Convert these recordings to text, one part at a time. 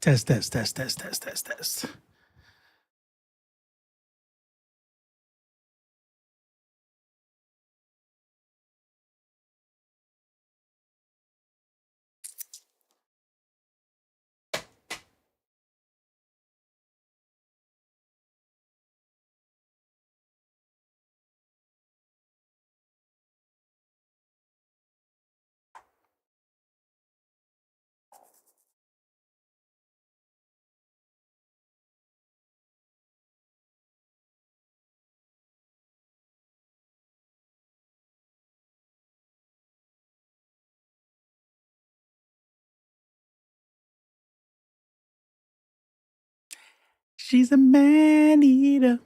Test, test, test, test, test, test, test. She's a man eater.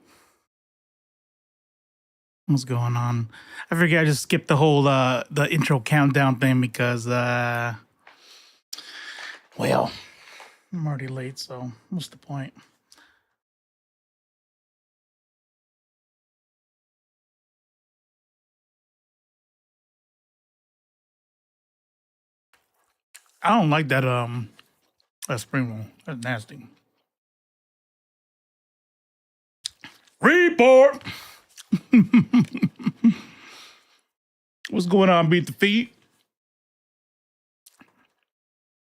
What's going on? I figured I just skipped the whole the intro countdown thing because well, I'm already late, so what's the point? I don't like that spring roll. That's nasty. Report. What's going on? Beat the feet.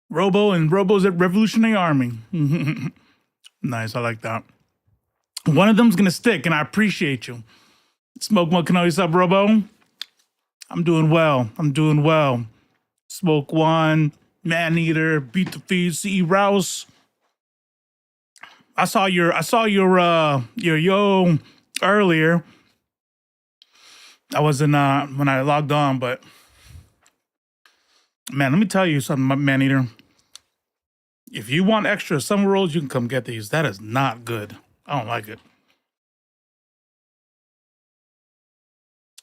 Robo and Robo's at Revolutionary Army. Nice, I like that. One of them's gonna stick, and I appreciate you. Smoke One, what's up, Robo? I'm doing well. I'm doing well. Smoke One, Man Eater, Beat the Feed, C.E. Rouse. I saw your yo earlier. I wasn't when I logged on, but man, let me tell you something, Man Eater. If you want extra summer rolls, you can come get these. That is not good. I don't like it.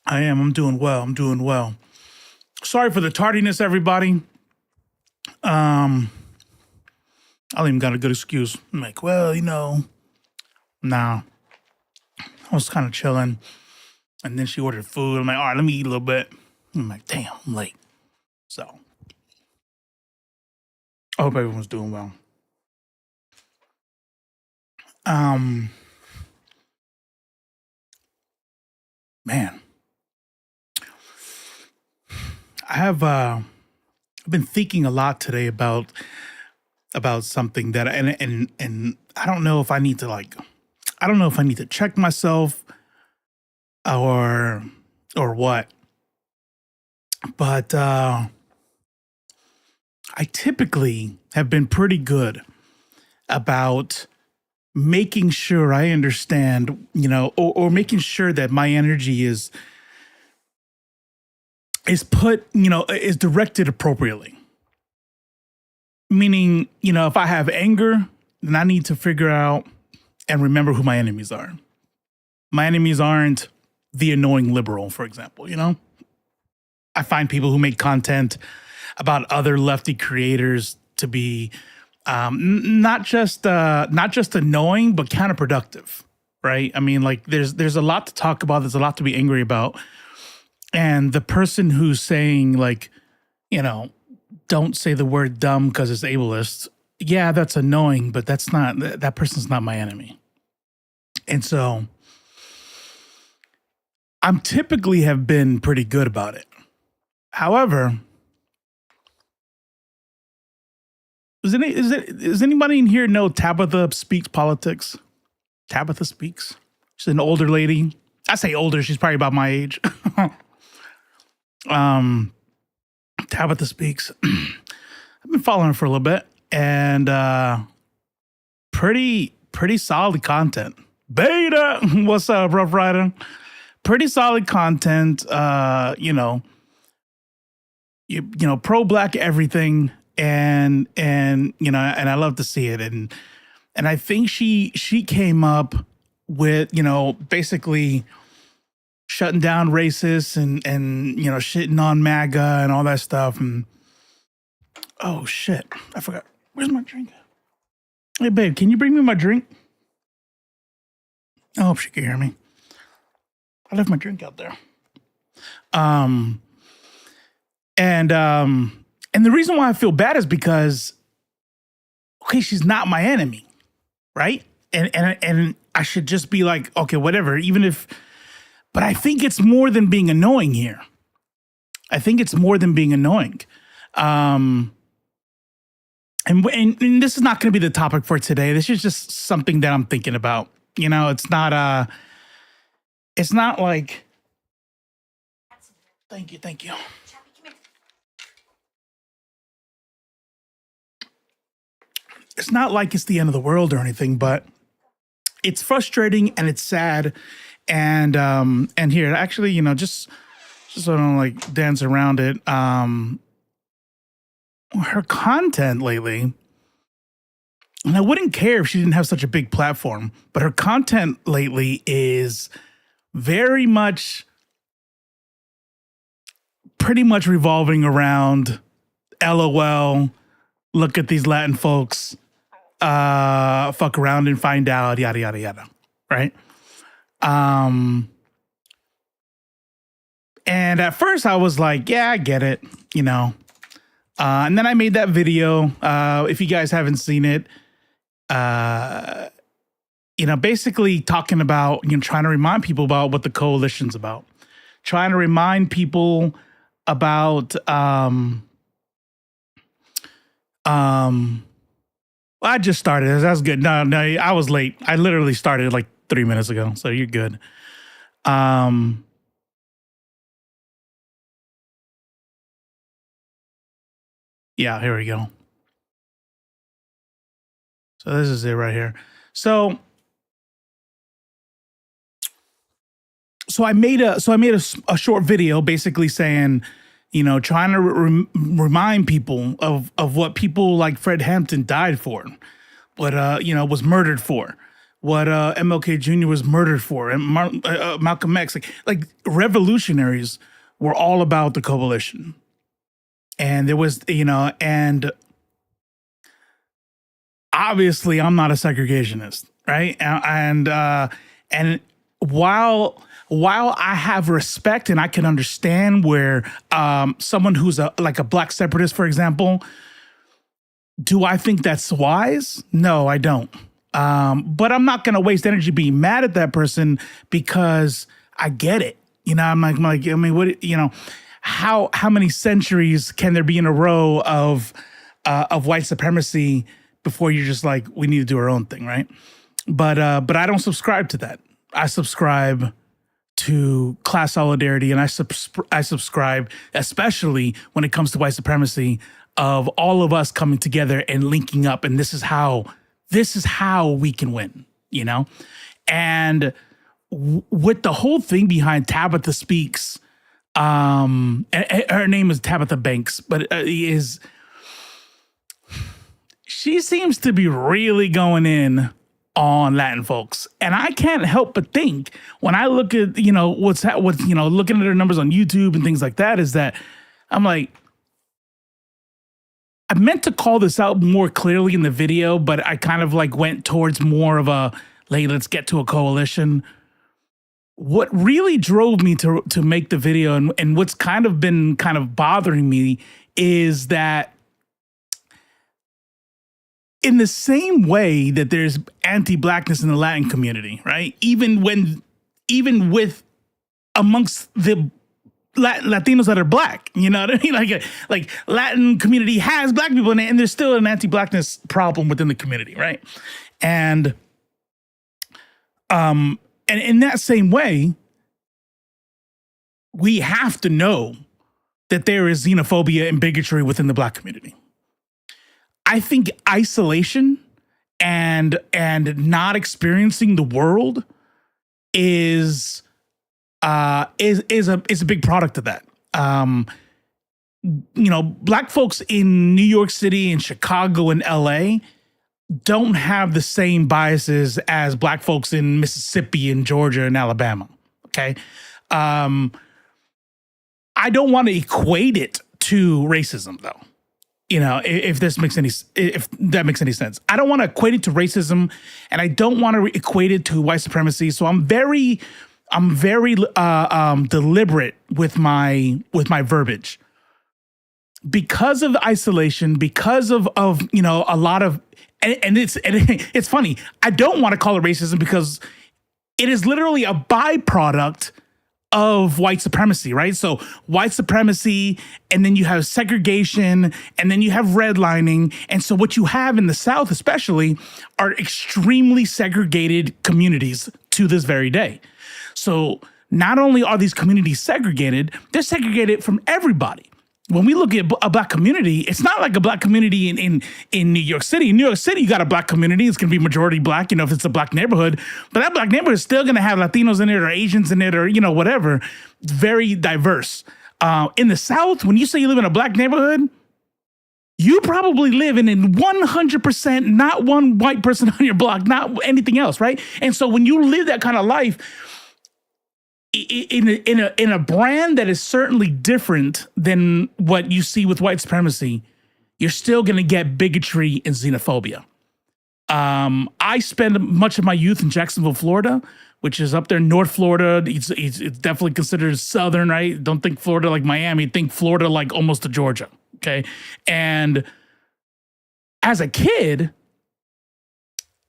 I'm doing well. I'm doing well. Sorry for the tardiness, everybody. I don't even got a good excuse. I'm like, well, nah. I was kind of chilling. And then she ordered food. I'm like, all right, let me eat a little bit. I'm like, damn, I'm late. So I hope everyone's doing well. Man. I've been thinking a lot today about something that and I don't know if I need to check myself or what. But I typically have been pretty good about making sure I understand, or making sure that my energy is put, is directed appropriately. Meaning, if I have anger, then I need to figure out and remember who my enemies are. My enemies aren't the annoying liberal, for example, I find people who make content about other lefty creators to be not just annoying, but counterproductive, right? I mean, like there's a lot to talk about. There's a lot to be angry about. And the person who's saying, like, don't say the word dumb because it's ableist. Yeah, that's annoying, but that person's not my enemy. And so I'm typically have been pretty good about it. However, does anybody in here know Tabitha Speaks Politics? Tabitha Speaks. She's an older lady. I say older, she's probably about my age. Tabitha Speaks. I've been following her for a little bit, and pretty solid content. Beta, what's up, Rough Rider? Pretty solid content. Pro black everything, and I love to see it. And I think she came up with basically shutting down racists and shitting on MAGA and all that stuff. And oh shit, I forgot. Where's my drink? Hey babe, can you bring me my drink? I hope she can hear me. I left my drink out there. And the reason why I feel bad is because okay, she's not my enemy, right? And I should just be like, okay, whatever, even if, but I think it's more than being annoying here. I think it's more than being annoying. And this is not going to be the topic for today. This is just something that I'm thinking about. You know, it's not like, thank you. It's not like it's the end of the world or anything, but it's frustrating and it's sad. And here, actually, you know, just so I don't like dance around it. Her content lately, and I wouldn't care if she didn't have such a big platform, but her content lately is very much, pretty much revolving around LOL, look at these Latin folks, fuck around and find out, yada, yada, yada, right? And at first I was like, yeah, I get it, you know. And then I made that video. If you guys haven't seen it, you know, basically talking about, you know, trying to remind people about what the coalition's about, trying to remind people about, well, I just started. That's good. No, I was late. I literally started like 3 minutes ago, so you're good. Yeah, here we go. So this is it right here. So I made a short video basically saying, you know, trying to remind people of what people like Fred Hampton died for, what you know, was murdered for, what MLK Jr. was murdered for, and Malcolm X, like revolutionaries were all about the coalition. And there was, you know, and obviously I'm not a segregationist, right? And while I have respect and I can understand where someone who's like a black separatist, for example, do I think that's wise? No, I don't. But I'm not going to waste energy being mad at that person because I get it. You know, I'm like, I mean, what, you know, how many centuries can there be in a row of white supremacy before you're just like, we need to do our own thing, right? But I don't subscribe to that. I subscribe to class solidarity, and I subscribe, especially when it comes to white supremacy, of all of us coming together and linking up, and this is how we can win, you know? And with the whole thing behind Tabitha Speaks, and her name is Tabitha Banks, but she seems to be really going in on Latin folks. And I can't help but think when I look at, you know, what's you know, looking at her numbers on YouTube and things like that, is that I'm like, I meant to call this out more clearly in the video, but I kind of like went towards more of a, like, let's get to a coalition. What really drove me to make the video, and what's kind of been kind of bothering me, is that in the same way that there's anti-blackness in the Latin community, right? Even with amongst the Latinos that are black, you know what I mean? Like Latin community has black people in it, and there's still an anti-blackness problem within the community, right? And in that same way, we have to know that there is xenophobia and bigotry within the black community. I think isolation and not experiencing the world is a big product of that. You know, black folks in New York City and Chicago and LA don't have the same biases as black folks in Mississippi and Georgia and Alabama. Okay. I don't want to equate it to racism, though. You know, if that makes any sense. I don't want to equate it to racism, and I don't want to equate it to white supremacy. So I'm very deliberate with my verbiage, because of the isolation, because of you know, a lot of It's funny. I don't want to call it racism because it is literally a byproduct of white supremacy, right? So white supremacy, and then you have segregation, and then you have redlining. And so what you have in the South especially are extremely segregated communities to this very day. So not only are these communities segregated, they're segregated from everybody. When we look at a black community, it's not like a black community in New York City. In New York City, you got a black community. It's going to be majority black, if it's a black neighborhood. But that black neighborhood is still going to have Latinos in it or Asians in it or, whatever. It's very diverse. In the South, when you say you live in a black neighborhood, you probably live in 100% not one white person on your block, not anything else, right? And so when you live that kind of life, in a brand that is certainly different than what you see with white supremacy, you're still going to get bigotry and xenophobia. I spent much of my youth in Jacksonville, Florida, which is up there in North Florida. It's definitely considered southern, right? Don't think Florida like Miami. Think Florida like almost to Georgia, okay? And as a kid,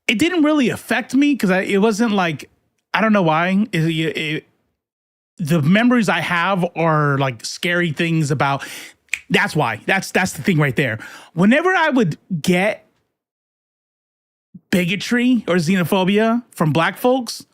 it didn't really affect me because it wasn't like, I don't know why. The memories I have are like scary things about. That's why. That's the thing right there. Whenever I would get bigotry or xenophobia from black folks,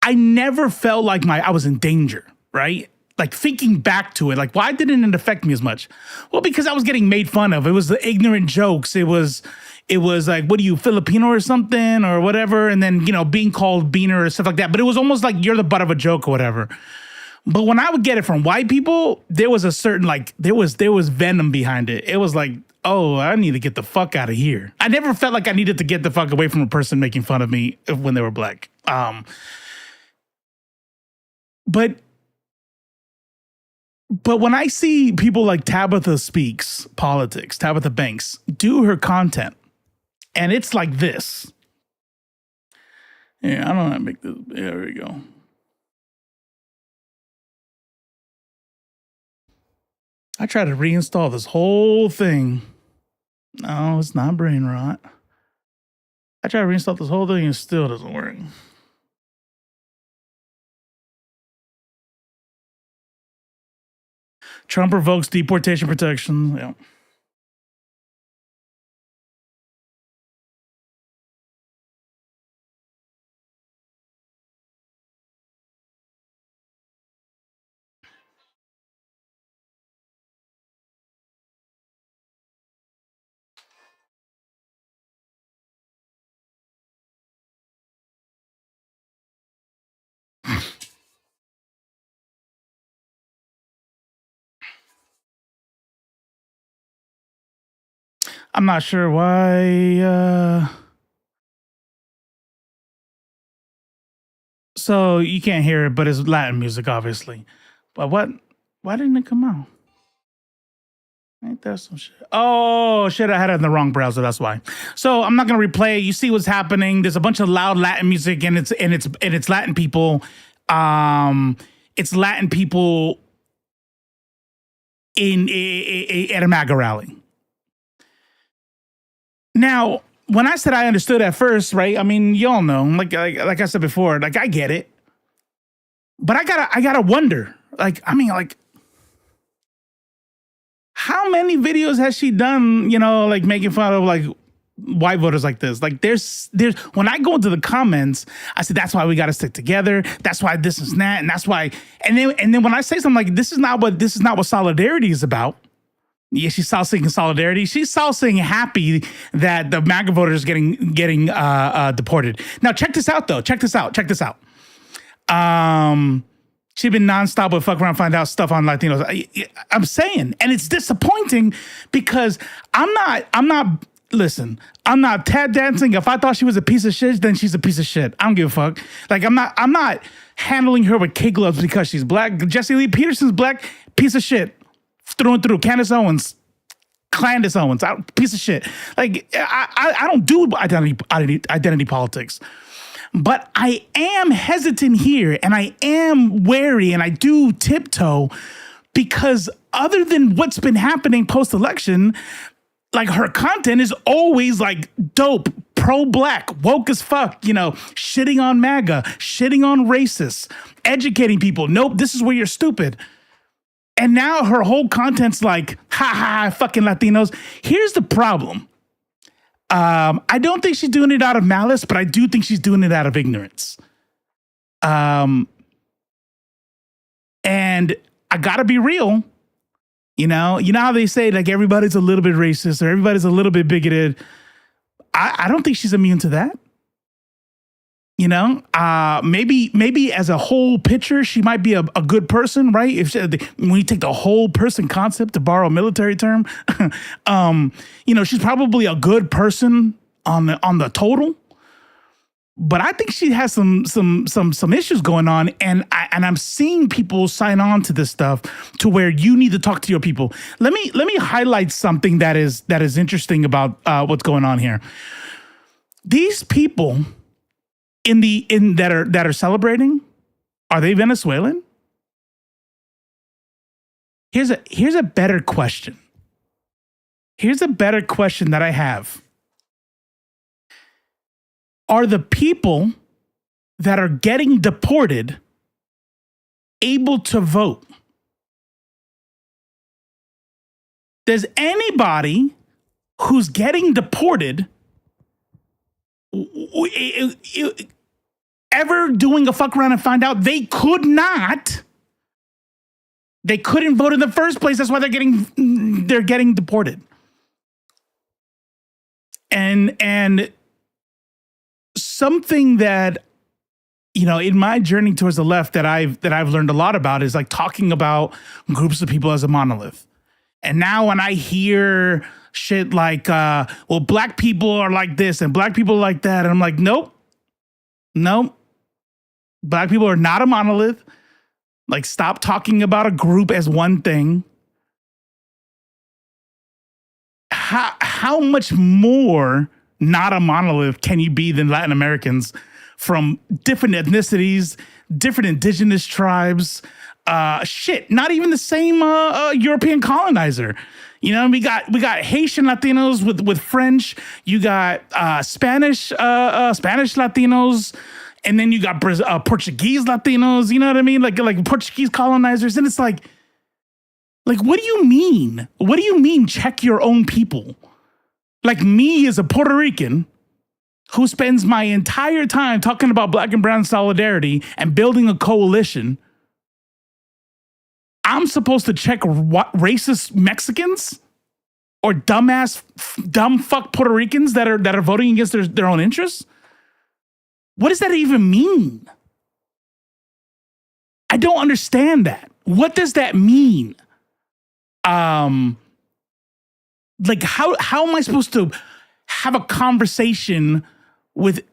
I never felt like I was in danger, right? Like thinking back to it, like why didn't it affect me as much? Well, because I was getting made fun of. It was the ignorant jokes. It was like, what are you, Filipino or something or whatever? And then, being called beaner or stuff like that. But it was almost like you're the butt of a joke or whatever. But when I would get it from white people, there was a certain, there was venom behind it. It was like, oh, I need to get the fuck out of here. I never felt like I needed to get the fuck away from a person making fun of me when they were black. But when I see people like Tabitha Speaks Politics, Tabitha Banks, do her content, and it's like this. Yeah, I don't know how to make this. There we go. I try to reinstall this whole thing. No, it's not brain rot. I try to reinstall this whole thing and it still doesn't work. Trump revokes deportation protection. Yeah. I'm not sure why. So you can't hear it, but it's Latin music, obviously. But what? Why didn't it come out? Ain't that some shit? Oh shit! I had it in the wrong browser. That's why. So I'm not gonna replay it. You see what's happening? There's a bunch of loud Latin music, and it's Latin people. It's Latin people at a MAGA rally. Now, when I said I understood at first, right? I mean, y'all know, like I said before, like I get it, but I gotta wonder, how many videos has she done? Like making fun of like white voters like this. Like there's when I go into the comments, I said that's why we got to stick together. That's why this is that, and that's why. And then when I say something like this is not what solidarity is about. Yeah, she's sousing solidarity. She's sousing happy that the MAGA voters is getting deported. Now, check this out, though. Check this out. She's been nonstop with fuck around, find out stuff on Latinos. I'm saying, and it's disappointing because I'm not. Listen, I'm not tap dancing. If I thought she was a piece of shit, then she's a piece of shit. I don't give a fuck. Like I'm not handling her with kid gloves because she's black. Jesse Lee Peterson's black, piece of shit. Through and through. Candace Owens, Candace Owens, piece of shit. Like I don't do identity politics, but I am hesitant here, and I am wary, and I do tiptoe because other than what's been happening post-election, like her content is always like dope, pro-black, woke as fuck, shitting on MAGA, shitting on racists, educating people. Nope, this is where you're stupid. And now her whole content's like, ha ha, fucking Latinos. Here's the problem. I don't think she's doing it out of malice, but I do think she's doing it out of ignorance. And I gotta be real. You know how they say like everybody's a little bit racist or everybody's a little bit bigoted. I don't think she's immune to that. Maybe as a whole picture, she might be a good person, right? When you take the whole person concept, to borrow a military term, she's probably a good person on the total. But I think she has some issues going on, and I'm seeing people sign on to this stuff to where you need to talk to your people. Let me highlight something that is interesting about what's going on here. These people that are celebrating, are they Venezuelan? Here's a better question. Here's a better question that I have. Are the people that are getting deported able to vote? Does anybody who's getting deported ever doing a fuck around and find out they couldn't vote in the first place? That's why they're getting deported. And something that, in my journey towards the left that I've learned a lot about is like talking about groups of people as a monolith. And now when I hear shit like, black people are like this and black people are like that, and I'm like, nope. Black people are not a monolith. Like, stop talking about a group as one thing. How much more not a monolith can you be than Latin Americans from different ethnicities, different indigenous tribes, not even the same European colonizer. We got Haitian Latinos with French. You got Spanish Latinos, and then you got Portuguese Latinos. You know what I mean? Like Portuguese colonizers, and it's like, what do you mean? What do you mean? Check your own people. Like me as a Puerto Rican who spends my entire time talking about black and brown solidarity and building a coalition, I'm supposed to check what racist Mexicans or dumb fuck Puerto Ricans that are voting against their own interests? What does that even mean? I don't understand that. What does that mean? Like how am I supposed to have a conversation with,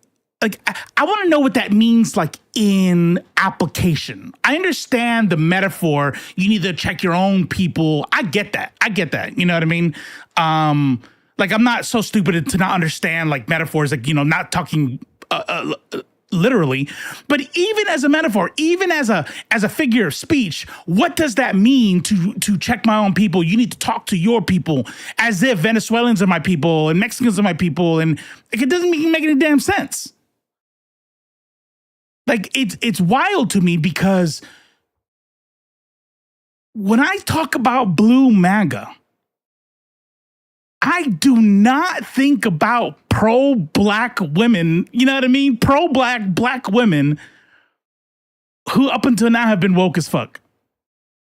like, I want to know what that means, like, in application. I understand the metaphor. You need to check your own people. I get that. You know what I mean? Like, I'm not so stupid to not understand, like, metaphors, like, not talking literally, but even as a metaphor, even as a figure of speech, what does that mean to check my own people? You need to talk to your people as if Venezuelans are my people and Mexicans are my people, and like, it doesn't make any damn sense. Like, it's wild to me because when I talk about blue MAGA, I do not think about pro-black women, you know what I mean? Pro-black women who up until now have been woke as fuck.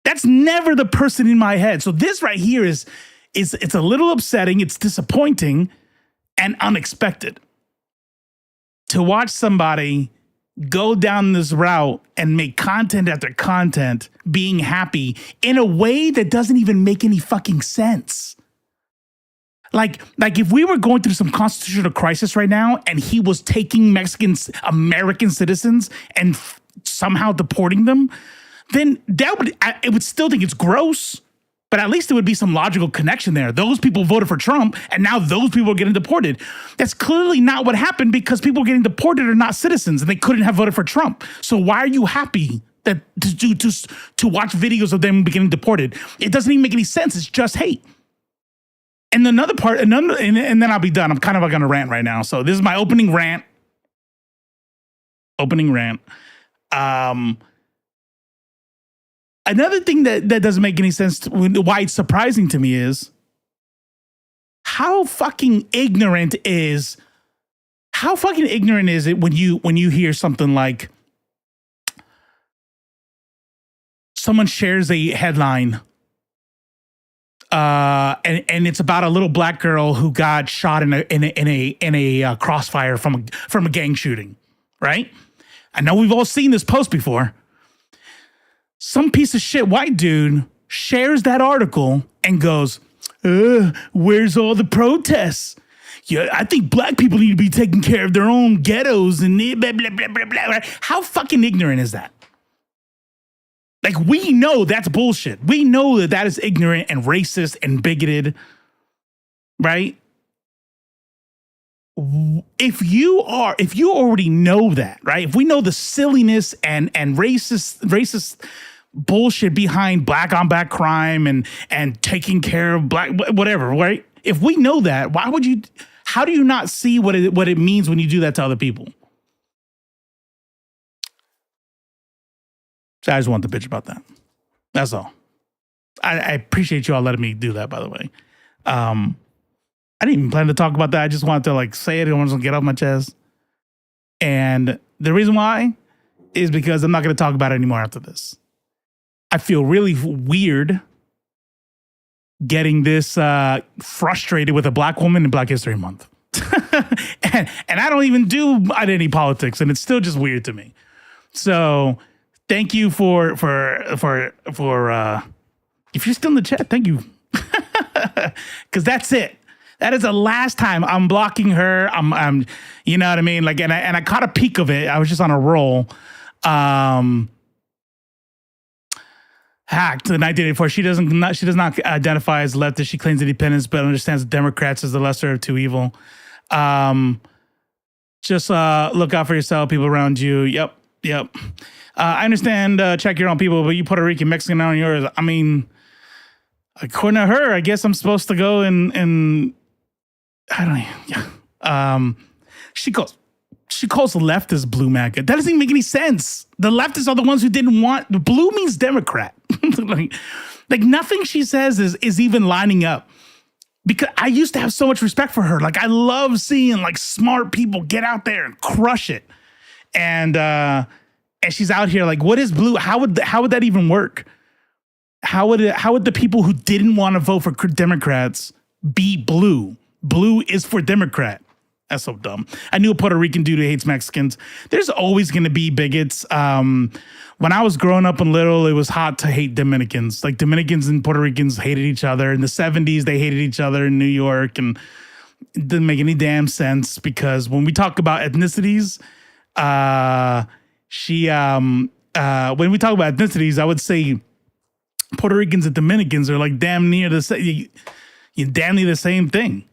That's never the person in my head. So this right here is it's a little upsetting, it's disappointing and unexpected to watch somebody go down this route and make content after content being happy in a way that doesn't even make any fucking sense. Like if we were going through some constitutional crisis right now and he was taking American citizens and somehow deporting them, then I would still think it's gross, but at least there would be some logical connection there. Those people voted for Trump and now those people are getting deported. That's clearly not what happened because people getting deported are not citizens and they couldn't have voted for Trump. So why are you happy that to watch videos of them getting deported? It doesn't even make any sense. It's just hate. And another part, and then I'll be done. I'm kind of like on a rant right now. So this is my opening rant. Another thing that doesn't make any sense, why it's surprising to me, is how fucking ignorant is it when you hear something like someone shares a headline and it's about a little black girl who got shot in a crossfire from a gang shooting, right? I know we've all seen this post before. Some piece of shit white dude shares that article and goes, where's all the protests? Yeah, I think black people need to be taking care of their own ghettos and blah, blah, blah, blah, blah. How fucking ignorant is that? Like, we know that's bullshit. We know that is ignorant and racist and bigoted, right? If you already know that, right? If we know the silliness and racist bullshit behind black on black crime and taking care of black, whatever, right? If we know that, how do you not see what it means when you do that to other people? So I just want to bitch about that. That's all. I appreciate you all letting me do that, by the way. I didn't even plan to talk about that. I just wanted to say it. I wanted to get off my chest. And the reason why is because I'm not going to talk about it anymore after this. I feel really weird getting this frustrated with a black woman in Black History Month. and I don't even do identity politics, and it's still just weird to me. So thank you for if you're still in the chat, thank you. Because that's it. That is the last time I'm blocking her. I'm you know what I mean? Like, and I caught a peek of it. I was just on a roll. Hacked in 1984. She does not identify as leftist. She claims independence, but understands Democrats as the lesser of two evil. Just look out for yourself, people around you. Yep. I understand. Check your own people, but you Puerto Rican, Mexican on yours. I mean, according to her, I guess I'm supposed to go and I don't know. Yeah. She calls leftists blue MAGA. That doesn't even make any sense. The leftists are the ones who didn't want. The blue means Democrat. like nothing she says is even lining up. Because I used to have so much respect for her. Like, I love seeing smart people get out there and crush it. And she's out here what is blue? How would that even work? How would the people who didn't want to vote for Democrats be blue? Blue is for Democrat. That's so dumb. I knew a Puerto Rican dude who hates Mexicans. There's always going to be bigots. When I was growing up and little, it was hot to hate Dominicans. Like, Dominicans and Puerto Ricans hated each other. In the 70s, they hated each other in New York. And it didn't make any damn sense because when we talk about ethnicities, when we talk about ethnicities, I would say Puerto Ricans and Dominicans are damn near the same. You damn near the same thing.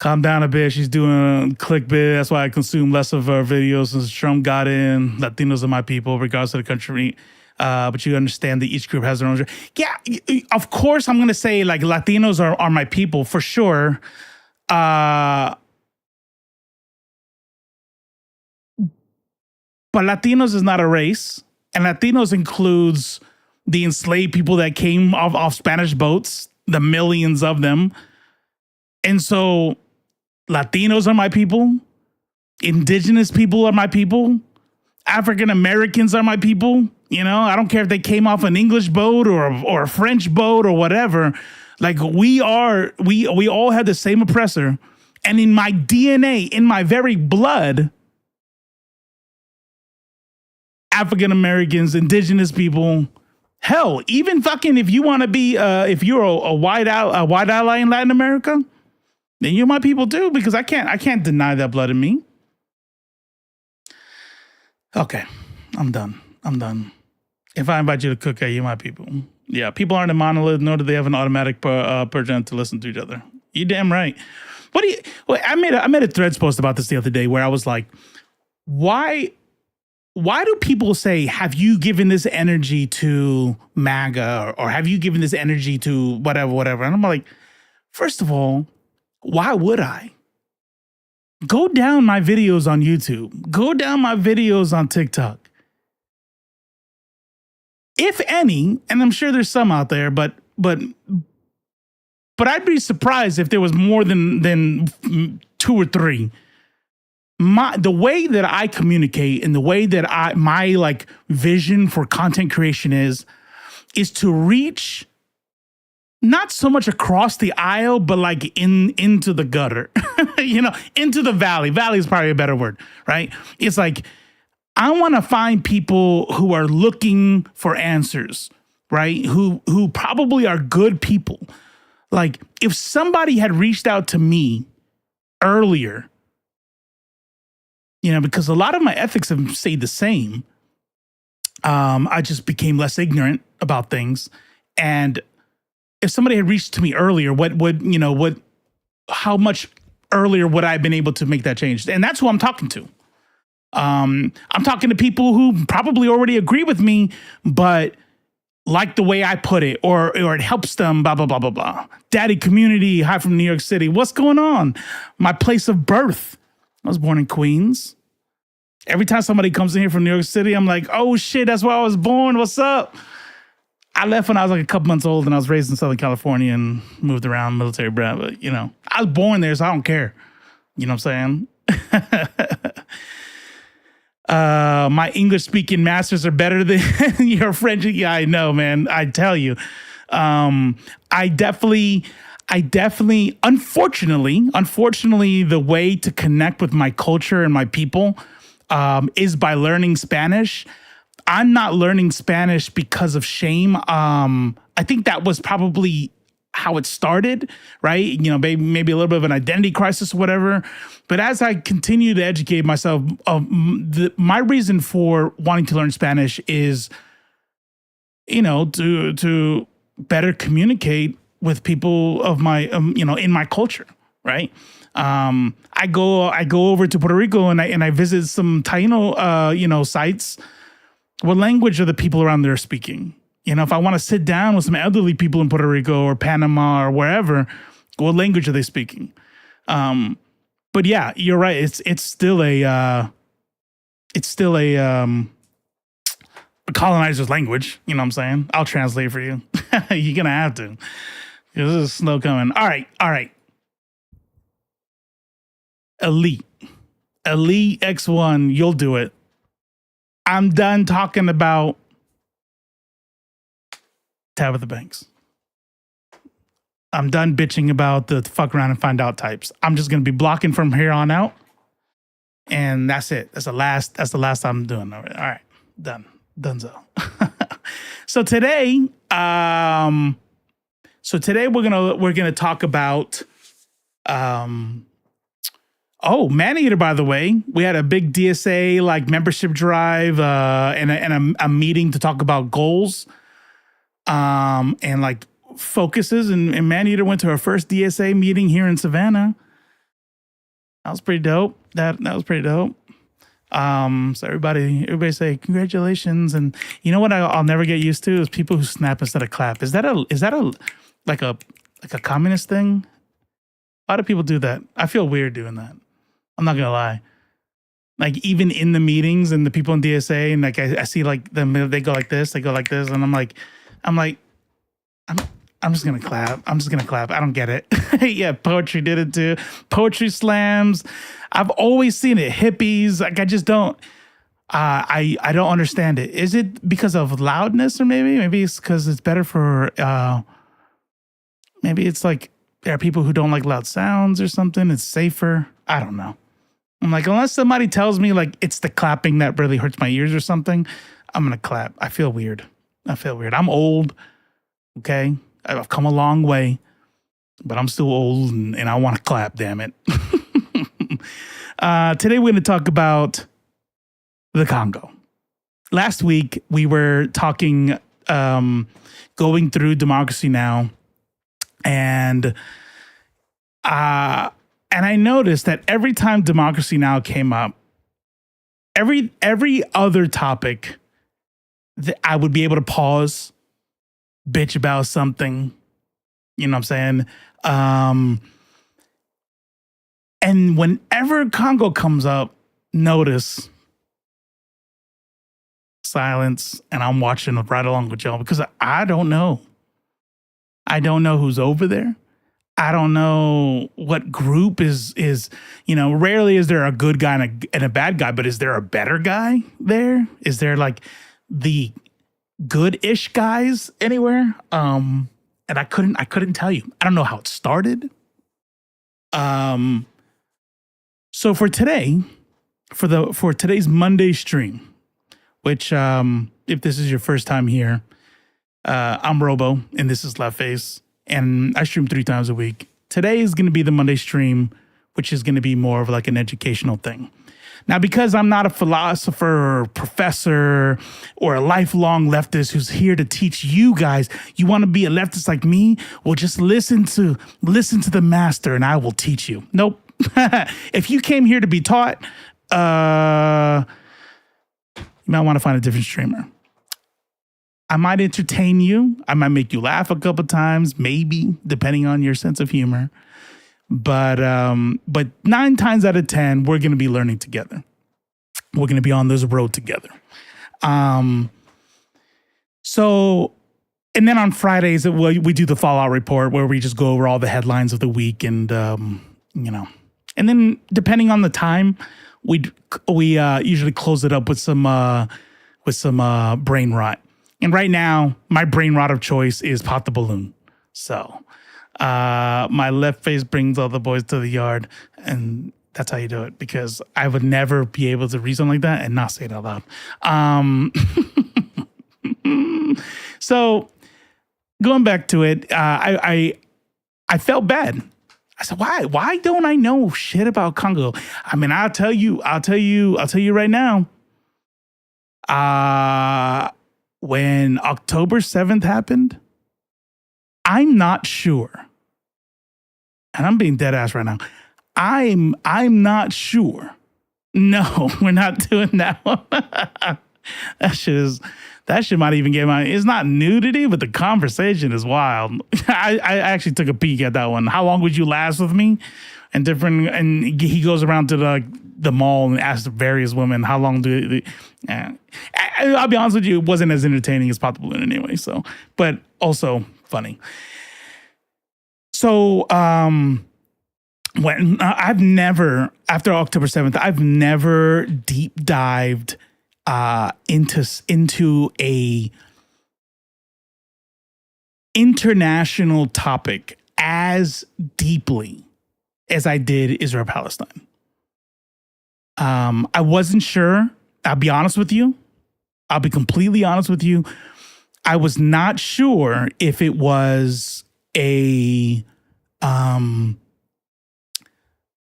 Calm down a bit. She's doing clickbait. That's why I consume less of her videos since Trump got in. Latinos are my people, regardless of the country. But you understand that each group has their own. Yeah, of course I'm going to say Latinos are my people for sure. But Latinos is not a race. And Latinos includes the enslaved people that came off Spanish boats, the millions of them. And so Latinos are my people. Indigenous people are my people. African Americans are my people. You know, I don't care if they came off an English boat or a French boat or whatever. We all have the same oppressor. And in my DNA, in my very blood, African Americans, indigenous people, hell, even fucking if you want to be, if you're a white ally in Latin America, then you're my people too, because I can't deny that blood in me. Okay, I'm done. If I invite you to cook, you're my people. Yeah, people aren't a monolith, nor do they have an automatic pergent to listen to each other. You damn right. I made a Threads post about this the other day where I was like, why why do people say, have you given this energy to MAGA, or have you given this energy to whatever, whatever? And I'm like, first of all, why would I? Go down my videos on YouTube. Go down my videos on TikTok. If any, and I'm sure there's some out there, but I'd be surprised if there was more than 2 or 3. The way that I communicate and the way that my like vision for content creation is to reach not so much across the aisle, but like into the gutter, into the valley. Valley is probably a better word, right? It's like, I want to find people who are looking for answers, right? Who probably are good people. Like, if somebody had reached out to me earlier, because a lot of my ethics have stayed the same. I just became less ignorant about things. And if somebody had reached to me earlier, how much earlier would I have been able to make that change? And that's who I'm talking to. I'm talking to people who probably already agree with me, but like the way I put it, or it helps them, blah, blah, blah, blah, blah. Daddy community, hi from New York City. What's going on? My place of birth. I was born in Queens. Every time somebody comes in here from New York City, I'm like, oh shit, that's where I was born. What's up? I left when I was like a couple months old, and I was raised in Southern California and moved around, military brat. But, I was born there, so I don't care. You know what I'm saying? My English speaking masters are better than your French. Yeah, I know, man. I tell you. I definitely, unfortunately, the way to connect with my culture and my people is by learning Spanish. I'm not learning Spanish because of shame. I think that was probably how it started, right? Maybe a little bit of an identity crisis or whatever. But as I continue to educate myself, my reason for wanting to learn Spanish is, to better communicate with people of my, in my culture, right? I go over to Puerto Rico and I visit some Taino, sites. What language are the people around there speaking? If I want to sit down with some elderly people in Puerto Rico or Panama or wherever, what language are they speaking? But yeah, you're right. It's still a colonizer's language. You know what I'm saying? I'll translate for you. You're gonna have to. This is slow coming. All right. Elite X1, you'll do it. I'm done talking about Tabitha Banks. I'm done bitching about the fuck around and find out types. I'm just gonna be blocking from here on out, and that's it. That's the last time I'm doing it. All right, done, donezo. So today, we're gonna talk about, Maneater. By the way, we had a big DSA membership drive and a meeting to talk about goals. And focuses, and Maneater went to her first DSA meeting here in Savannah. That was pretty dope. That was pretty dope. So everybody say congratulations. And you know what I'll never get used to is people who snap instead of clap. Is that a communist thing? A lot of people do that. I feel weird doing that. I'm not gonna lie. Even in the meetings and the people in DSA, and I see them, they go like this, and I'm like, I'm just gonna clap. I don't get it. Yeah, poetry did it too. Poetry slams. I've always seen it. Hippies. I just don't. I don't understand it. Is it because of loudness, or maybe it's because it's better for? Maybe it's there are people who don't like loud sounds or something. It's safer. I don't know. I'm like, unless somebody tells me it's the clapping that really hurts my ears or something, I'm gonna clap. I feel weird. I'm old. Okay, I've come a long way, but I'm still old and I want to clap, damn it. Today we're going to talk about the Congo. Last week we were talking, going through Democracy Now! And I noticed that every time Democracy Now! Came up, Every other topic that I would be able to pause, bitch about something, you know what I'm saying? And whenever Congo comes up, notice silence, and I'm watching right along with y'all because I don't know. I don't know who's over there. I don't know what group is, rarely is there a good guy and a bad guy, but is there a better guy there? Is there like the good-ish guys anywhere? And I couldn't tell you. I don't know how it started. So for today, for today's Monday stream, which if this is your first time here, I'm Robo and this is Left Face, and I stream 3 times a week. Today is going to be the Monday stream, which is going to be more of like an educational thing. Now, because I'm not a philosopher or professor or a lifelong leftist who's here to teach you guys, you want to be a leftist like me? Well, just listen to the master and I will teach you. Nope. If you came here to be taught, you might want to find a different streamer. I might entertain you. I might make you laugh a couple times, maybe, depending on your sense of humor. But 9 times out of 10, we're going to be learning together. We're going to be on this road together. So, and then on Fridays, we do the Fallout Report where we just go over all the headlines of the week, and and then depending on the time, we usually close it up with some brain rot. And right now, my brain rot of choice is Pop the Balloon. So my left face brings all the boys to the yard, and that's how you do it, because I would never be able to read something like that and not say it out loud. So going back to it, I felt bad. I said, why don't I know shit about Congo? I mean, I'll tell you right now. When October 7th happened, I'm not sure. And I'm being dead ass right now. I'm not sure. No, we're not doing that one. That shit might even get it's not nudity, but the conversation is wild. I actually took a peek at that one. How long would you last with me? And he goes around to the mall and asks various women, how long I'll be honest with you, it wasn't as entertaining as Pop the Balloon anyway. So, but also funny. So, when after October 7th, I've never deep dived into a international topic as deeply as I did Israel-Palestine. I wasn't sure. I'll be honest with you. I'll be completely honest with you. I was not sure if it was an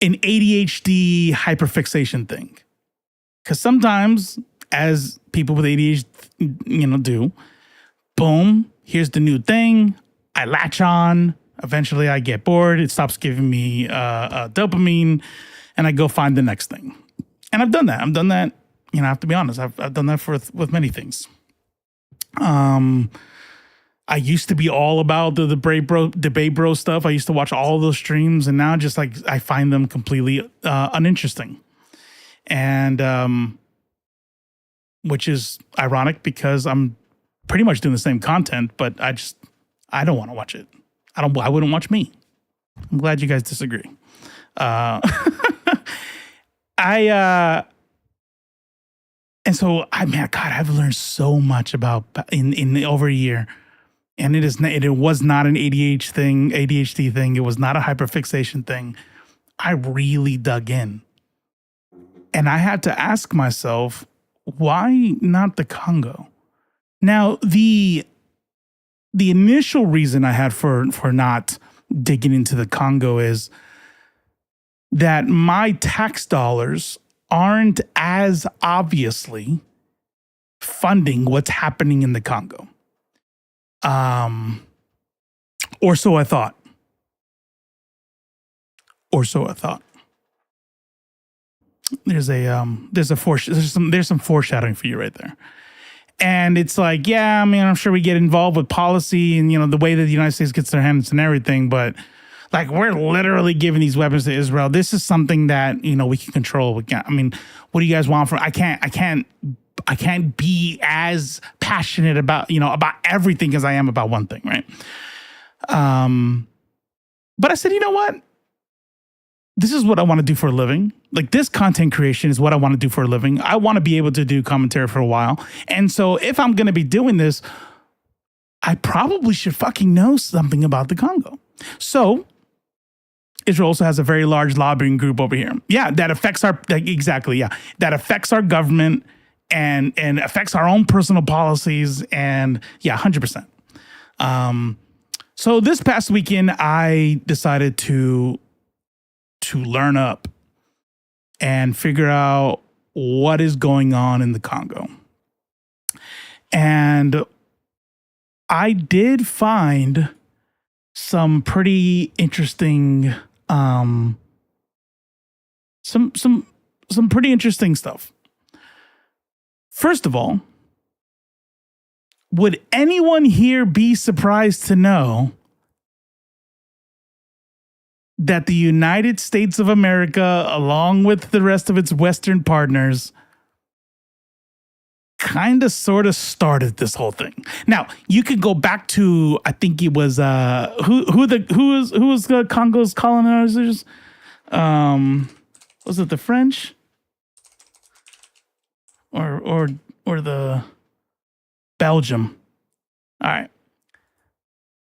ADHD hyperfixation thing. Because sometimes, as people with ADHD, do, boom, here's the new thing. I latch on. Eventually, I get bored. It stops giving me dopamine, and I go find the next thing. And I've done that. I have to be honest. I've done that with many things. I used to be all about the debate bro stuff. I used to watch all those streams, and now just like I find them completely uninteresting, and which is ironic because I'm pretty much doing the same content, but I don't want to watch it. I wouldn't watch me. I'm glad you guys disagree. And so I've learned so much about in over a year, and it was not an ADHD thing. It was not a hyperfixation thing. I really dug in, and I had to ask myself, why not the Congo? Now, the initial reason I had for not digging into the Congo is that my tax dollars aren't as obviously funding what's happening in the Congo. Or so I thought. there's some foreshadowing for you right there. And it's like, yeah, I mean, I'm sure we get involved with policy and, the way that the United States gets their hands and everything, but like, we're literally giving these weapons to Israel. This is something that, we can control. I mean, what do you guys want from, I can't be as passionate about, about everything as I am about one thing. Right. But I said, you know what? This is what I want to do for a living. Like, this content creation is what I want to do for a living. I want to be able to do commentary for a while. And so if I'm going to be doing this, I probably should fucking know something about the Congo. So Israel also has a very large lobbying group over here. Yeah, that affects that affects our government and affects our own personal policies. And yeah, 100%. So this past weekend, I decided to learn up and figure out what is going on in the Congo. And I did find some pretty interesting, some pretty interesting stuff. First of all, would anyone here be surprised to know that the United States of America, along with the rest of its Western partners, kind of sort of started this whole thing? Now, you could go back to, I think it was who was Congo's colonizers? Was it the French or the Belgium? All right.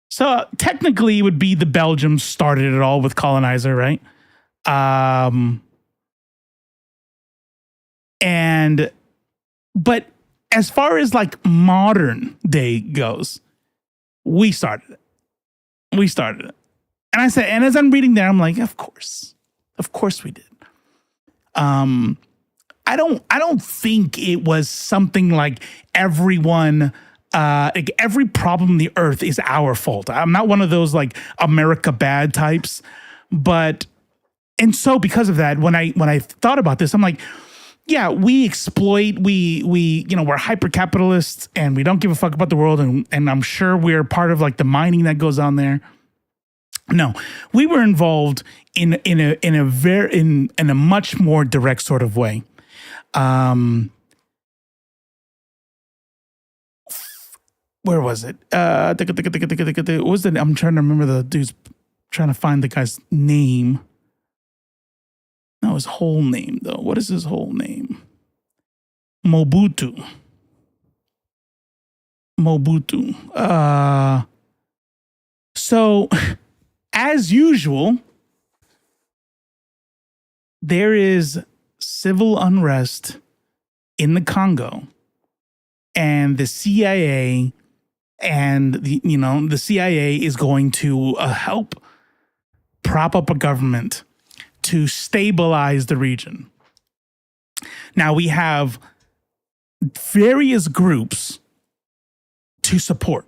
So technically, it would be the Belgium started it all with colonizer, right? But as far as like modern day goes, we started it. And I said, and as I'm reading there, I'm like, of course we did. I don't think it was something like everyone. Like, every problem on the earth is our fault. I'm not one of those like America bad types, and so because of that, when I thought about this, I'm like, yeah, we exploit, we're hyper capitalists and we don't give a fuck about the world, and I'm sure we're part of like the mining that goes on there. No, we were involved in a much more direct sort of way. Where was it? What was it? I'm trying to remember the dude's, trying to find the guy's name. No, his whole name, though. What is his whole name? Mobutu. So, as usual, there is civil unrest in the Congo, and the CIA the CIA is going to help prop up a government to stabilize the region. Now, we have various groups to support.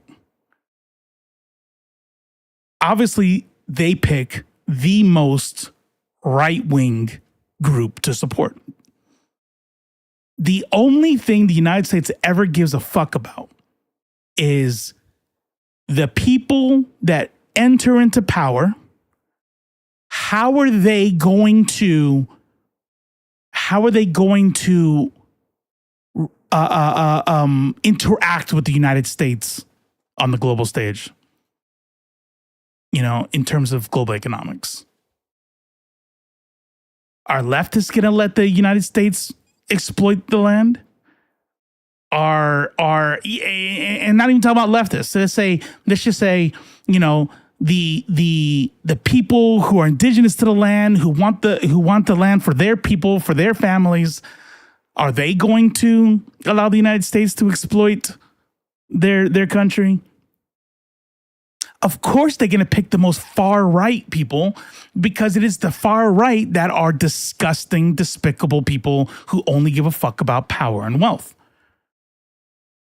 Obviously, they pick the most right-wing group to support. The only thing the United States ever gives a fuck about is the people that enter into power. How are they going to interact with the United States on the global stage? In terms of global economics. Are leftists going to let the United States exploit the land? And not even talking about leftists. Let's just say, the people who are indigenous to the land, who want the land for their people, for their families, are they going to allow the United States to exploit their country? Of course, they're going to pick the most far right people, because it is the far right that are disgusting, despicable people who only give a fuck about power and wealth.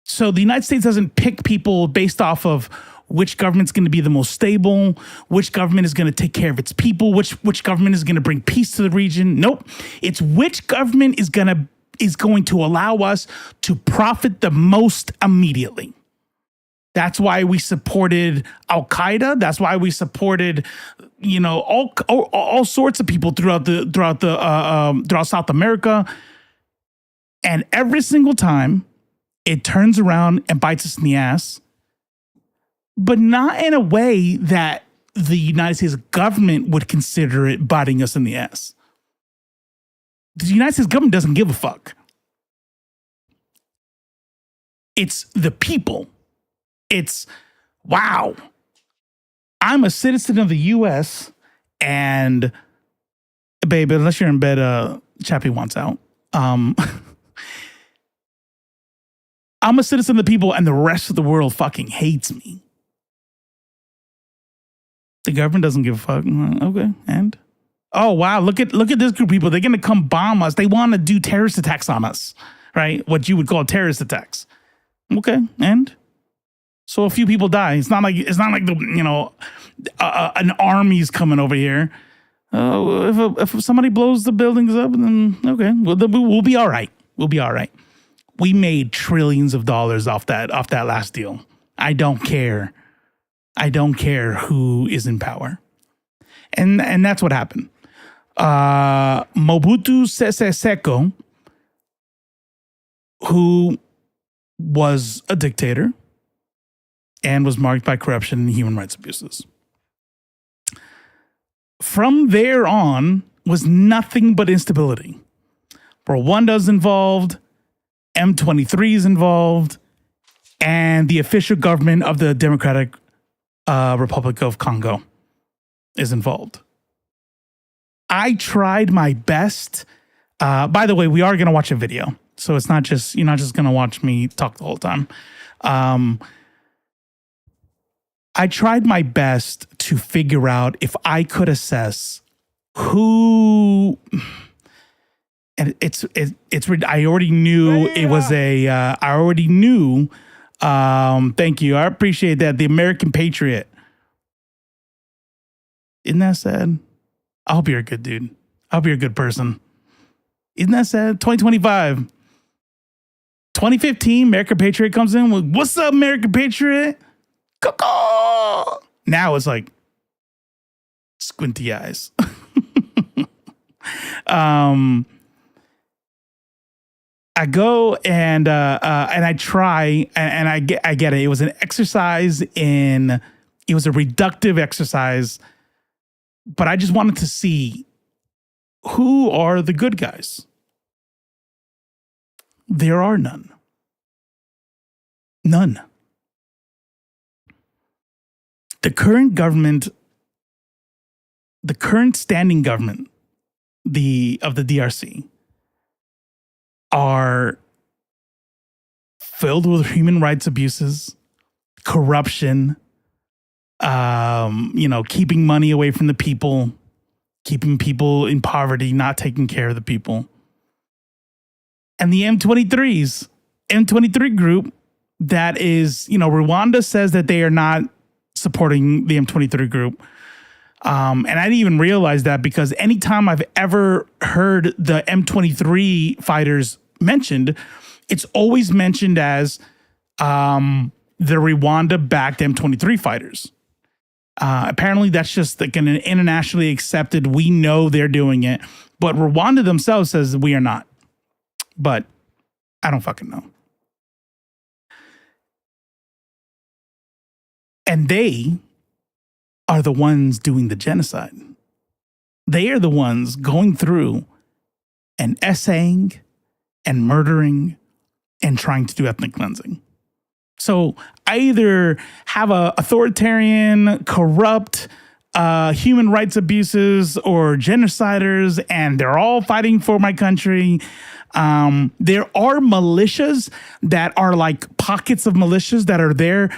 So the United States doesn't pick people based off of which government's going to be the most stable, which government is going to take care of its people, which government is going to bring peace to the region. Nope. It's which government is going to allow us to profit the most immediately. That's why we supported Al Qaeda. That's why we supported, all sorts of people throughout South America. And every single time, it turns around and bites us in the ass, but not in a way that the United States government would consider it biting us in the ass. The United States government doesn't give a fuck. It's the people. It's, wow, I'm a citizen of the U.S. and, babe, unless you're in bed, Chappie wants out. I'm a citizen of the people and the rest of the world fucking hates me. The government doesn't give a fuck. Okay, and? Oh, wow, look at this group of people. They're going to come bomb us. They want to do terrorist attacks on us, right? What you would call terrorist attacks. Okay, and? So a few people die. It's not like the an army's coming over here. If somebody blows the buildings up, then okay, we'll be all right. We'll be all right. We made trillions of dollars off that last deal. I don't care. I don't care who is in power, and that's what happened. Mobutu Sese Seko, who was a dictator and was marked by corruption and human rights abuses. From there on was nothing but instability. Rwanda's involved, M23 is involved, and the official government of the Democratic Republic of Congo is involved. I tried my best. By the way, we are going to watch a video. So it's not just, you're not just going to watch me talk the whole time. I tried my best to figure out if I could assess who, and I already knew it was thank you. I appreciate that. The American Patriot. Isn't that sad? I hope you're a good dude. I hope you're a good person. Isn't that sad? 2025. 2015, American Patriot comes in with, what's up, American Patriot? Caw-caw! Now it's like squinty eyes. I go and I try and I get it. It was an exercise it was a reductive exercise, but I just wanted to see who are the good guys. There are none. None. The current government, the current standing government of the DRC are filled with human rights abuses, corruption, keeping money away from the people, keeping people in poverty, not taking care of the people. And the M23 group that is, Rwanda says that they are not supporting the M23 group. And I didn't even realize that because anytime I've ever heard the M23 fighters mentioned, it's always mentioned as the Rwanda-backed M23 fighters. Apparently, that's just like an internationally accepted, we know they're doing it. But Rwanda themselves says we are not. But I don't fucking know. And they are the ones doing the genocide. They are the ones going through and essaying and murdering and trying to do ethnic cleansing. So I either have a authoritarian, corrupt, human rights abuses or genociders, and they're all fighting for my country. There are militias that are like pockets of militias that are there,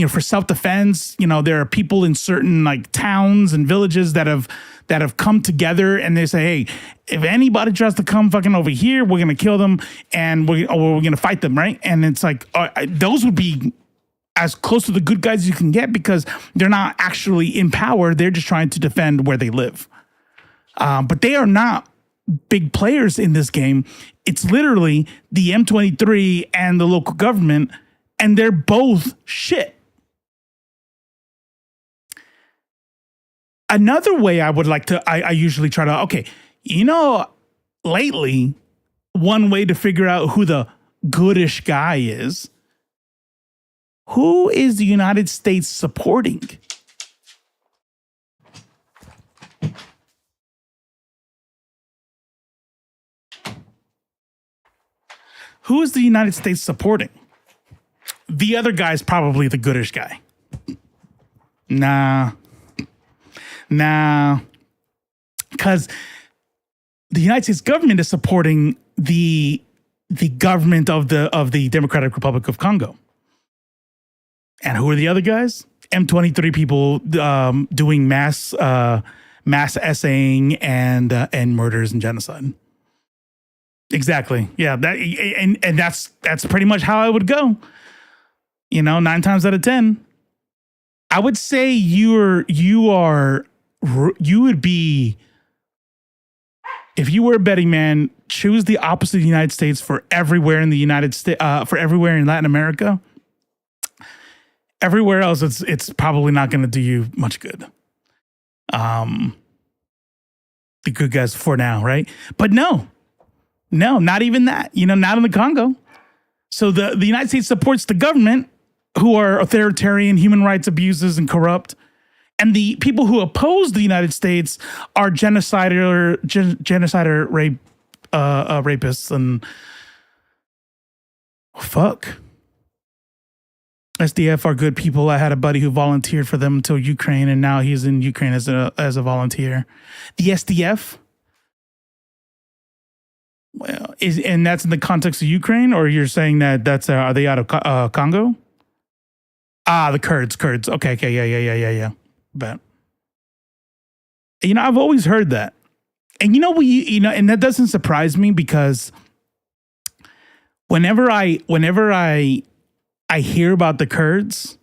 for self-defense. There are people in certain like towns and villages that have come together and they say, hey, if anybody tries to come fucking over here, we're going to kill them and we're going to fight them. Right. And it's like, those would be as close to the good guys as you can get because they're not actually in power. They're just trying to defend where they live. But they are not big players in this game. It's literally the M23 and the local government, and they're both shit. Another way I would like to, I usually try to, okay, lately, one way to figure out who the goodish guy is, who is the United States supporting? Who is the United States supporting? The other guy's probably the goodish guy. Nah. Because the United States government is supporting the government of the Democratic Republic of Congo. And who are the other guys? M23 people doing mass essaying and murders and genocide. Exactly. Yeah. And that's pretty much how I would go. 9 times out of 10, I would say you would be, if you were a betting man, choose the opposite of the United States for everywhere in the United States, for everywhere in Latin America. Everywhere else, it's probably not going to do you much good. The good guys for now, right? But no, not even that. Not in the Congo. So the United States supports the government, who are authoritarian, human rights abuses, and corrupt. And the people who oppose the United States are rapists, and fuck. SDF are good people. I had a buddy who volunteered for them until Ukraine, and now he's in Ukraine as a volunteer. The SDF, well, and that's in the context of Ukraine, or you're saying that's are they out of Congo? The Kurds. Okay, yeah. But I've always heard that, and and that doesn't surprise me because whenever I hear about the Kurds,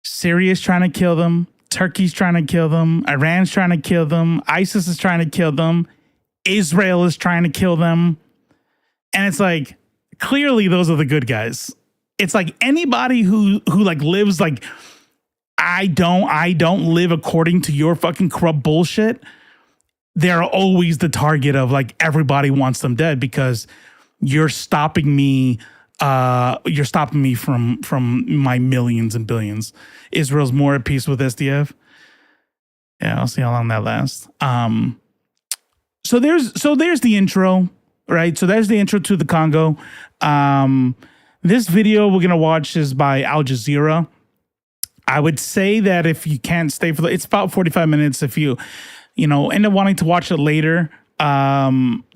Syria's trying to kill them, Turkey's trying to kill them, Iran's trying to kill them, ISIS is trying to kill them, Israel is trying to kill them. And it's like, clearly those are the good guys. It's like anybody who like lives like, I don't live according to your fucking corrupt bullshit. They're always the target of like everybody wants them dead because you're stopping me. You're stopping me from my millions and billions. Israel's more at peace with SDF. Yeah, I'll see how long that lasts. So there's the intro, right? So there's the intro to the Congo. This video we're gonna watch is by Al Jazeera. I would say that if you can't stay for it's about 45 minutes. If you end up wanting to watch it later,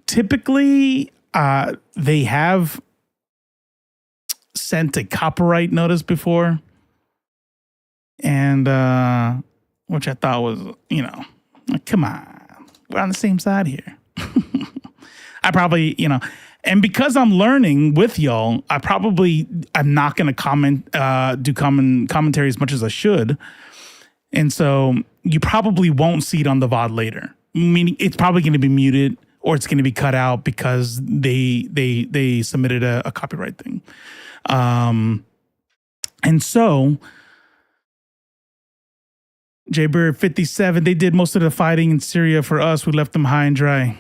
typically they have sent a copyright notice before, and which I thought was, like, come on, we're on the same side here. I probably, and because I'm learning with y'all, I'm not going to do commentary as much as I should, and so you probably won't see it on the VOD later. Meaning, it's probably going to be muted or it's going to be cut out because they submitted a copyright thing. And so Jaybird 57, they did most of the fighting in Syria for us. We left them high and dry.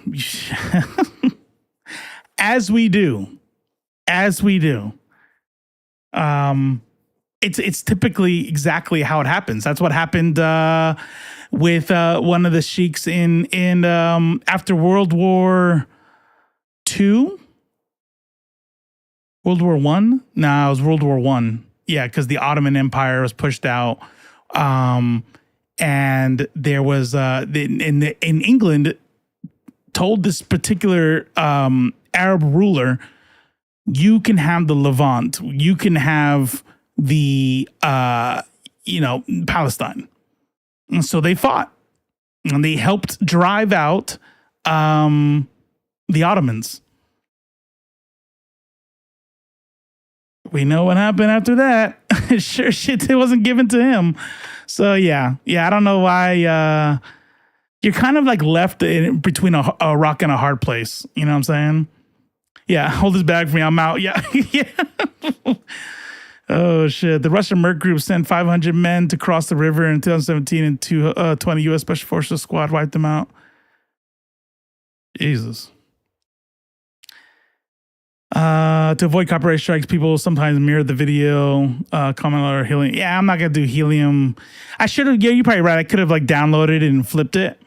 As we do. It's typically exactly how it happens. That's what happened with one of the sheiks in after World War II. World War I? No, it was World War I. Yeah, because the Ottoman Empire was pushed out. And there was in England told this particular Arab ruler, you can have the Levant, you can have the Palestine. And so they fought, and they helped drive out the Ottomans. we know what happened after that. Sure shit, it wasn't given to him. So yeah, I don't know why you're kind of like left in between a rock and a hard place. You know what I'm saying? Yeah, hold this bag for me. I'm out. Yeah, yeah. Oh shit! The Russian Merc Group sent 500 men to cross the river in 2017, and 20 U.S. Special Forces squad wiped them out. Jesus. To avoid copyright strikes, people sometimes mirror the video, comment or helium. Yeah, I'm not gonna do helium. I should have. Yeah, you're probably right. I could have like downloaded it and flipped it.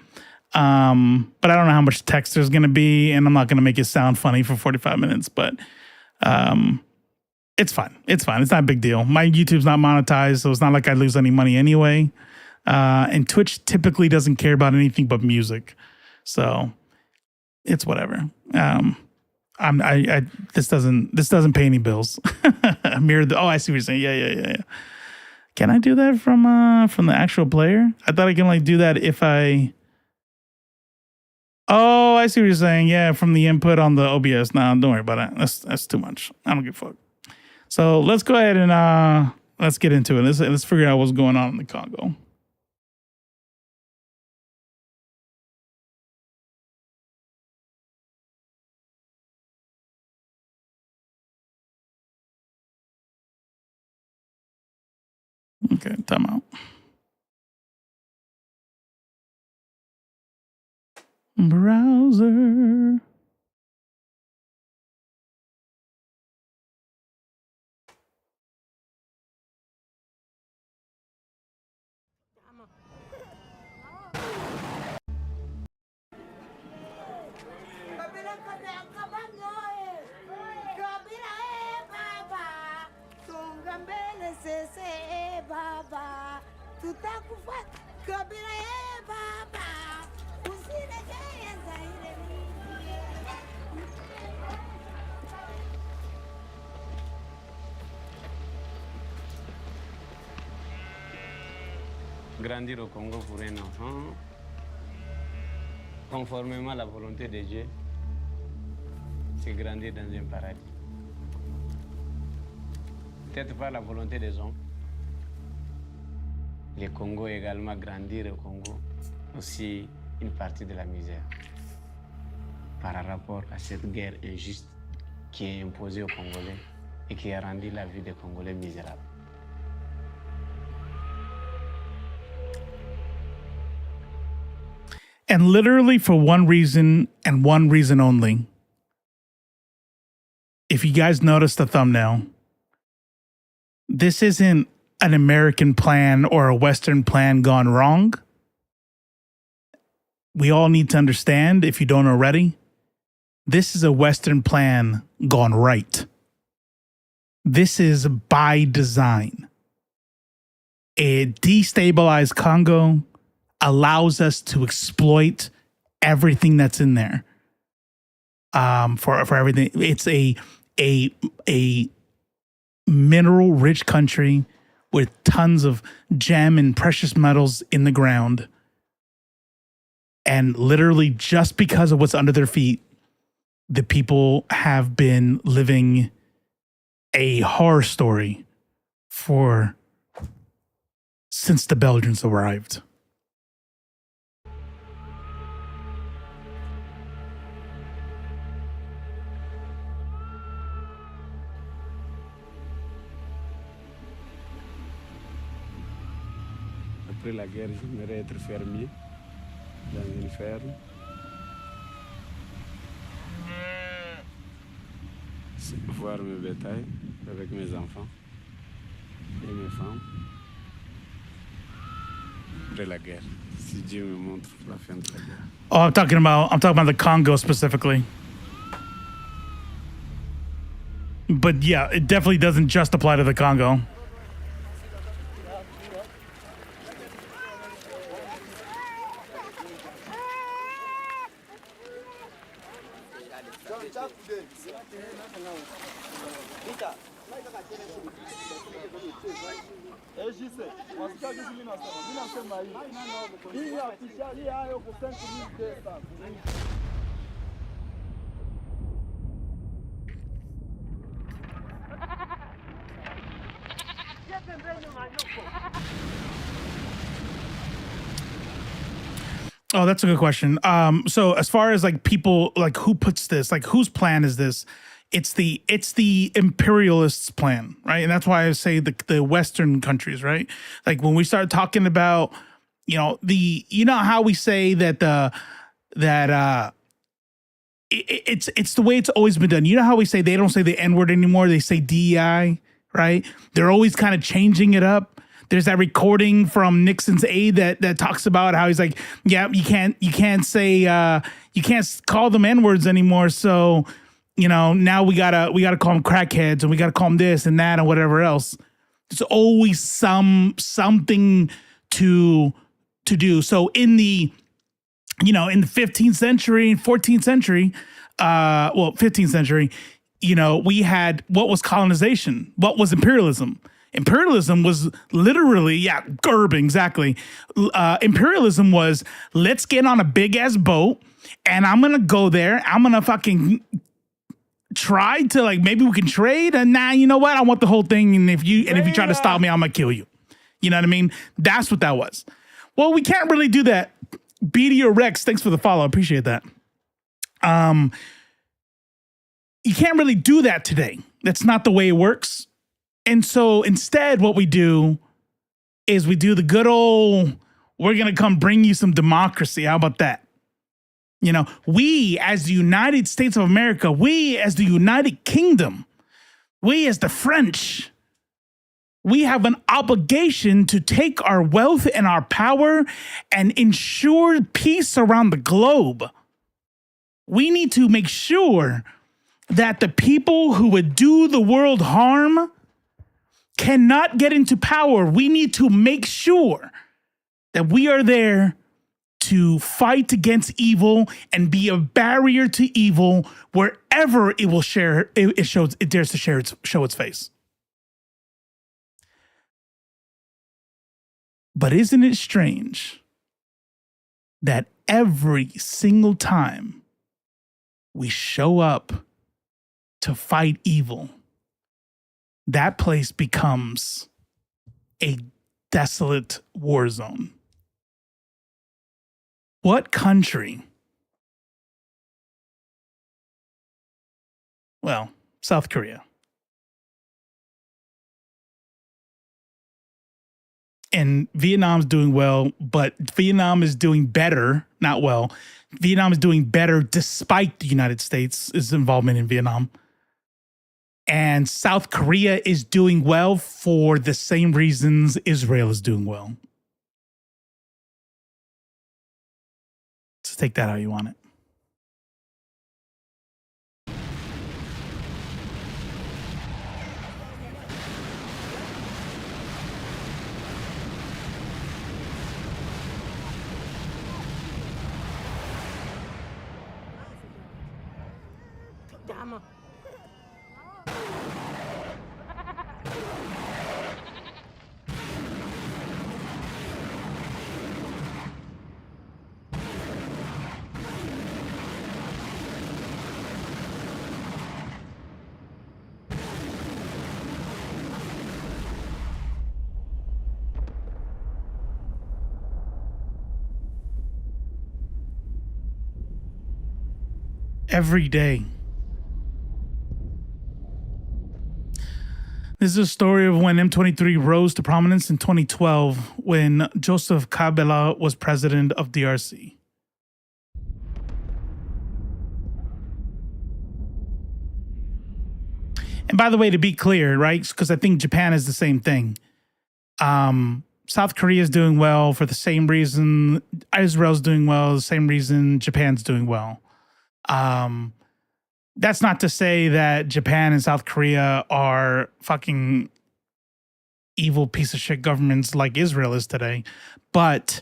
But I don't know how much text there's gonna be, and I'm not gonna make it sound funny for 45 minutes. But it's fine. It's fine. It's not a big deal. My YouTube's not monetized, so it's not like I lose any money anyway. And Twitch typically doesn't care about anything but music, so it's whatever. This doesn't pay any bills. I see what you're saying. Yeah. Can I do that from the actual player? I thought I can like do that if I. Oh, I see what you're saying. Yeah, from the input on the OBS. No, don't worry about it. That's too much. I don't give a fuck. So let's go ahead and let's get into it. Let's figure out what's going on in the Congo. Okay, time out. Browser. Grandir au Congo pour un enfant, conformément à la volonté de Dieu, c'est grandir dans un paradis. Peut-être pas la volonté des hommes. Le Congo également, grandir au Congo, aussi une partie de la misère par rapport à cette guerre injuste qui est imposée aux Congolais et qui a rendu la vie des Congolais misérable. And literally for one reason and one reason only. If you guys noticed the thumbnail, this isn't an American plan or a Western plan gone wrong. We all need to understand, if you don't already, this is a Western plan gone right. This is by design. A destabilized Congo allows us to exploit everything that's in there. For everything, it's a mineral rich country with tons of gem and precious metals in the ground, and literally just because of what's under their feet, the people have been living a horror story since the Belgians arrived. Après la guerre, j'aimerais être fermier dans une ferme. Voir mes bétails avec mes enfants et mes femmes. Après la guerre, si Dieu me montre la fin de la guerre. Oh, I'm talking about the Congo specifically. But yeah, it definitely doesn't just apply to the Congo. Oh, that's a good question. So as far as like people, like who puts this, like whose plan is this? It's the imperialists' plan, right? And that's why I say the Western countries, right? Like when we start talking about, you know how we say that it's the way it's always been done. You know how we say they don't say the N word anymore; they say DEI, right? They're always kind of changing it up. There's that recording from Nixon's aide that talks about how he's like, yeah, you can't say you can't call them N words anymore. So, now we gotta call them crackheads and we gotta call them this and that and whatever else. There's always something to do. So in the 15th century, 14th century, 15th century, we had what was colonization? What was imperialism? Imperialism was literally, Gerb, exactly. Imperialism was, let's get on a big ass boat and I'm going to go there. I'm going to fucking try to like, maybe we can trade. And now, you know what? I want the whole thing. And if you try to stop me, I'm going to kill you. You know what I mean? That's what that was. Well, we can't really do that. BD or Rex, thanks for the follow. I appreciate that. You can't really do that today. That's not the way it works. And so instead, what we do is we do the good old, we're going to come bring you some democracy. How about that? We as the United States of America, we as the United Kingdom, we as the French, we have an obligation to take our wealth and our power and ensure peace around the globe. We need to make sure that the people who would do the world harm cannot get into power. We need to make sure that we are there to fight against evil and be a barrier to evil wherever it will it dares to show its face. But isn't it strange that every single time we show up to fight evil, that place becomes a desolate war zone? What country? Well, South Korea. And Vietnam's doing well, but Vietnam is doing better, not well. Vietnam is doing better despite the United States' involvement in Vietnam. And South Korea is doing well for the same reasons Israel is doing well. So take that how you want it. Every day. This is a story of when M23 rose to prominence in 2012 when Joseph Kabila was president of DRC. And by the way, to be clear, right, because I think Japan is the same thing. South Korea is doing well for the same reason Israel's doing well, the same reason Japan's doing well. That's not to say that Japan and South Korea are fucking evil piece of shit governments like Israel is today, but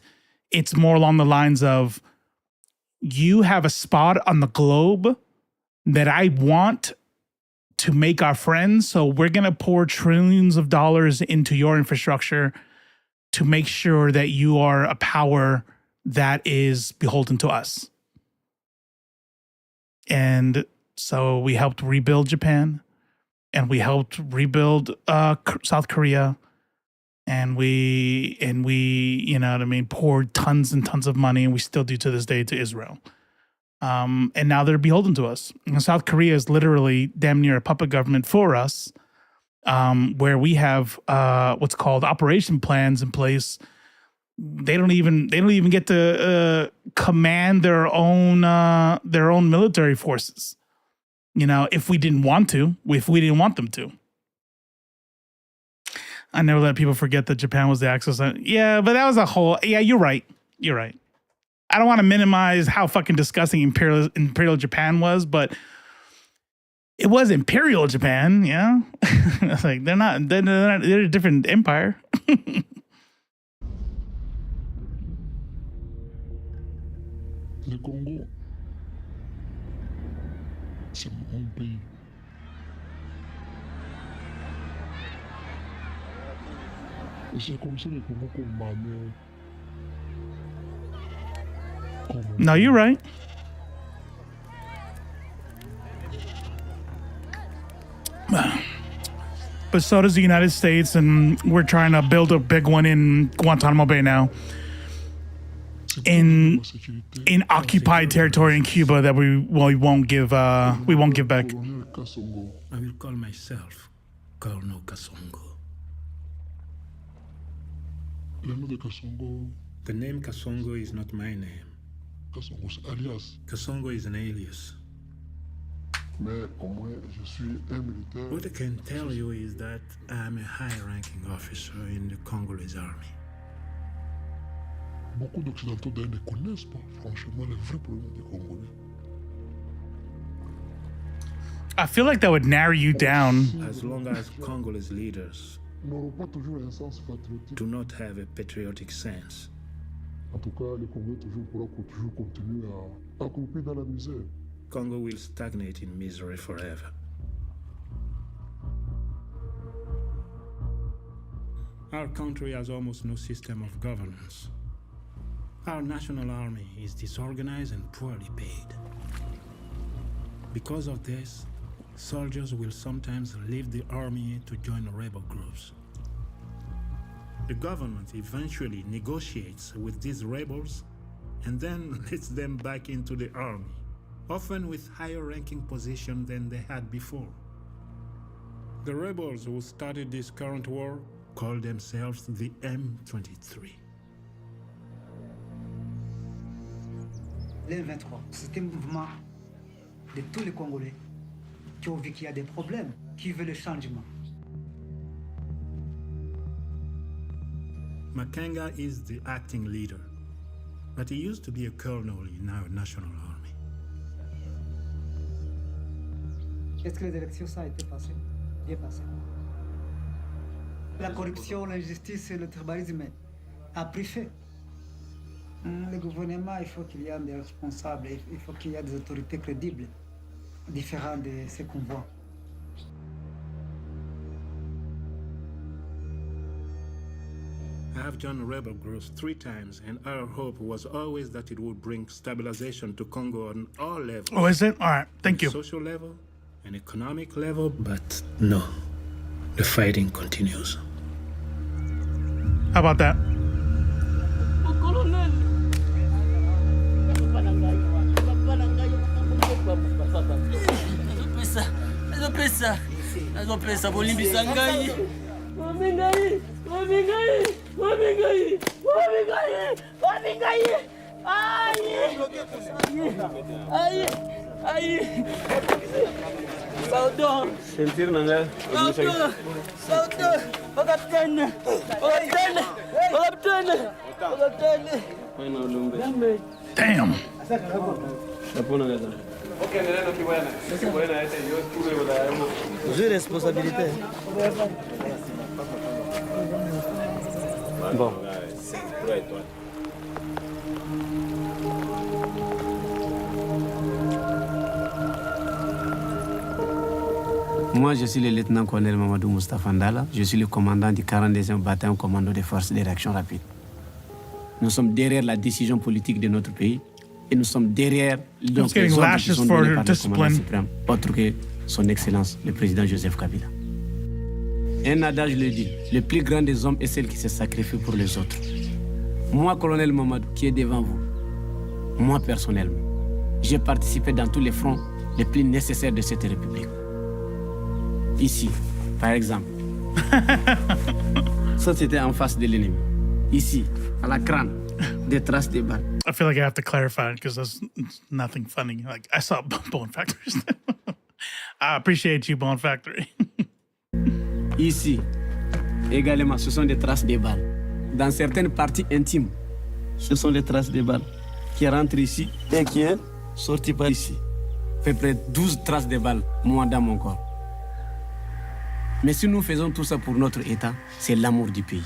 it's more along the lines of you have a spot on the globe that I want to make our friends, so we're going to pour trillions of dollars into your infrastructure to make sure that you are a power that is beholden to us. And so we helped rebuild Japan and we helped rebuild South Korea. And we, you know what I mean, poured tons and tons of money, and we still do to this day, to Israel. And now they're beholden to us. And South Korea is literally damn near a puppet government for us, where we have what's called operation plans in place. They don't even get to command their own military forces. You know, if we didn't want them to. I never let people forget that Japan was the Axis. Yeah, but that was a whole. Yeah, you're right. I don't want to minimize how fucking disgusting Imperial Japan was, but it was Imperial Japan. Yeah, it's like they're a different empire. Le Congo, c'est mon pays. Et c'est comme ça le Congo qu'on m'amène. No, you're right. But so does the United States, and we're trying to build a big one in Guantanamo Bay now. In occupied territory in Cuba that we won't give back. Colonel Kasongo. I will call myself Colonel Kasongo. Le nom de Kasongo, The name Kasongo is not my name. Kasongo c'est alias. Kasongo is an alias. Mais au moins, je suis un militaire. What I can tell you is that I'm a high-ranking officer in the Congolese army. Beaucoup d'Occidentaux d'ailleurs ne connaissent pas franchement les vrais problèmes des Congolais. I feel like that would narrow you down. As long as Congolese leaders N'auront pas toujours un sens patriotique. do not have a patriotic sense, En tout cas, les Congolais pourront toujours continuer à accroupir dans la misère. Congo will stagnate in misery forever. Our country has almost no system of governance. Our national army is disorganized and poorly paid. Because of this, soldiers will sometimes leave the army to join rebel groups. The government eventually negotiates with these rebels and then lets them back into the army, often with higher ranking position than they had before. The rebels who started this current war call themselves the M23. L'M23, c'est un mouvement de tous les Congolais qui ont vu qu'il y a des problèmes, qui veulent le changement. Makenga is the acting leader, but he used to be a colonel in our national army. Est-ce que les élections, ça a été passé? Bien passé. La corruption, l'injustice et le tribalisme a pris fait. Le gouvernement, il faut qu'il y ait des responsables, il faut qu'il y ait des autorités crédibles, différentes de ce qu'on voit. I have joined rebel groups 3 times, and our hope was always that it would bring stabilization to Congo on all levels. Oh, is it? All right. Thank you. Social level, an economic level, but no, the fighting continues. How about that? Nazopesa bolimbisa ngai. Pardon. Sentir nanga. Damn. J'ai responsabilité. Bon. Moi, je suis le lieutenant-colonel Mamadou Moustapha Ndala. Je suis le commandant du 42e bataillon commando des forces de réaction rapide. Nous sommes derrière la décision politique de notre pays et nous sommes derrière les ordres qui sont donnés par le commandant suprême, autre que son Excellence, le président Joseph Kabila. Un adage le dit, le plus grand des hommes est celui qui se sacrifie pour les autres. Moi, colonel Mamadou, qui est devant vous, moi personnellement, j'ai participé dans tous les fronts les plus nécessaires de cette république. Ici, par exemple. Ça, c'était en face de l'ennemi. Ici, à la crâne, des traces de balles. I feel like I have to clarify because there's nothing funny. Like I saw Bone Factory. I appreciate you, Bone Factory. Ici, également, ce sont des traces de balles. Dans certaines parties intimes, ce sont des traces de balles qui rentrent ici et qui est sorti par ici. Fait près de 12 traces de balles, moi, dans mon corps. Mais si nous faisons tout ça pour notre État, c'est l'amour du pays.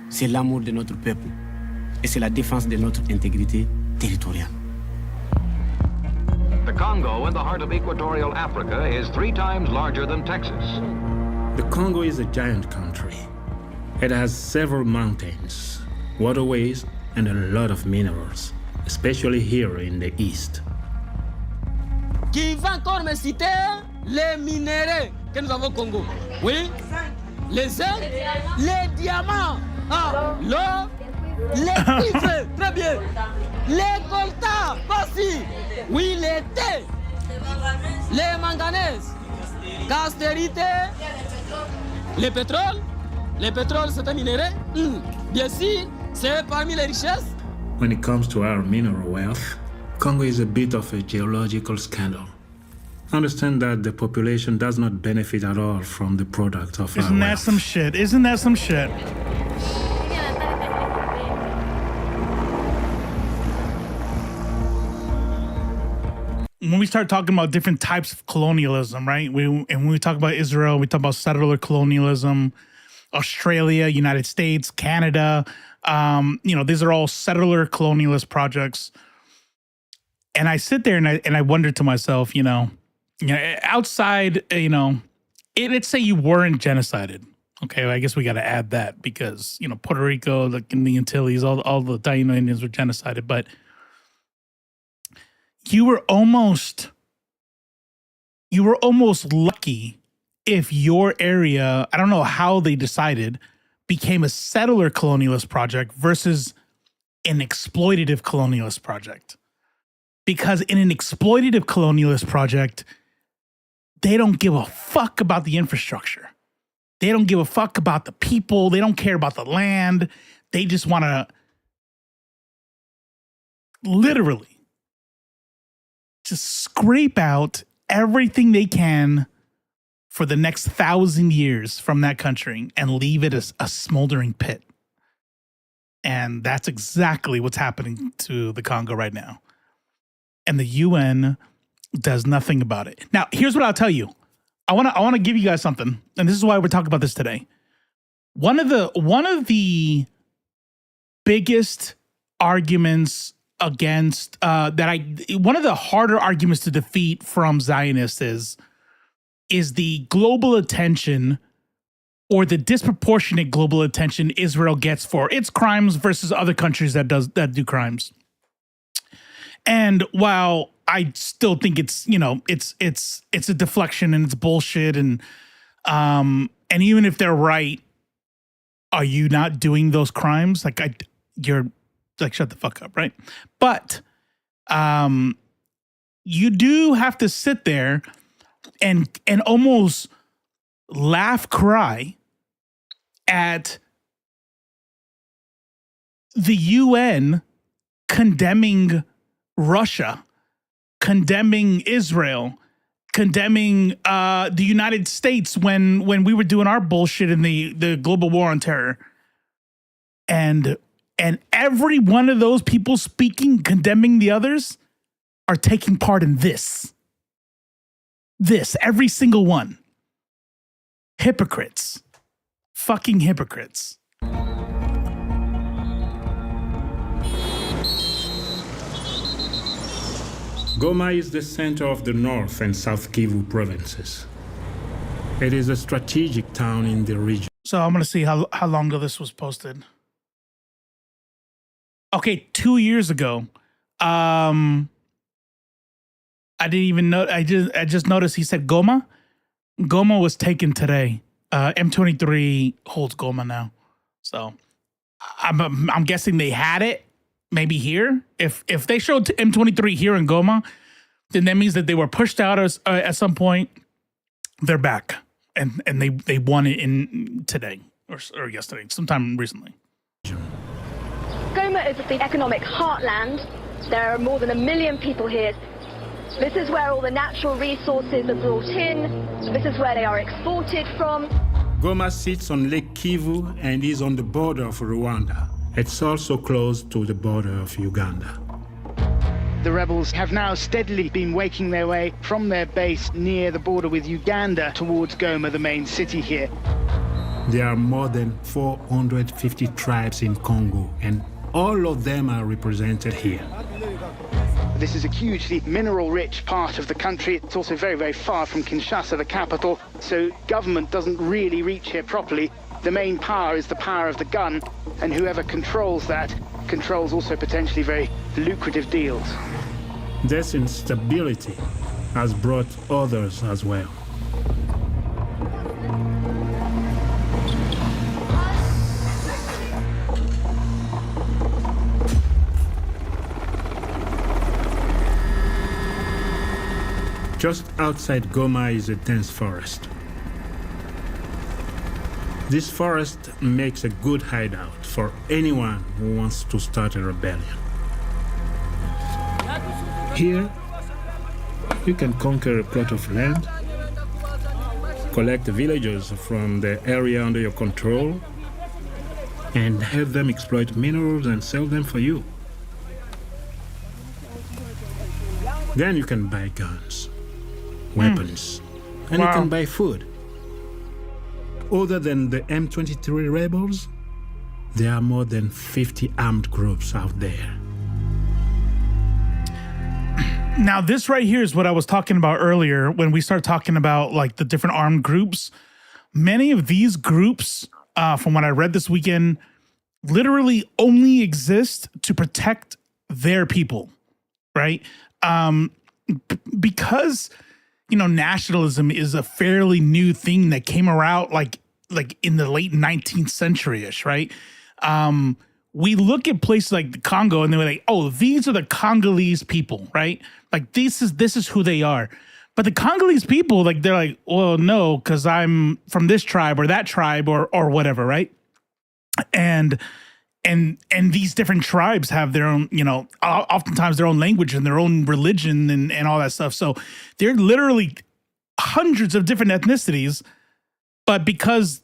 C'est l'amour de notre peuple. Et c'est la défense de notre intégrité territoriale. The Congo, in the heart of equatorial Africa, is 3 times larger than Texas. The Congo is a giant country. It has several mountains, waterways, and a lot of minerals, especially here in the east. Qui va encore me citer les minéraux que nous avons au Congo? Oui, les zinc, les diamants, l'or, les cuivres, très bien, les coltas, aussi, oui, les thés, les manganèses, castérité, le pétrole. Le pétrole, c'est un minerai. Bien sûr, c'est parmi les richesses. When it comes to our mineral wealth, Congo is a bit of a geological scandal. Understand that the population does not benefit at all from the product of our Isn't that wealth. some shit? Isn't that some shit? When we start talking about different types of colonialism, right? And when we talk about Israel, we talk about settler colonialism, Australia, United States, Canada. These are all settler colonialist projects. And I sit there and I wonder to myself, outside, let's say you weren't genocided. Okay, well, I guess we got to add that because, Puerto Rico, like in the Antilles, all the Taino Indians were genocided. But you were almost lucky if your area, I don't know how they decided, became a settler colonialist project versus an exploitative colonialist project. Because in an exploitative colonialist project, they don't give a fuck about the infrastructure. They don't give a fuck about the people. They don't care about the land. They just want to literally just scrape out everything they can for the next 1,000 years from that country and leave it as a smoldering pit. And that's exactly what's happening to the Congo right now. And the UN does nothing about it. Now, here's what I'll tell you. I want to give you guys something, and this is why we're talking about this today. One of the biggest arguments against one of the harder arguments to defeat from Zionists is the global attention or the disproportionate global attention Israel gets for its crimes versus other countries that do crimes. And while I still think it's a deflection and it's bullshit and even if they're right, are you not doing those crimes? You're like, shut the fuck up, right? But you do have to sit there and almost cry at the UN condemning Russia, condemning Israel, condemning the United States when we were doing our bullshit in the global war on terror. And every one of those people speaking, condemning the others, are taking part in this. Every single one. Hypocrites. Fucking hypocrites. Goma is the center of the North and South Kivu provinces. It is a strategic town in the region. So I'm going to see how long ago this was posted. Okay, 2 years ago. I didn't even know. I just noticed he said Goma. Goma was taken today. M23 holds Goma now. So I'm guessing they had it maybe here. If they showed M23 here in Goma, then that means that they were pushed out at some point. They're back, and they won it in today or yesterday, sometime recently. Goma is the economic heartland. There are more than 1 million people here. This is where all the natural resources are brought in. This is where they are exported from. Goma sits on Lake Kivu and is on the border of Rwanda. It's also close to the border of Uganda. The rebels have now steadily been making their way from their base near the border with Uganda towards Goma, the main city here. There are more than 450 tribes in Congo, and all of them are represented here. This is a hugely mineral-rich part of the country. It's also very, very far from Kinshasa, the capital, so government doesn't really reach here properly. The main power is the power of the gun, and whoever controls that controls also potentially very lucrative deals. This instability has brought others as well. Just outside Goma is a dense forest. This forest makes a good hideout for anyone who wants to start a rebellion. Here, you can conquer a plot of land, collect villagers from the area under your control, and have them exploit minerals and sell them for you. Then you can buy guns, weapons, and you can buy food. Other than the M23 rebels, there are more than 50 armed groups out there. Now, this right here is what I was talking about earlier when we started talking about like the different armed groups. Many of these groups, from what I read this weekend, literally only exist to protect their people, right? Because nationalism is a fairly new thing that came around like in the late 19th century-ish, right? We look at places like the Congo and they're like, oh, these are the Congolese people, right? Like this is who they are. But the Congolese people, like they're like, well, no, because I'm from this tribe or that tribe or whatever, right? And these different tribes have their own, oftentimes their own language and their own religion and all that stuff. So they're literally hundreds of different ethnicities. But because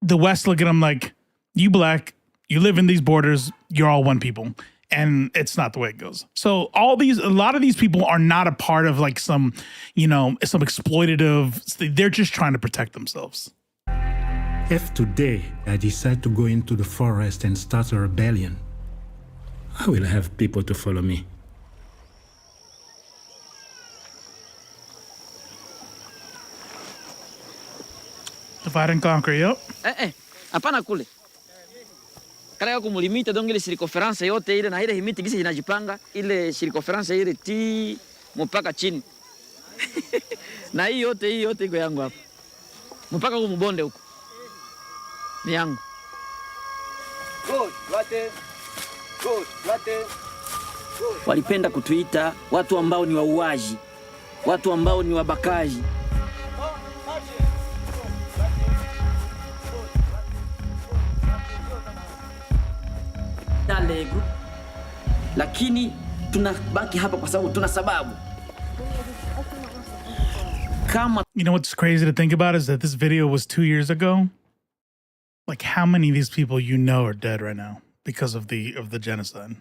the West look at them like, you black, you live in these borders, you're all one people. And it's not the way it goes. So a lot of these people are not a part of like some exploitative, they're just trying to protect themselves. If today I decide to go into the forest and start a rebellion, I will have people to follow me. Divide and conquer, yep. Hapana kule. Kale yako mulimita donge ile circumference yote ile na ile himiti gisi inajipanga ile circumference ile ti mpaka chini. Na hii yote iko yangu hapa. Mpaka huko mbonde huko. Ni yangu. Walipenda kutuita watu ambao ni wauaji, watu ambao ni wabakaji. Lakini tunabaki hapa kwa sababu tuna sababu. You know what's crazy to think about is that this video was 2 years ago. Like how many of these people are dead right now because of the genocide?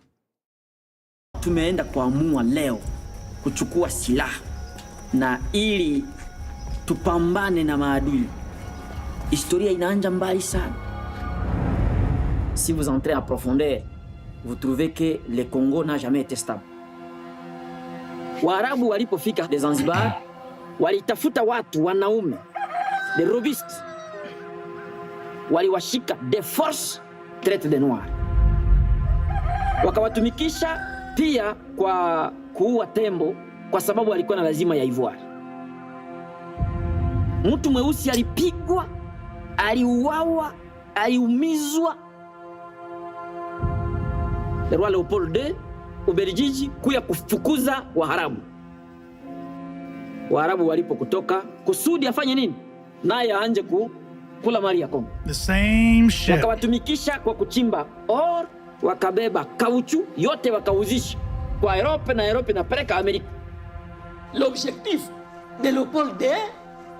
Tumeenda kuamua leo kuchukua silaha na ili tupambane na maadui. Historia inaanza mbali sana. Si vous entrez en profondeur, vous trouvez que le Congo n'a jamais été stable. Waarabu walipofika Zanzibar, walitafuta watu wanaume, des robustes. Waliwashika de force traite de noir. Wakawatumikisha pia kwa kuua tembo kwa sababu alikuwa na lazima ya ivoire. Mtu mweusi alipigwa aliuawa, aliumizwa. Le roi Leopold II Ubelgiji kuya kufukuza Waharabu. Waharabu walipo kutoka kusudi afanye nini? Naye aanje kula mali ya Kongo. The same shit. Wakawatumikisha kwa kuchimba or, wakabeba kauchu yote wakauzisha kwa Europe na Europe inapeleka Amerika. L'objectif de Léopold II,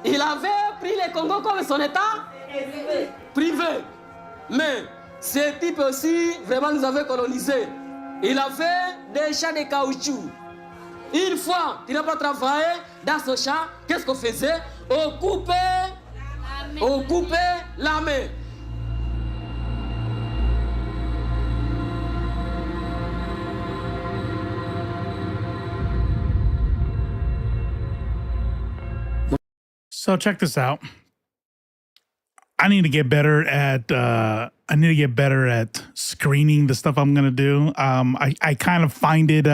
il avait pris le Congo comme son état privé. Mais ce type aussi, vraiment, nous avait colonisé. Il a fait des champs de caoutchouc. Une fois, il n'a pas travaillé dans ce champ, qu'est-ce qu'on faisait? On coupait la main. So check this out. I need to get better at screening the stuff I'm gonna do. I kind of find it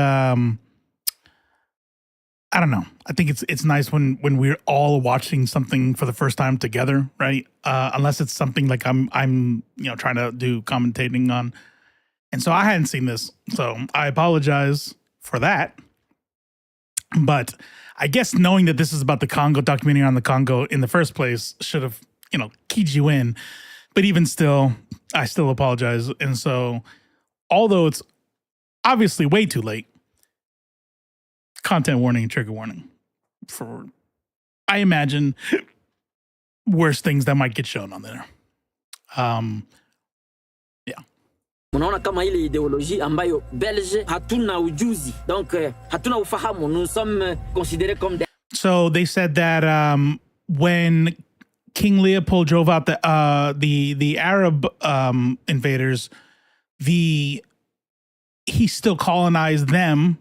I don't know. I think it's nice when we're all watching something for the first time together, right? Unless it's something like I'm trying to do commentating on. And so I hadn't seen this. So I apologize for that. But I guess knowing that this is about the Congo, documentary on the Congo in the first place should have, keyed you in. But even still, I still apologize. And so, although it's obviously way too late, content warning, trigger warning for, I imagine, worse things that might get shown on there. Yeah. Unaona kama ile ideologie ambayo Belge hatuna ujuzi, donc hatuna ufahamu, nous sommes considérés comme des... So they said that when King Leopold drove out the Arab invaders, he still colonized them,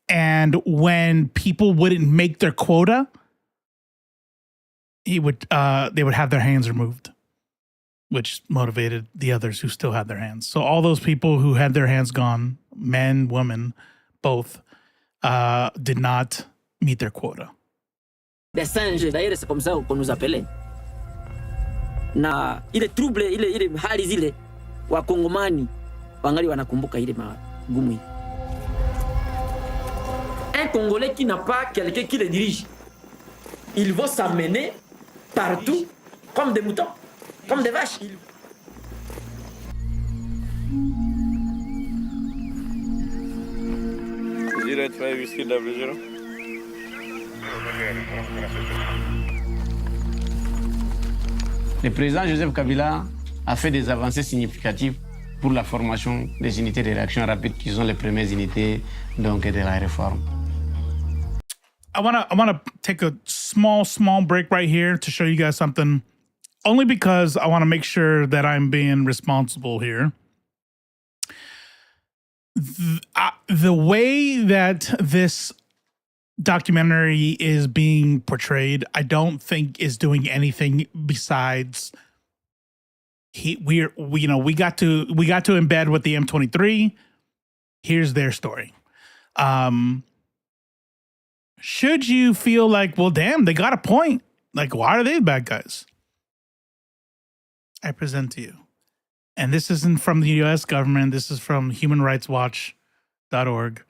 and when people wouldn't make their quota, they would have their hands removed, which motivated the others who still had their hands. So all those people who had their hands gone, men, women, both, did not meet their quota. Des singes, d'ailleurs c'est comme ça qu'on nous appelait. Na ile trouble ile hali zile wakongomani wangali wanakumbuka ile magumu. Un Congolais qui n'a pas quelqu'un qui le dirige, ils vont s'amener partout comme des moutons, comme des vaches. Le président Joseph Kabila a fait des avancées significatives pour la formation des unités de réaction rapide qui sont les premières unités donc, de la réforme. I wanna take a small break right here to show you guys something, only because I want to make sure that I'm being responsible here. The way that this documentary is being portrayed, I don't think is doing anything besides we got to embed with the M23. Here's their story. Should you feel like, well, damn, they got a point. Like, why are they bad guys? I present to you. And this isn't from the US government. This is from humanrightswatch.org.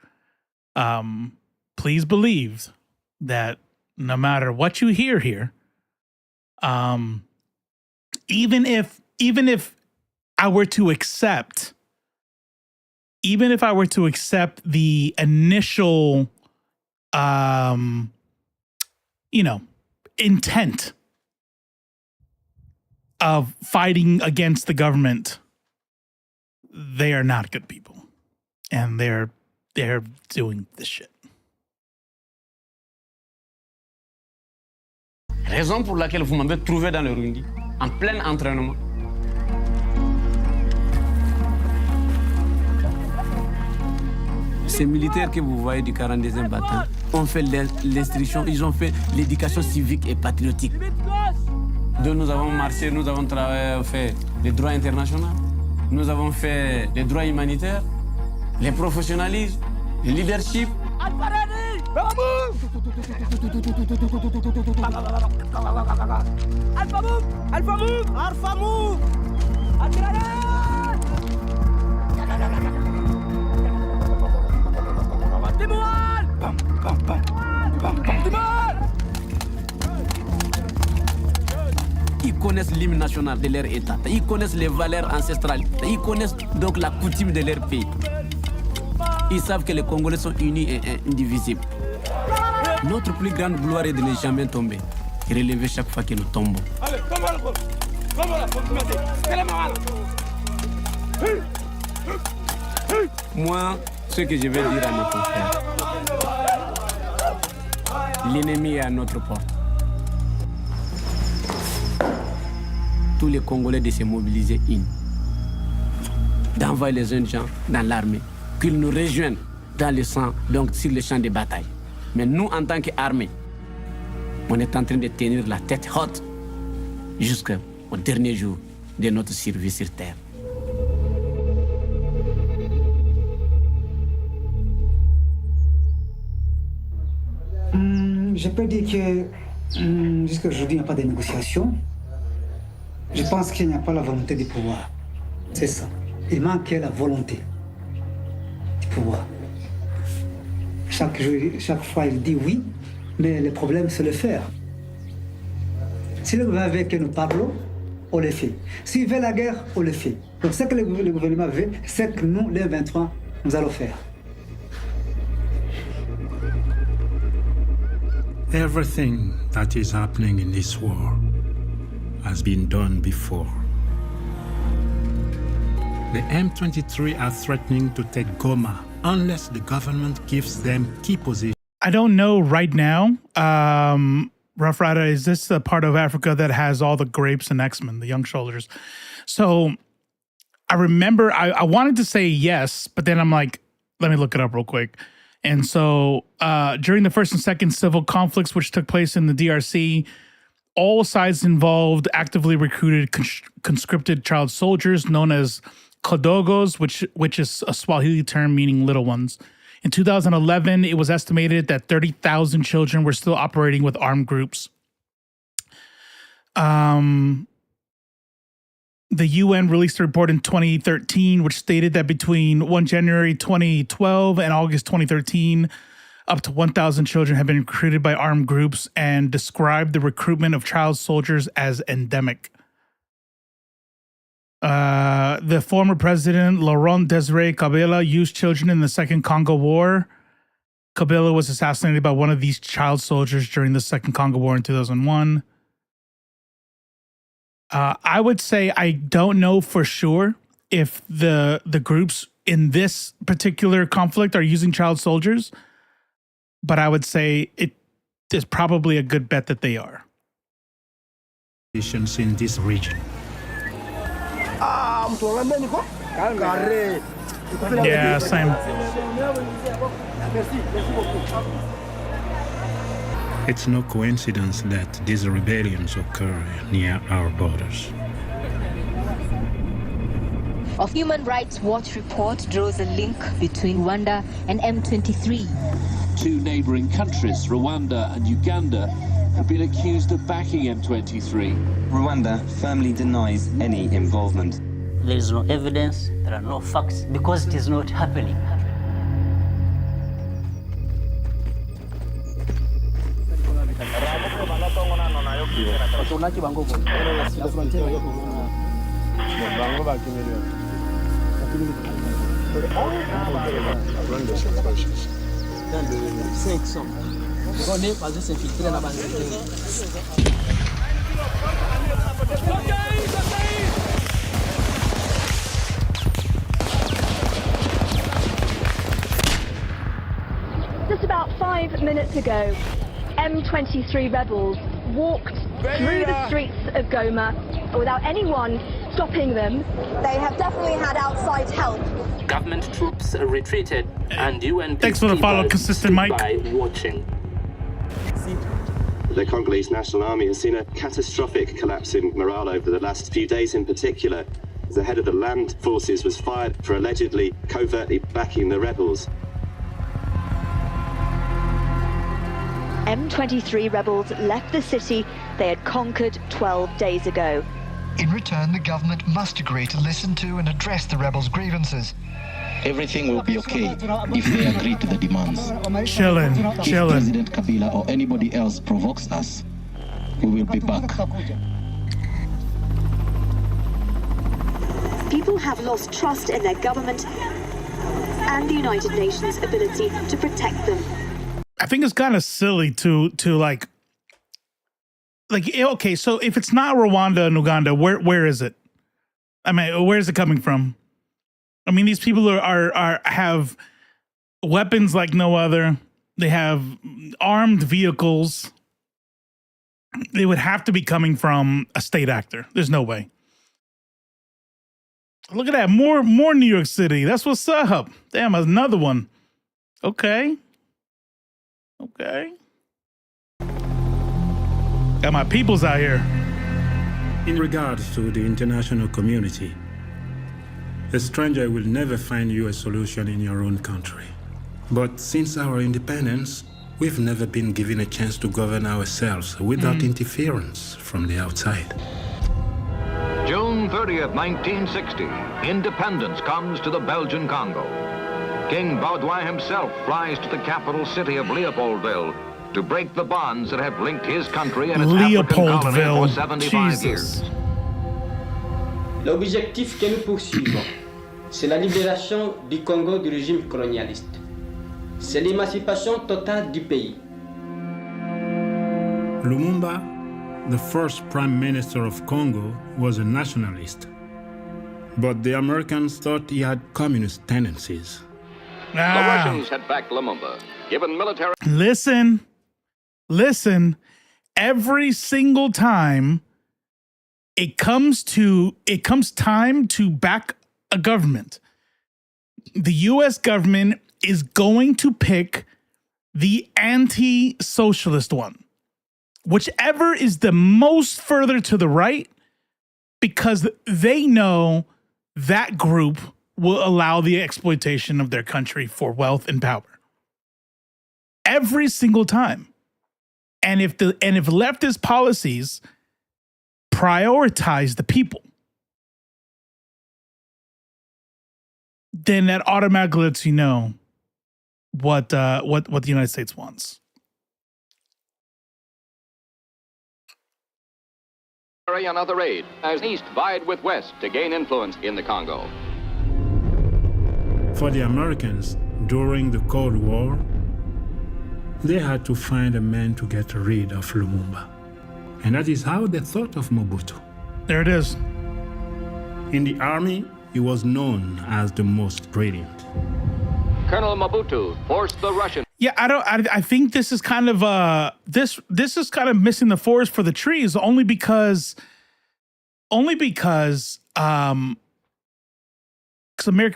Please believe that no matter what you hear here, even if I were to accept the initial intent of fighting against the government, they are not good people, and they're doing this shit. Raison pour laquelle vous m'avez trouvé dans le Burundi, en plein entraînement. Ces militaires que vous voyez du 42e bataillon ont fait l'instruction, ils ont fait l'éducation civique et patriotique. Donc nous avons marché, nous avons fait le droit international, nous avons fait le droit humanitaire, le professionnalisme, le leadership. Alpha move! Alpha move! Alpha move! Ils connaissent l'hymne national de leur État, ils connaissent les valeurs ancestrales, ils connaissent donc la coutume de leur pays. Ils savent que les Congolais sont unis et indivisibles. Notre plus grande gloire est de ne jamais tomber et relever chaque fois que nous tombons. Moi, ce que je vais dire à mes confrères, l'ennemi est à notre porte. Tous les Congolais de se mobiliser d'envoyer les jeunes gens dans l'armée, qu'ils nous rejoignent dans le sang, donc sur le champ de bataille. Mais nous, en tant qu'armée, on est en train de tenir la tête haute jusqu'au dernier jour de notre survie sur Terre. Je peux dire que jusqu'à aujourd'hui, il n'y a pas de négociation. Je pense qu'il n'y a pas la volonté du pouvoir. C'est ça. Il manque la volonté du pouvoir. Chaque fois, il dit oui, mais le problème, c'est le faire. Si le gouvernement veut que nous parlons, on le fait. S'il veut la guerre, on le fait. Donc, ce que le gouvernement veut, c'est que nous, les 23, nous allons faire. Everything that is happening in this war has been done before. The M23 are threatening to take Goma unless the government gives them key positions. I don't know right now. Rough Rider, is this the part of Africa that has all the grapes and X-Men, the young soldiers? So I remember I wanted to say yes, but then I'm like, let me look it up real quick. And so during the first and second civil conflicts, which took place in the DRC, all sides involved actively recruited conscripted child soldiers known as Kodogos, which is a Swahili term meaning little ones. In 2011, it was estimated that 30,000 children were still operating with armed groups. The UN released a report in 2013, which stated that between 1 January 2012 and August 2013, up to 1,000 children have been recruited by armed groups and described the recruitment of child soldiers as endemic. The former president, Laurent Desire Kabila, used children in the Second Congo War. Kabila was assassinated by one of these child soldiers during the Second Congo War in 2001. I would say I don't know for sure if the groups in this particular conflict are using child soldiers, but I would say it is probably a good bet that they are. In this region. Yeah, same. It's no coincidence that these rebellions occur near our borders. A Human Rights Watch report draws a link between Rwanda and M23. Two neighboring countries, Rwanda and Uganda, have been accused of backing M23. Rwanda firmly denies any involvement. There is no evidence, there are no facts, because it is not happening. Just about 5 minutes ago, M23 rebels walked through the streets of Goma without anyone stopping them. They have definitely had outside help. Government troops retreated and UN Thanks for the follow, consistent Mike. by watching. The Congolese National Army has seen a catastrophic collapse in morale over the last few days in particular. The head of the land forces was fired for allegedly covertly backing the rebels. M23 rebels left the city they had conquered 12 days ago. In return, the government must agree to listen to and address the rebels' grievances. Everything will be okay if they agree to the demands. Chillin'. If President Kabila or anybody else provokes us, we will be back. People have lost trust in their government and the United Nations' ability to protect them. I think it's kind of silly to like okay, so if it's not Rwanda and Uganda, where is it? I mean, where is it coming from? I mean, these people are have weapons like no other. They have armed vehicles. They would have to be coming from a state actor. There's no way. Look at that, more New York City. That's what's up. Damn, another one. Okay. Got my peoples out here. In regards to the international community, a stranger will never find you a solution in your own country. But since our independence, we've never been given a chance to govern ourselves without interference from the outside. June 30th, 1960, independence comes to the Belgian Congo. King Baudouin himself flies to the capital city of Leopoldville to break the bonds that have linked his country and its African colony for 75 years. L'objectif que nous poursuivons, c'est la libération du Congo du régime colonialiste. C'est l'émancipation totale du pays. Lumumba, the first prime minister of Congo, was a nationalist. But the Americans thought he had communist tendencies. The Russians had backed Lumumba, given military... Listen, every single time it comes time to back a government, the US government is going to pick the anti-socialist one, whichever is the most further to the right, because they know that group will allow the exploitation of their country for wealth and power. Every single time. And if leftist policies prioritize the people, then that automatically lets you know what the United States wants. Another aid as East vied with West to gain influence in the Congo. For the Americans, during the Cold War, they had to find a man to get rid of Lumumba. And that is how they thought of Mobutu. There it is. In the army, he was known as the most brilliant. Colonel Mobutu forced the Russians. Yeah, I think this is kind of this is kind of missing the forest for the trees, only because American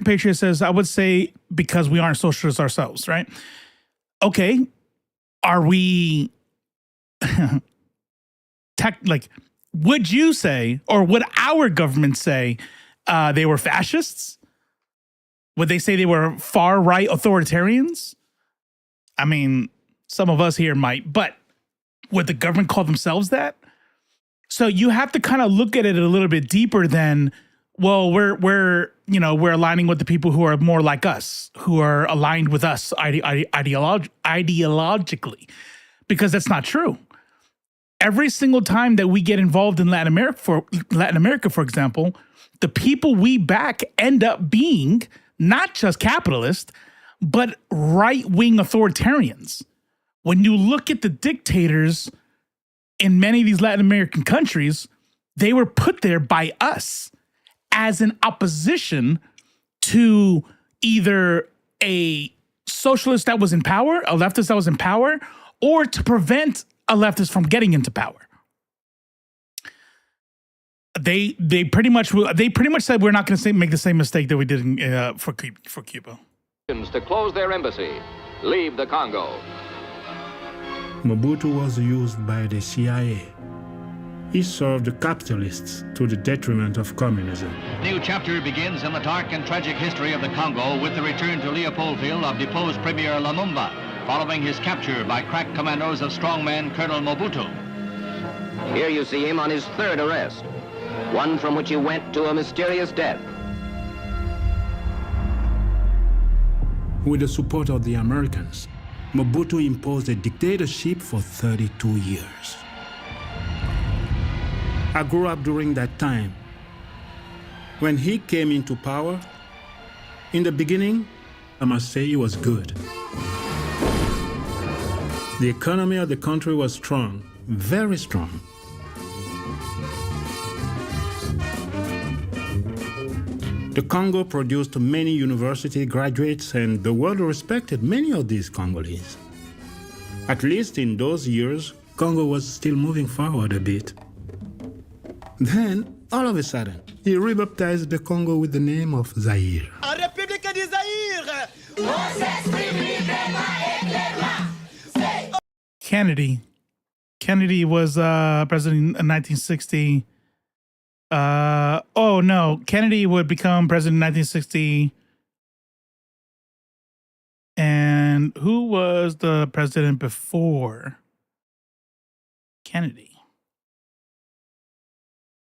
Patriot says, I would say because we aren't socialists ourselves, right? Okay. Are we would you say, or would our government say they were fascists? Would they say they were far right authoritarians? I mean, some of us here might, but would the government call themselves that? So you have to kind of look at it a little bit deeper than, well, we're aligning with the people who are more like us, who are aligned with us ideologically, because that's not true. Every single time that we get involved in Latin America, for example, the people we back end up being not just capitalist, but right-wing authoritarians. When you look at the dictators in many of these Latin American countries, they were put there by us as an opposition to either a socialist that was in power, a leftist that was in power, or to prevent a leftist from getting into power. They pretty much said we're not going to make the same mistake that we did for Cuba. To close their embassy, leave the Congo. Mobutu was used by the CIA. He served the capitalists to the detriment of communism. New chapter begins in the dark and tragic history of the Congo with the return to Leopoldville of deposed Premier Lumumba. following his capture by crack commandos of strongman Colonel Mobutu. Here you see him on his third arrest, one from which he went to a mysterious death. With the support of the Americans, Mobutu imposed a dictatorship for 32 years. I grew up during that time. When he came into power, in the beginning, I must say he was good. The economy of the country was strong, very strong. The Congo produced many university graduates, and the world respected many of these Congolese. At least in those years, Congo was still moving forward a bit. Then, all of a sudden, he rebaptized the Congo with the name of Zaire. En République du Zaire! Kennedy was president in 1960. Kennedy would become president in 1960. And who was the president before Kennedy?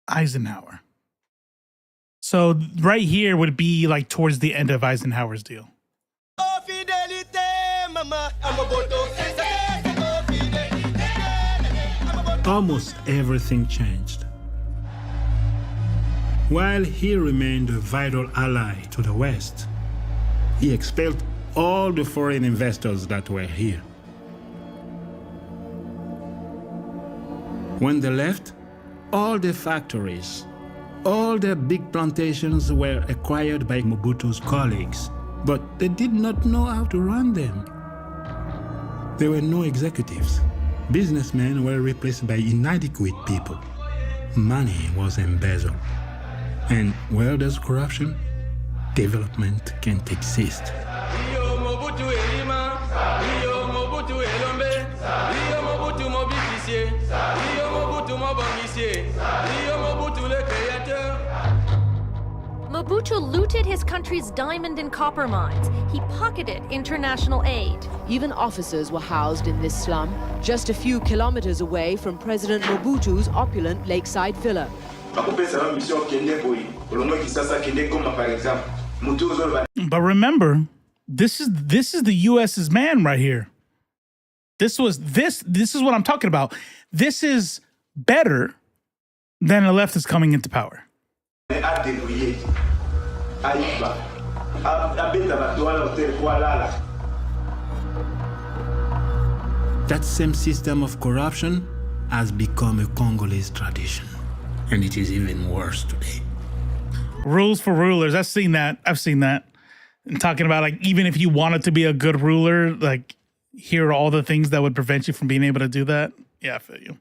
Eisenhower. So right here would be like towards the end of Eisenhower's deal. Almost everything changed. While he remained a vital ally to the West, he expelled all the foreign investors that were here. When they left, all the factories, all the big plantations were acquired by Mobutu's colleagues, but they did not know how to run them. There were no executives. Businessmen were replaced by inadequate people. Money was embezzled. And where there's corruption, development can't exist. Mobutu looted his country's diamond and copper mines. He pocketed international aid. Even officers were housed in this slum, just a few kilometers away from President Mobutu's opulent lakeside villa. But remember, this is the US's man right here. This is what I'm talking about. This is better than the left is coming into power. That same system of corruption has become a Congolese tradition, and it is even worse today. Rules for rulers. I've seen that. And talking about, like, even if you wanted to be a good ruler, like, here are all the things that would prevent you from being able to do that. Yeah, I feel you.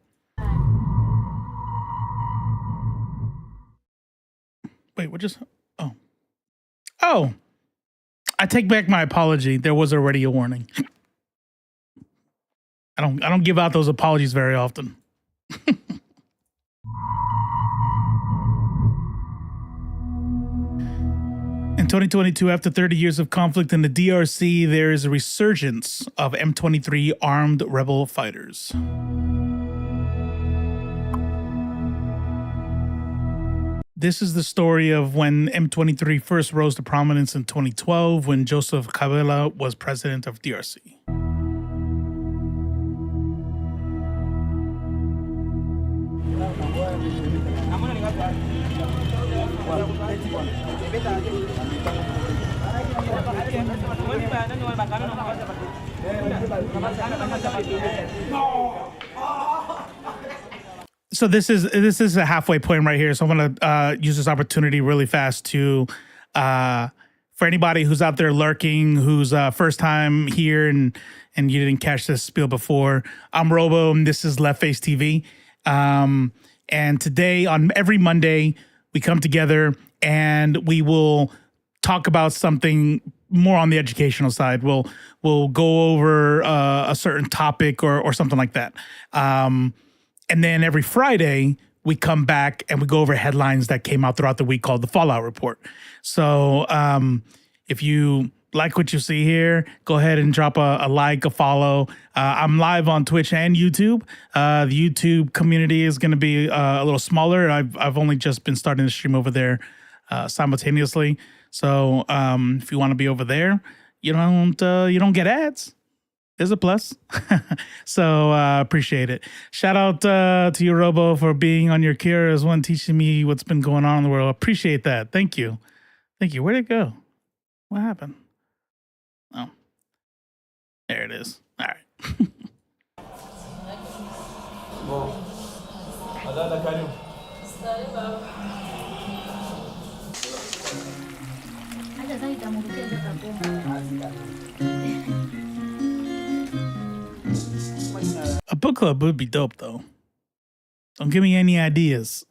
Wait, what just? Oh, I take back my apology. There was already a warning. I don't give out those apologies very often. In 2022, after 30 years of conflict in the DRC, there is a resurgence of M23 armed rebel fighters. This is the story of when M23 first rose to prominence in 2012 when Joseph Kabila was president of DRC. So this is a halfway point right here. So I'm gonna use this opportunity really fast to for anybody who's out there lurking, who's first time here and you didn't catch this spiel before. I'm Robo, and this is Left Face TV. And today, on every Monday, we come together and we will talk about something more on the educational side. We'll go over a certain topic or something like that. And then every Friday, we come back and we go over headlines that came out throughout the week called the Fallout Report. So if you like what you see here, go ahead and drop a like, a follow. I'm live on Twitch and YouTube. The YouTube community is going to be a little smaller. I've only just been starting to stream over there simultaneously. So if you want to be over there, you don't get ads. There's a plus. So appreciate it. Shout out to you, Robo, for being on your Kira's one, teaching me what's been going on in the world. Appreciate that. Thank you. Thank you. Where'd it go? What happened? Oh, there it is. All right. A book club would be dope, though. Don't give me any ideas.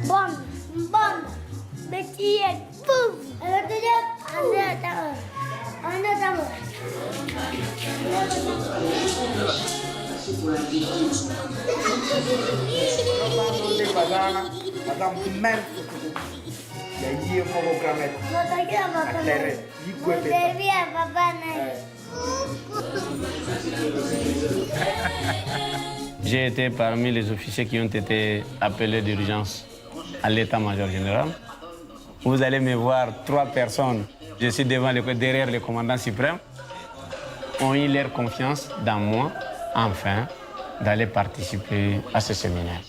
Bomb, Betty, boom. J'ai été parmi les officiers qui ont été appelés d'urgence à l'état-major général. Vous allez me voir 3 personnes. Je suis derrière le commandant suprême. Ont eu leur confiance dans moi, enfin, d'aller participer à ce séminaire,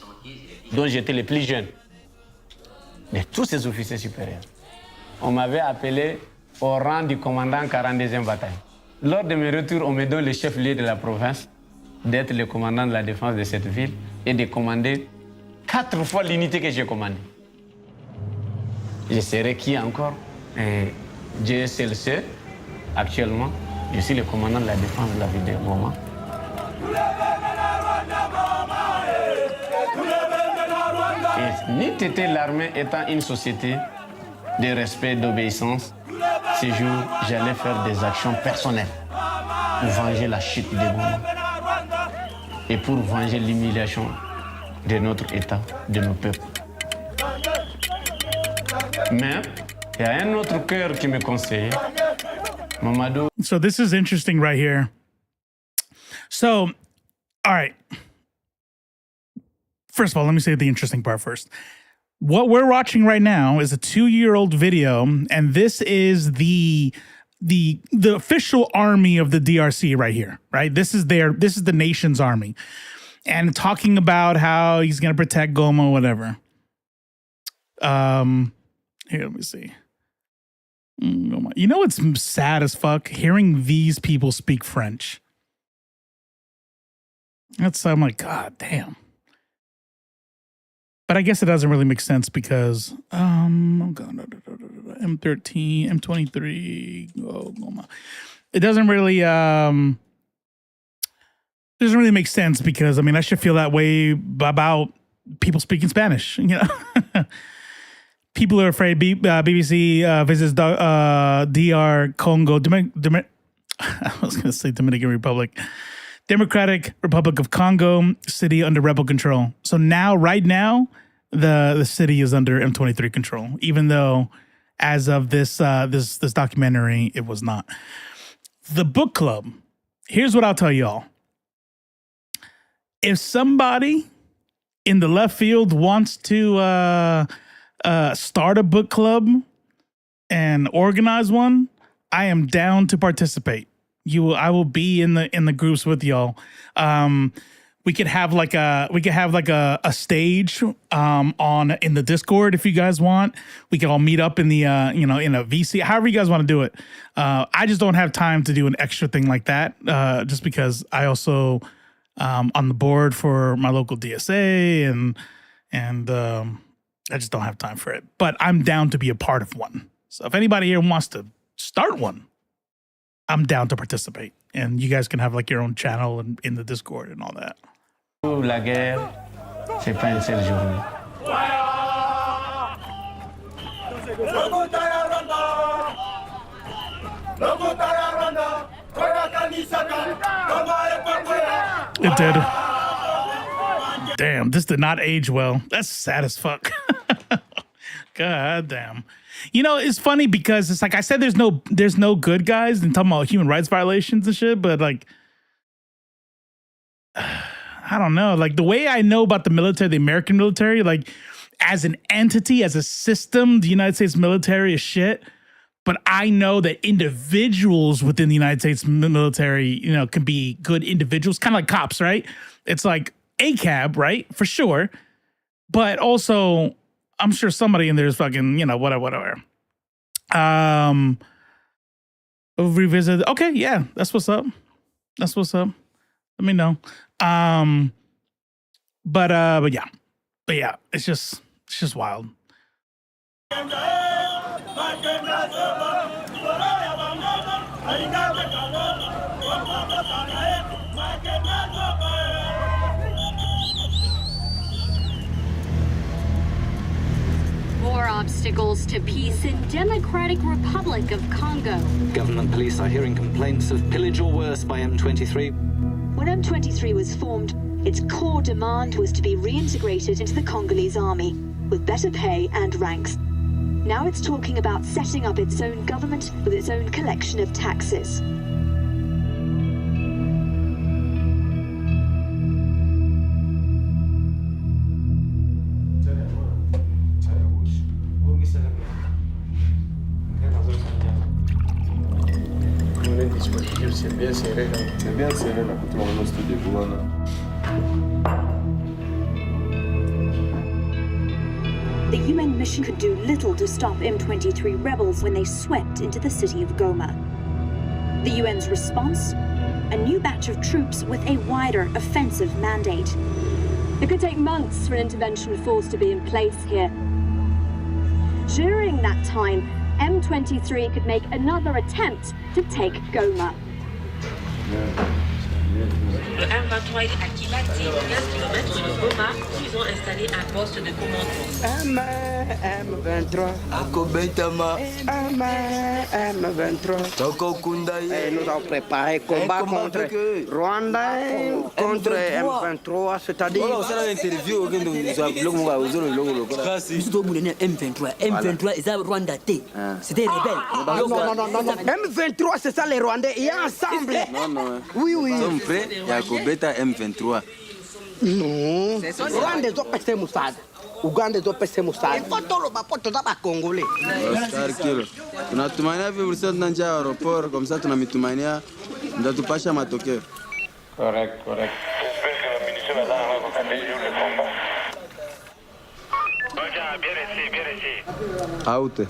dont j'étais le plus jeune de tous ces officiers supérieurs. On m'avait appelé au rang du commandant 42e bataille. Lors de mes retours, on me donne le chef-lieu de la province, d'être le commandant de la défense de cette ville et de commander 4 fois l'unité que j'ai commandée. Je serai qui encore? Dieu seul sait. Actuellement, je suis le commandant de la défense de la ville de Goma. Et n'eût été l'armée étant une société de respect et d'obéissance, ce jour, j'allais faire des actions personnelles pour venger la chute de Goma et pour venger l'humiliation de notre État, de nos peuples. Mais il y a un autre cœur qui me conseille. Mamadou. So this is interesting right here. So, all right. First of all, let me say the interesting part first. What we're watching right now is a 2-year-old video, and this is the official army of the DRC right here, right? This is the nation's army. And talking about how he's going to protect Goma, whatever. Here, let me see. You know what's sad as fuck? Hearing these people speak French. I'm like, God damn. But I guess it doesn't really make sense because M13, M23, it doesn't really make sense because I should feel that way about people speaking Spanish, you know. People are afraid BBC visits DR Congo, I was going to say Dominican Republic, Democratic Republic of Congo, city under rebel control. So right now, the city is under M23 control, even though as of this documentary, it was not. The book club, here's what I'll tell y'all. If somebody in the left field wants to start a book club and organize one, I am down to participate. I will be in the groups with y'all. We could have like a stage in the Discord if you guys want. We can all meet up in the in a VC, however you guys want to do it. I just don't have time to do an extra thing like that, just because I also on the board for my local DSA and I just don't have time for it. But I'm down to be a part of one. So if anybody here wants to start one, I'm down to participate. And you guys can have like your own channel in the Discord and all that. La guerre, c'est pas une seule journée. It did. Damn, this did not age well. That's sad as fuck. God damn. You know, it's funny because it's like I said, there's no good guys and talking about human rights violations and shit, but like, I don't know. Like the way I know about the military, the American military, like as an entity, as a system, the United States military is shit. But I know that individuals within the United States military, you know, can be good individuals, kind of like cops, right? It's like ACAB, right? For sure. But also, I'm sure somebody in there is fucking, you know, whatever. Revisit. Okay, yeah, that's what's up. That's what's up. Let me know. But yeah, it's just wild. More obstacles to peace in Democratic Republic of Congo. Government police are hearing complaints of pillage or worse by M23. When M23 was formed, its core demand was to be reintegrated into the Congolese army, with better pay and ranks. Now it's talking about setting up its own government with its own collection of taxes. The UN mission could do little to stop M23 rebels when they swept into the city of Goma. The UN's response? A new batch of troops with a wider offensive mandate. It could take months for an intervention force to be in place here. During that time, M23 could make another attempt to take Goma. Le M23 est activé 15 km de Goma où ils ont installé un poste de commandement. M23 Akobetama M23 Toko Kundaye. Nous avons préparé combat contre Rwanda contre M23, c'est-à-dire M23 c'est ça Rwanda T. C'était rebelle. Non. M23 c'est ça les Rwandais, ils ensemble. Non. Oui. Nous sommes prêts à combattre M23. Non. Rwanda zo pese musada. Uganda zo pese musada. Ifotolo bapoto za bakongole. Oscar Kilo. Tunatumania virusi na njia ya aeroport, comme ça tunamitumania ndatupasha matokeo. Correct. Out.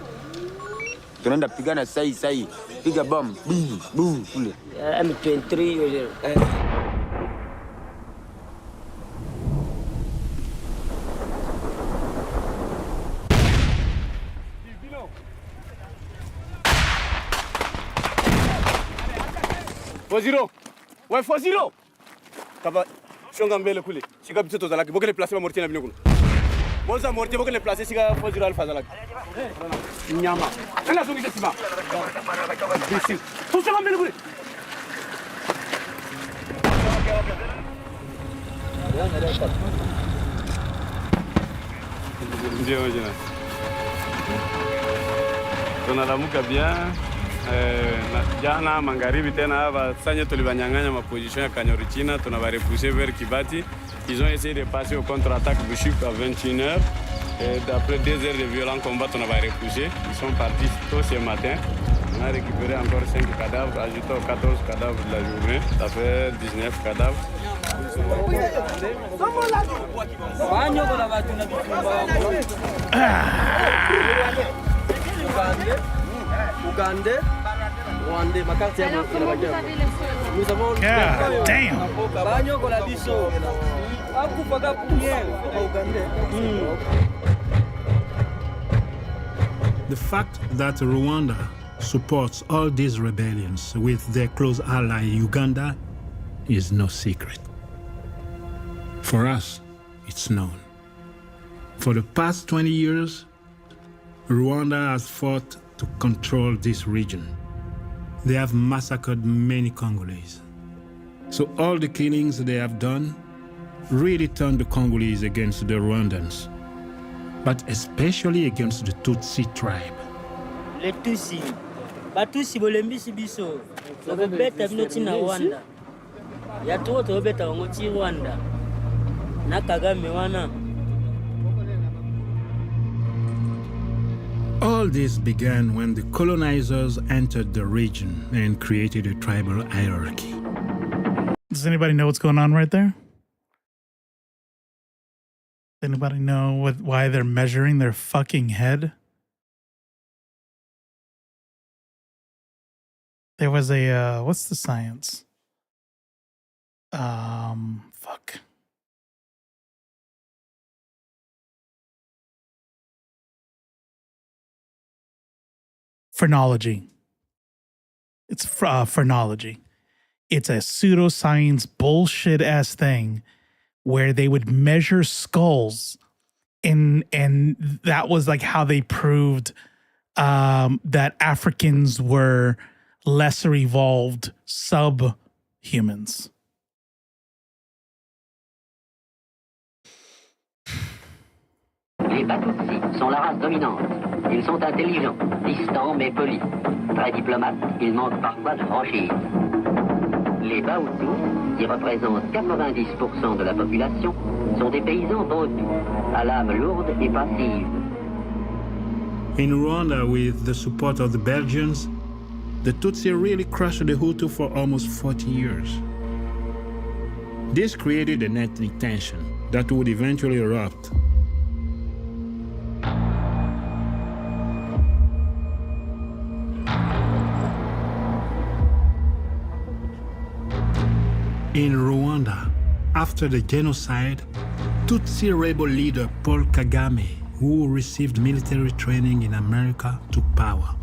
Tunaenda pigana sai. Piga bom. Boom kule. M23 Foziro. Ouais, Foziro. Kaba shonga mbele kule. Shika bitoto zalaki. Bokele place ma mortier na bino kuno. Moza mortier bokele place shika Foziro alfa zalaki. Nyama. Ela zongi sima. Bisi. Shonga mbele kule. Ndio jina. Tunalamuka bien. Jana magharibi tena hapa sanya tulibanyang'anya maposition ya Kanyorichina, tunawarepousser vers Kibati. Ils ont essayé de passer au contre-attaque Bushuk à 21h. Et d'après 2 heures de violents combats, on va repousser. Ils sont partis tôt ce matin. On a récupéré encore 5 cadavres, ajouté aux 14 cadavres de la journée. Ça fait 19 cadavres. Ougandais, Rwandais, ma carte est nous avons The fact that Rwanda supports all these rebellions with their close ally Uganda is no secret. For us, it's known. For the past 20 years, Rwanda has fought to control this region. They have massacred many Congolese. So all the killings they have done really turned the Congolese against the Rwandans. but especially against the Tutsi tribe. Les Tutsi. Batusi bolembisi biso. Tobeta binoti na Rwanda. Ya to tobeta ngoti Rwanda. Na Kagame wana. All this began when the colonizers entered the region and created a tribal hierarchy. Does anybody know what's going on right there? Does anybody know why they're measuring their fucking head? There was a, what's the science? Fuck. Phrenology. It's phrenology. It's a pseudoscience bullshit ass thing where they would measure skulls, and that was like how they proved that Africans were lesser evolved subhumans. Les Batutsi sont la race dominante. Ils sont intelligents, distants mais polis. Très diplomates, ils manquent parfois de franchise. Les Bahutus, qui représentent 90% de la population, sont des paysans bantous, à l'âme lourde et passive. In Rwanda, with the support of the Belgians, the Tutsi really crushed the Hutu for almost 40 years. This created an ethnic tension that would eventually erupt. In Rwanda, after the genocide, Tutsi rebel leader Paul Kagame, who received military training in America, took power.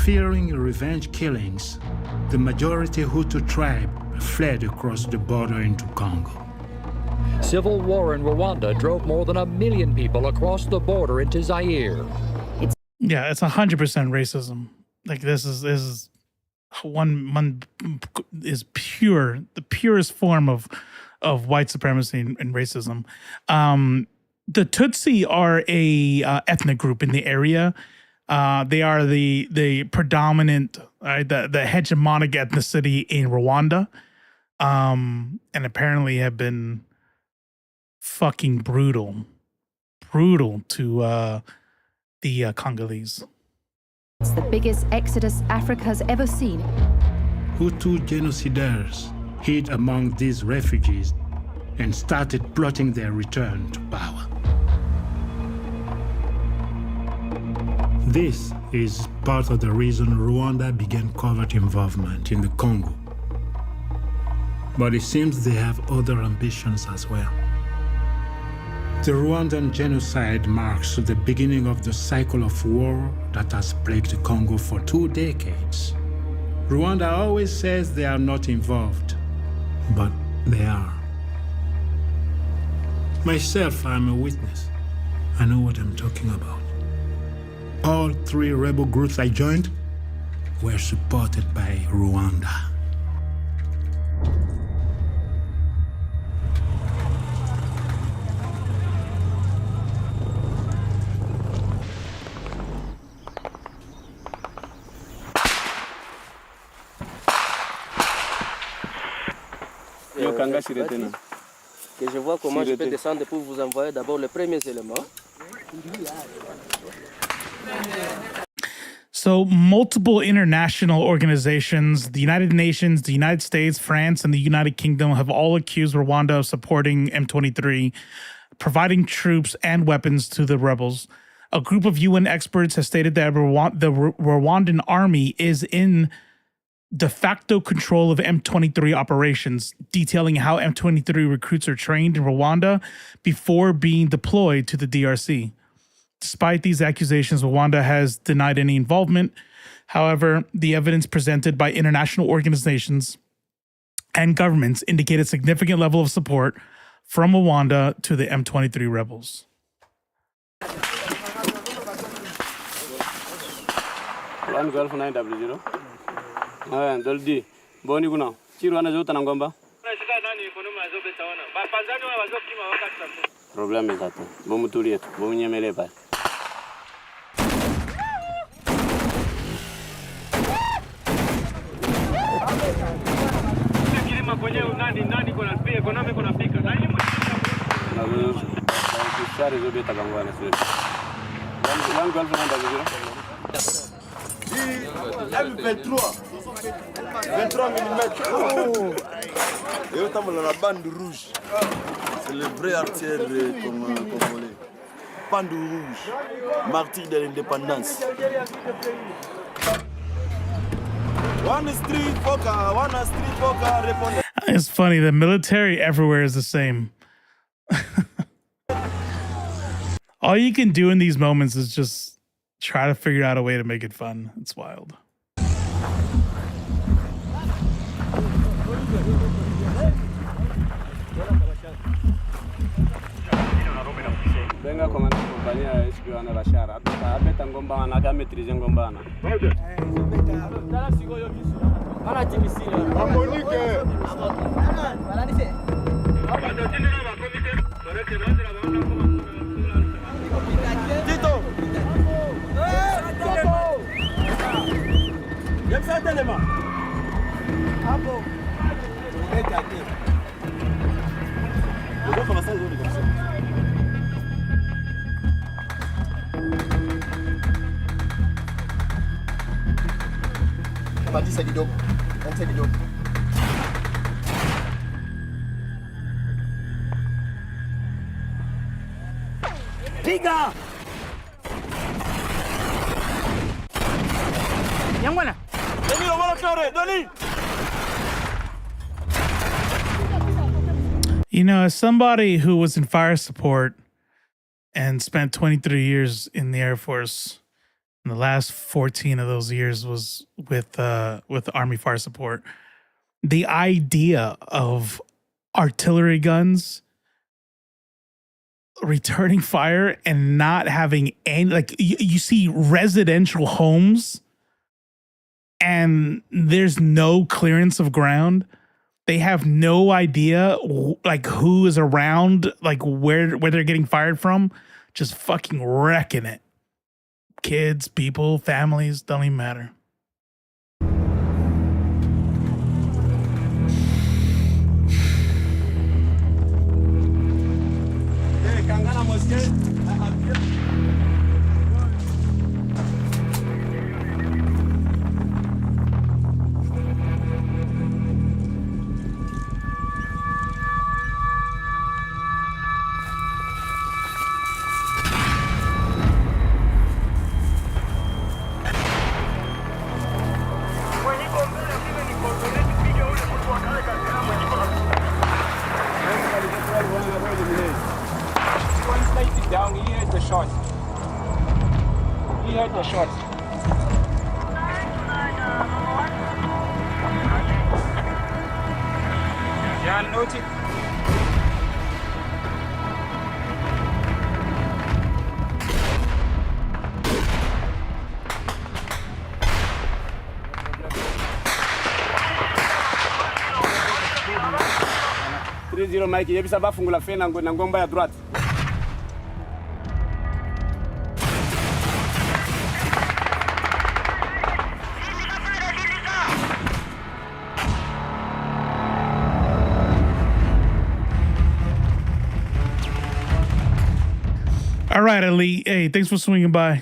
Fearing revenge killings, the majority Hutu tribe fled across the border into Congo. Civil war in Rwanda drove more than 1 million people across the border into Zaire. It's 100% racism. Like this is one is pure, the purest form of white supremacy and racism. The Tutsi are a ethnic group in the area. They are the predominant, the hegemonic ethnicity in Rwanda, and apparently have been fucking brutal to the Congolese. It's the biggest exodus Africa has ever seen. Hutu genocidaires hid among these refugees and started plotting their return to power. This is part of the reason Rwanda began covert involvement in the Congo. But it seems they have other ambitions as well. The Rwandan genocide marks the beginning of the cycle of war that has plagued the Congo for 2 decades. Rwanda always says they are not involved, but they are. Myself, I'm a witness. I know what I'm talking about. All 3 rebel groups I joined were supported by Rwanda. Que je vois comment je peux descendre pour vous envoyer d'abord les premiers éléments. So multiple international organizations, the United Nations, the United States, France, and the United Kingdom have all accused Rwanda of supporting M23, providing troops and weapons to the rebels. A group of UN experts has stated that the Rwandan army is in de facto control of M23 operations, detailing how M23 recruits are trained in Rwanda before being deployed to the DRC. Despite these accusations, Rwanda has denied any involvement. However, the evidence presented by international organizations and governments indicate a significant level of support from Rwanda to the M23 rebels. Problem is that vamos turir, vamos nyemele pa. Et autant la bande rouge. C'est le vrai artillerie congolais. Bande rouge. Martyr de l'indépendance. One street poker, répondez. It's funny. The military everywhere is the same. All you can do in these moments is just try to figure out a way to make it fun. It's wild. Venga comandar compañía es que van a baixar. Abeta ngombana, ka maîtriser ngombana. Dala sigo yo biso. Ana timisile. Amonique. Bala dice. Tito. Yem sa telema. Apo. Vete aquí. Yo voy a pasar de único. On m'a dit c'est du dope. Donc c'est du dope. Piga! Yangwana. Dani, on va le clarer, Dani! You know, as somebody who was in fire support and spent 23 years in the Air Force, and the last 14 of those years was with Army fire support, the idea of artillery guns returning fire and not having any, like, you see residential homes and there's no clearance of ground. They have no idea like who is around, like where they're getting fired from, just fucking wrecking it. Kids, people, families, don't even matter. Down, he heard the shot. He heard the shot. Yeah, noted. Mike, yebi ça va fungula fena na ngomba ya droite. All right, Ali. Hey, thanks for swinging by.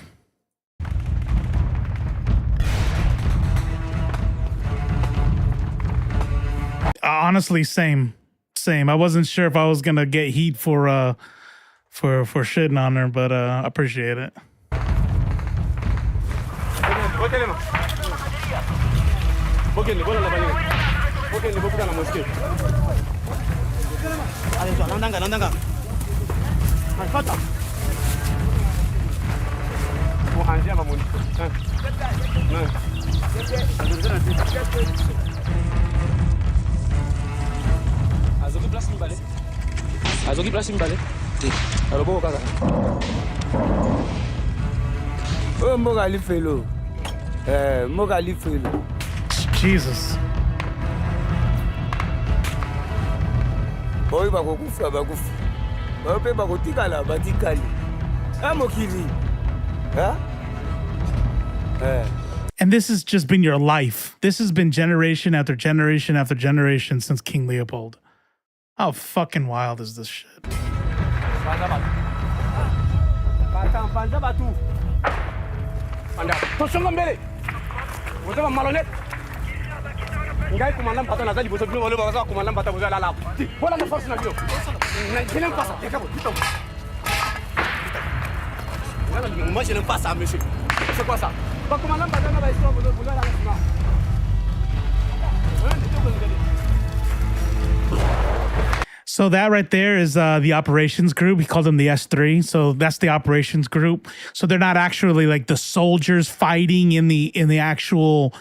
Honestly, same. I wasn't sure if I was gonna get heat for shitting on her, but I appreciate it. Azoki place mbale. Alors bon kaka. Oh mboga lifelo. Mboga lifelo. Jesus. Boy bakufa. And this has just been your life. This has been generation after generation after generation since King Leopold. How fucking wild is this shit? Moi, je n'aime pas ça, monsieur. C'est quoi ça? So that right there is the operations group. He called them the S3. So that's the operations group. So they're not actually like the soldiers fighting in the actual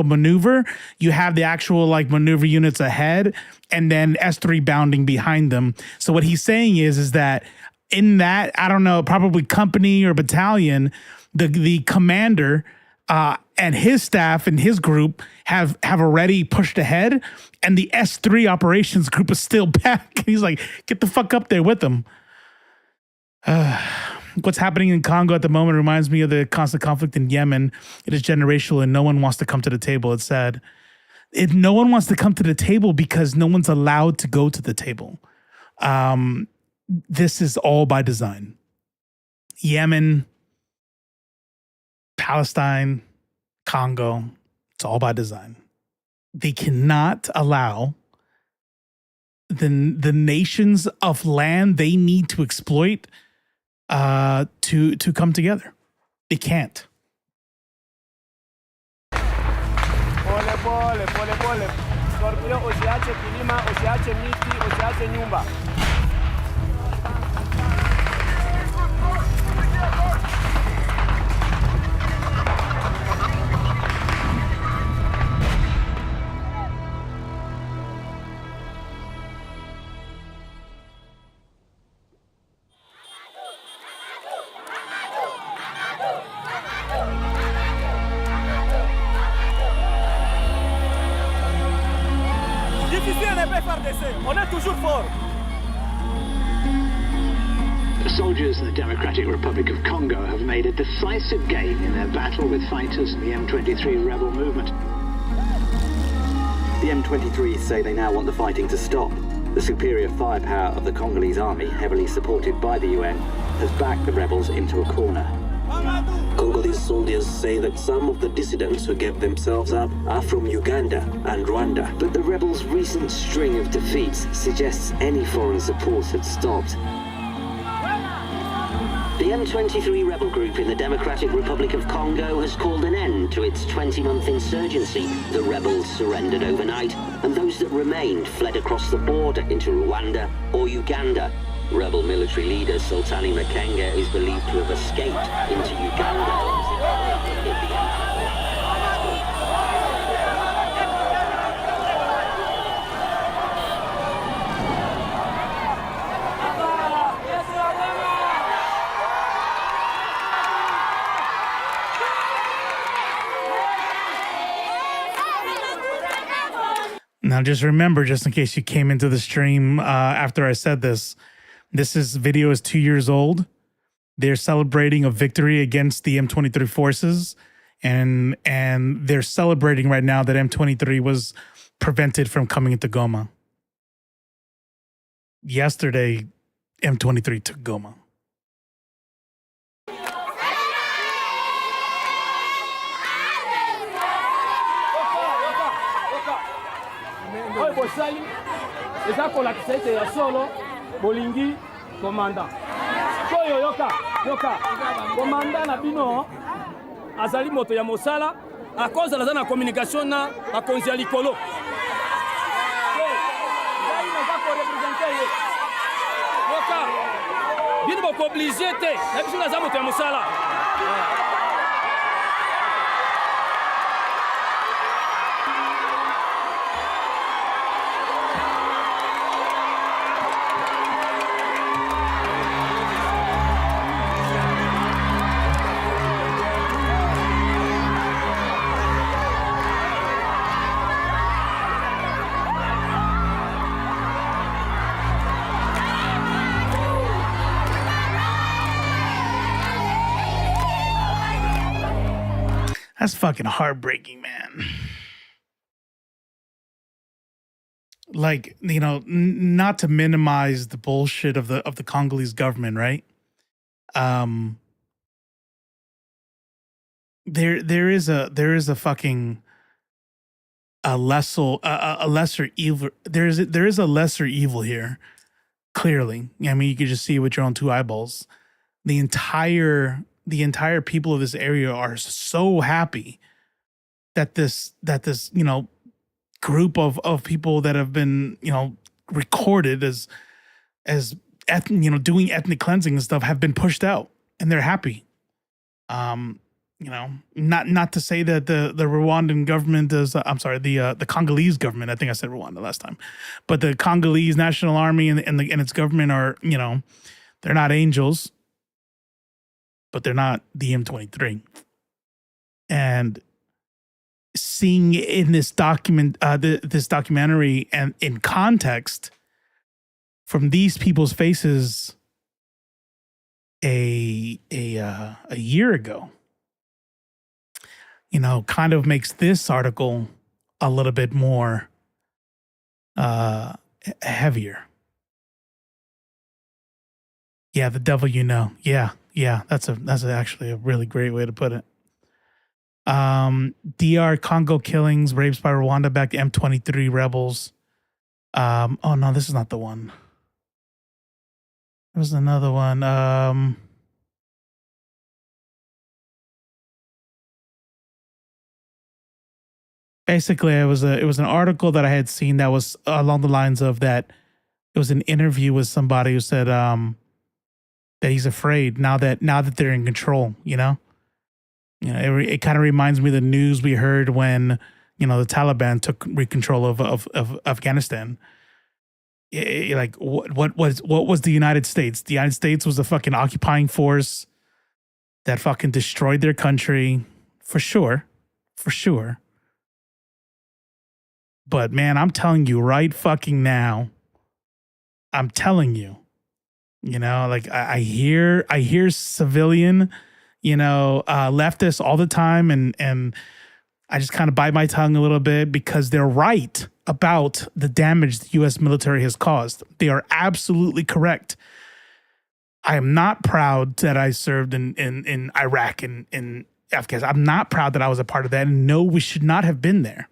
maneuver. You have the actual like maneuver units ahead, and then S3 bounding behind them. So what he's saying is that in that, I don't know, probably company or battalion, the commander and his staff and his group have already pushed ahead, and the S3 operations group is still back. He's like, get the fuck up there with them. What's happening in Congo at the moment reminds me of the constant conflict in Yemen. It is generational, and no one wants to come to the table. It said, no one wants to come to the table because no one's allowed to go to the table. This is all by design. Yemen, Palestine, Congo, it's all by design. They cannot allow the nations of land they need to exploit to come together. They can't. Scorpion, usiache kilima, usiache miti, usiache nyumba. The soldiers in the Democratic Republic of Congo have made a decisive gain in their battle with fighters in the M23 rebel movement. The M23 say they now want the fighting to stop. The superior firepower of the Congolese army, heavily supported by the UN, has backed the rebels into a corner. Congolese soldiers say that some of the dissidents who gave themselves up are from Uganda and Rwanda. But the rebels' recent string of defeats suggests any foreign support had stopped. The M23 rebel group in the Democratic Republic of Congo has called an end to its 20-month insurgency. The rebels surrendered overnight, and those that remained fled across the border into Rwanda or Uganda. Rebel military leader Sultani Makenga is believed to have escaped into Uganda. Now, just remember, just in case you came into the stream after I said this, this video is 2 years old. They're celebrating a victory against the M23 forces, and they're celebrating right now that M23 was prevented from coming into Goma. Yesterday, M23 took Goma. Bosali eza kolakisa ete ya solo bolingi komanda koyo yoka komanda na bino azali moto ya mosala akoza aza na communication na bakonzi ya likolo yoka bino bokooblige te na biso naza moto ya mosala. That's fucking heartbreaking, man. Like, you know, not to minimize the bullshit of the Congolese government, right? There is a fucking a lesser evil. There is a lesser evil here. Clearly, I mean, you can just see it with your own two eyeballs. The entire people of this area are so happy that this you know, group of people that have been, you know, recorded as you know, doing ethnic cleansing and stuff have been pushed out, and they're happy. You know, not to say that the Rwandan government is, I'm sorry, the Congolese government, I think I said Rwanda last time, but the Congolese National Army and its government are, you know, they're not angels, but they're not the M23. And seeing in this this documentary and in context from these people's faces a year ago, you know, kind of makes this article a little bit more heavier. Yeah, the devil you know. Yeah, that's actually a really great way to put it. DR Congo killings, rapes by Rwanda back M23 rebels. Oh no, this is not the one. There's another one. Basically, it was an article that I had seen that was along the lines of that. It was an interview with somebody who said that he's afraid now that they're in control. You know, it kind of reminds me of the news we heard when, you know, the Taliban took control of Afghanistan. Like what was the United States? The United States was a fucking occupying force that fucking destroyed their country for sure. But man, I'm telling you right fucking now, I'm telling you, you know, like I hear civilian, you know, leftists all the time, and I just kind of bite my tongue a little bit because they're right about the damage the U.S. military has caused. They are absolutely correct. I am not proud that I served in Iraq and in Afghanistan. I'm not proud that I was a part of that. And no, we should not have been there.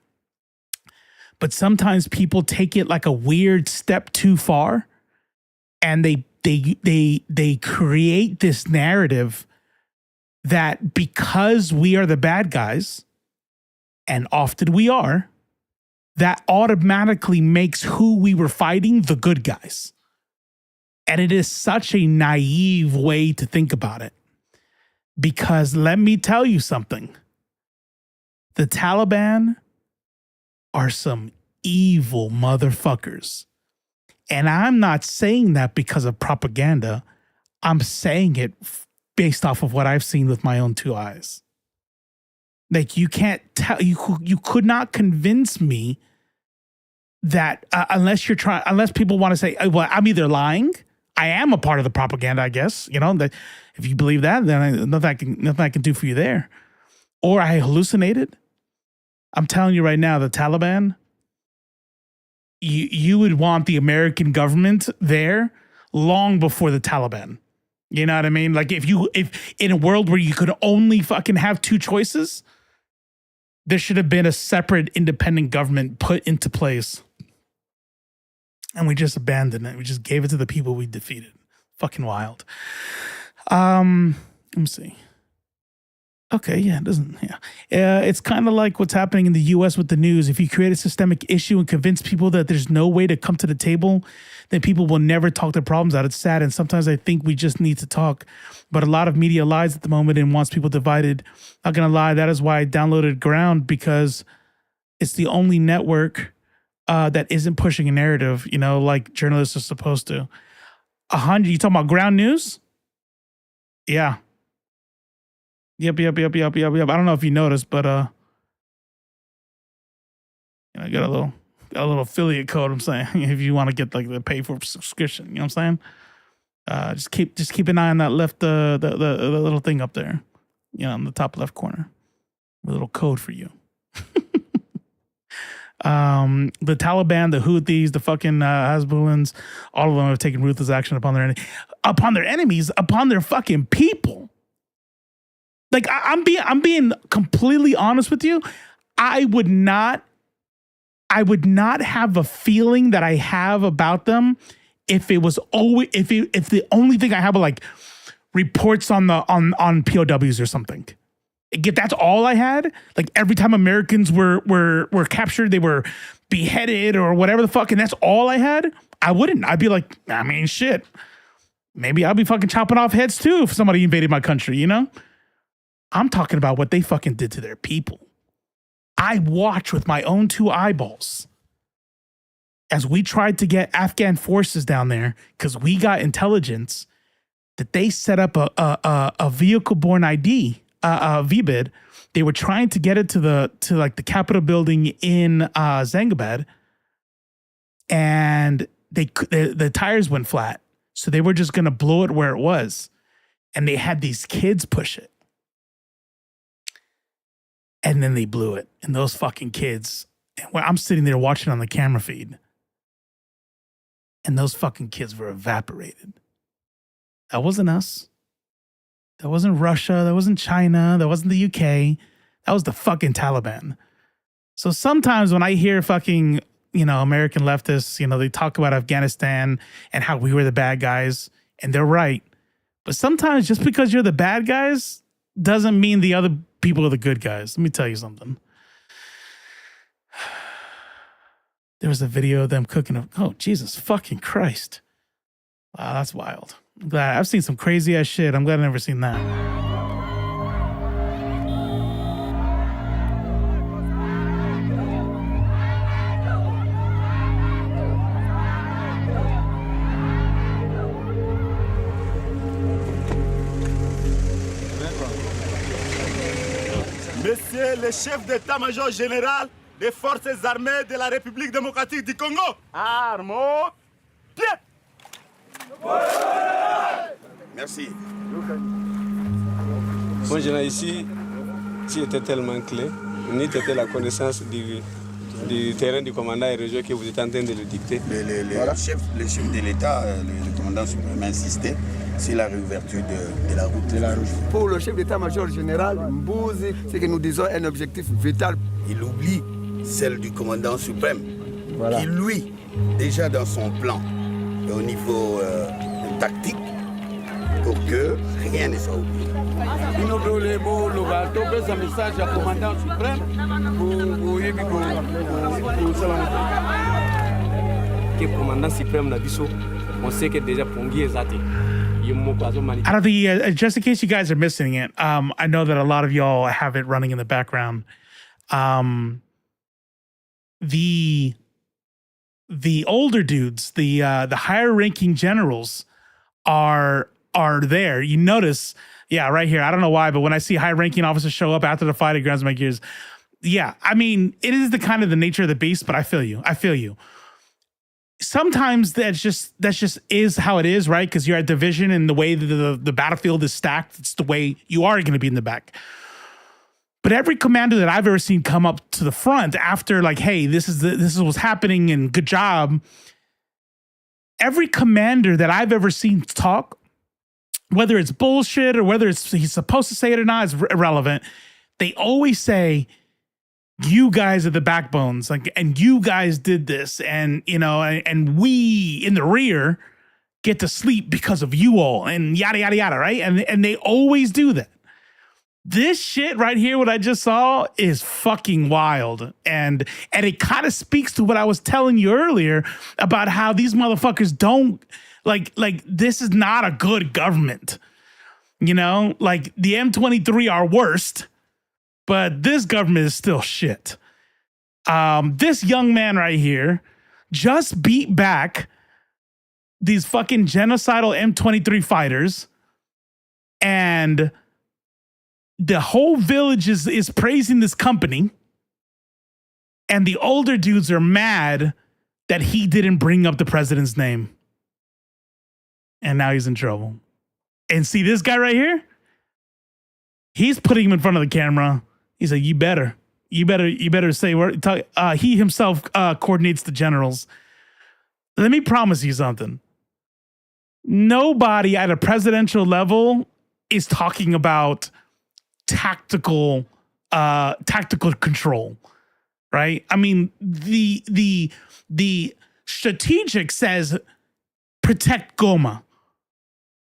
But sometimes people take it like a weird step too far, and they create this narrative that because we are the bad guys, and often we are, that automatically makes who we were fighting the good guys. And it is such a naive way to think about it. Because let me tell you something. The Taliban are some evil motherfuckers. And I'm not saying that because of propaganda. I'm saying it based off of what I've seen with my own two eyes. Like, you can't tell, you could not convince me that unless people want to say, well, I'm either lying, I am a part of the propaganda, I guess, you know, that if you believe that, then nothing I can do for you there. Or I hallucinated. I'm telling you right now, the Taliban, you would want the American government there long before the Taliban. You know what I mean? Like if in a world where you could only fucking have two choices, there should have been a separate independent government put into place. And we just abandoned it. We just gave it to the people we defeated. Fucking wild. Let me see. Okay, yeah, it doesn't, yeah. It's kind of like what's happening in the U.S. with the news. If you create a systemic issue and convince people that there's no way to come to the table, then people will never talk their problems out. It's sad, and sometimes I think we just need to talk. But a lot of media lies at the moment and wants people divided. Not gonna lie, that is why I downloaded Ground, because it's the only network that isn't pushing a narrative, you know, like journalists are supposed to. 100, you talking about Ground News? Yeah. Yep. I don't know if you noticed, but I got a little affiliate code. I'm saying if you want to get like the pay for subscription, you know what I'm saying? Just keep an eye on that left the little thing up there, you know, in the top left corner. A little code for you. The Taliban, the Houthis, the fucking Hezbollahs, all of them have taken ruthless action upon their enemies, upon their fucking people. Like I'm being completely honest with you. I would not have a feeling that I have about them if it was always if the only thing I have were like reports on POWs or something. If that's all I had, like every time Americans were captured, they were beheaded or whatever the fuck, and that's all I had, I wouldn't. I'd be like, I mean, shit. Maybe I'll be fucking chopping off heads too if somebody invaded my country, you know? I'm talking about what they fucking did to their people. I watched with my own two eyeballs as we tried to get Afghan forces down there because we got intelligence that they set up a vehicle-borne ID, VBID. They were trying to get it to the Capitol building in Zangabad, and the tires went flat, so they were just gonna blow it where it was, and they had these kids push it. And then they blew it. And those fucking kids, I'm sitting there watching on the camera feed. And those fucking kids were evaporated. That wasn't us. That wasn't Russia. That wasn't China. That wasn't the UK. That was the fucking Taliban. So sometimes when I hear fucking, American leftists, they talk about Afghanistan and how we were the bad guys. And they're right. But sometimes just because you're the bad guys doesn't mean the other people are the good guys. Let me tell you something. There was a video of them cooking. Oh, Jesus fucking Christ. Wow, that's wild. I'm glad. I've seen some crazy ass shit. I'm glad I've never seen that. Monsieur le chef d'état-major général des forces armées de la République démocratique du Congo. Armes, pied. Merci. Moi, je viens ici, tu étais tellement clé, ni tu étais la connaissance du terrain du commandant et région que vous êtes en train de le dicter. Le chef de l'État, le commandant suprême, insistait sur la réouverture de la route. Pour le chef d'état-major général, Mbouzi, c'est que nous disons un objectif vital. Il oublie celle du commandant suprême, qui lui, déjà dans son plan, au niveau tactique, pour que rien ne soit oublié. Nous donnons les mots, nous allons donner un message au commandant suprême pour le commandant suprême Nabiso, on sait que déjà Pongi est athée. Out of the, just in case you guys are missing it, I know that a lot of y'all have it running in the background. The older dudes, the higher ranking generals are there. You notice, yeah, right here. I don't know why, but when I see high ranking officers show up after the fight, it grinds my gears. Yeah, I mean, it is the kind of the nature of the beast, but I feel you. Sometimes that's just is how it is, right? Because you're at division and the way the battlefield is stacked, it's the way you are going to be in the back. But every commander that I've ever seen come up to the front after, like, hey, this is what's happening and good job. Every commander that I've ever seen talk, whether it's bullshit or whether he's supposed to say it or not, is irrelevant. They always say, you guys are the backbones, like, and you guys did this, and and we in the rear get to sleep because of you all, and yada yada yada, right? And they always do that. This shit right here, what I just saw, is fucking wild, and it kind of speaks to what I was telling you earlier about how these motherfuckers don't like this is not a good government, like the M23 are worst. But this government is still shit. This young man right here just beat back these fucking genocidal M23 fighters, and the whole village is praising this company, and the older dudes are mad that he didn't bring up the president's name. And now he's in trouble. And see this guy right here? He's putting him in front of the camera. He's like, you better say where. He himself coordinates the generals. Let me promise you something. Nobody at a presidential level is talking about tactical control, right? I mean, the strategic says protect Goma.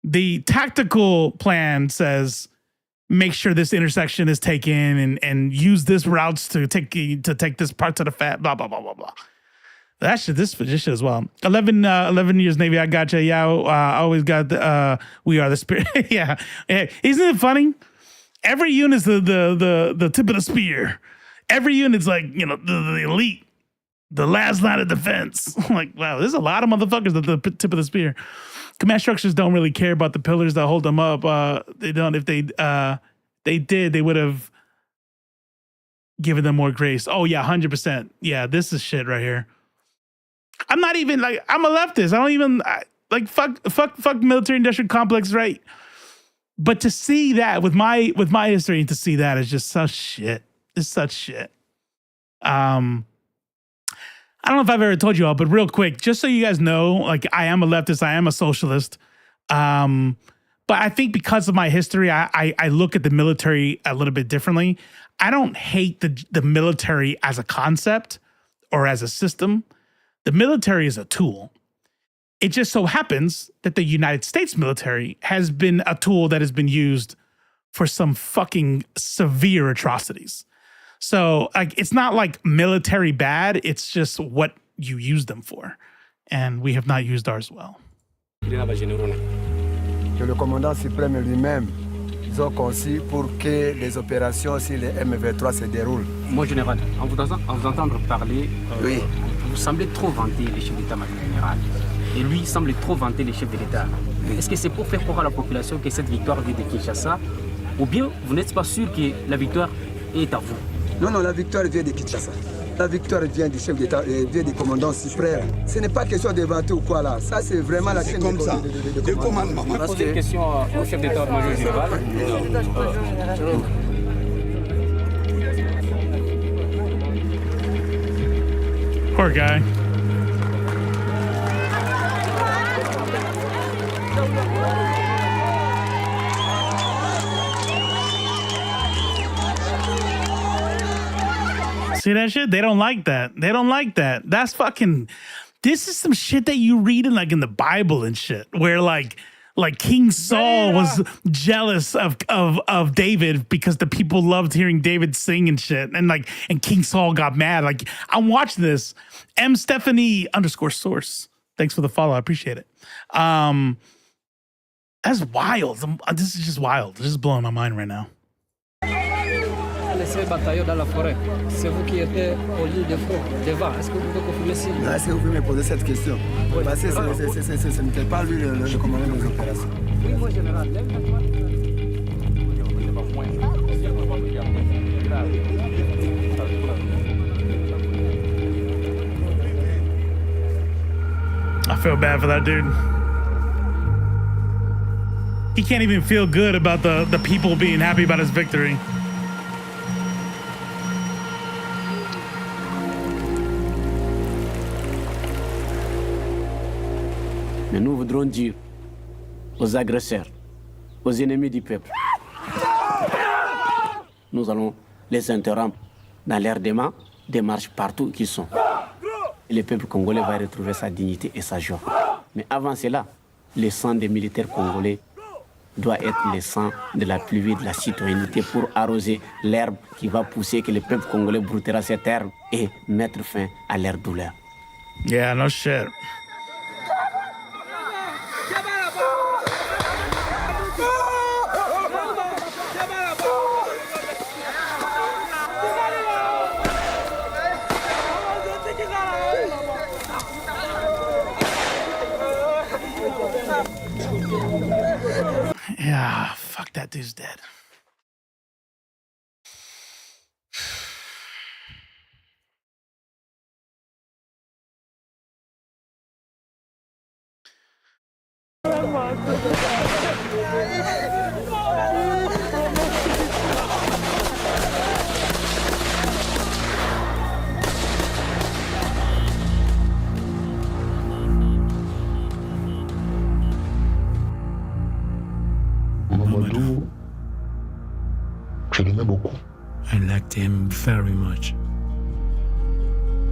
The tactical plan says make sure this intersection is taken and use this routes to take this part to the fat, blah, blah, blah, blah, blah. That shit, this shit as well. 11 years Navy, I gotcha. Yeah, I always got the, we are the spirit. Yeah. Isn't it funny? Every unit's the tip of the spear. Every unit's like, you know, the elite, the last line of defense. Like, wow, there's a lot of motherfuckers at the tip of the spear. Command structures don't really care about the pillars that hold them up. They don't. If they did, they would have given them more grace. Oh yeah, 100%. Yeah, this is shit right here. I'm not even like, I'm a leftist. I don't even like fuck military industrial complex, right? But to see that with my history and to see that is just such shit. It's such shit. I don't know if I've ever told you all, but real quick, just so you guys know, like I am a leftist, I am a socialist. But I think because of my history, I look at the military a little bit differently. I don't hate the military as a concept or as a system. The military is a tool. It just so happens that the United States military has been a tool that has been used for some fucking severe atrocities. So like, it's not like military bad. It's just what you use them for. And we have not used ours well. Que le commandant suprême lui-même, ils ont conçu pour que les opérations sur les M23 se déroulent. Moi, général, en vous entendre parler, oui. Vous semblez trop vanter les chefs d'état-major général. Et lui semble trop vanter les chefs de l'État. Oui. Est-ce que c'est pour faire croire à la population que cette victoire vient de Kinshasa? Ou bien vous n'êtes pas sûr que la victoire est à vous? Non, non, la victoire vient de Kinshasa. La victoire vient du chef d'État, vient du commandant suprême. Ce n'est pas question de vanter ou quoi là. Ça, c'est vraiment la chaîne de commandement. On va poser une question au chef d'état-major général. Poor guy. See that shit? They don't like that. They don't like that. That's fucking, this is some shit that you read in like in the Bible and shit, where like King Saul was jealous of David because the people loved hearing David sing and shit. And King Saul got mad. Like, I'm watching this. M Stephanie _source. Thanks for the follow. I appreciate it. That's wild. This is just wild. This is blowing my mind right now. Laissez bataillon dans la forêt. C'est vous qui étiez au lieu de front, devant. Est-ce que vous pouvez confirmer ça? Est-ce que vous pouvez me poser cette question? Oui. Parce que ce n'était pas lui le commandant des opérations. Oui, moi, général. I feel bad for that dude. He can't even feel good about the people being happy about his victory. Mais nous voudrons dire aux agresseurs, aux ennemis du peuple, nous allons les interrompre dans leur démarche partout où ils sont. Et le peuple congolais va retrouver sa dignité et sa joie. Mais avant cela, le sang des militaires congolais doit être le sang de la pluie de la citoyenneté pour arroser l'herbe qui va pousser, que le peuple congolais broutera cette herbe et mettre fin à leur douleur. Yeah, no shit. Yeah, fuck, that dude's dead. Je l'aimais beaucoup. I liked him very much.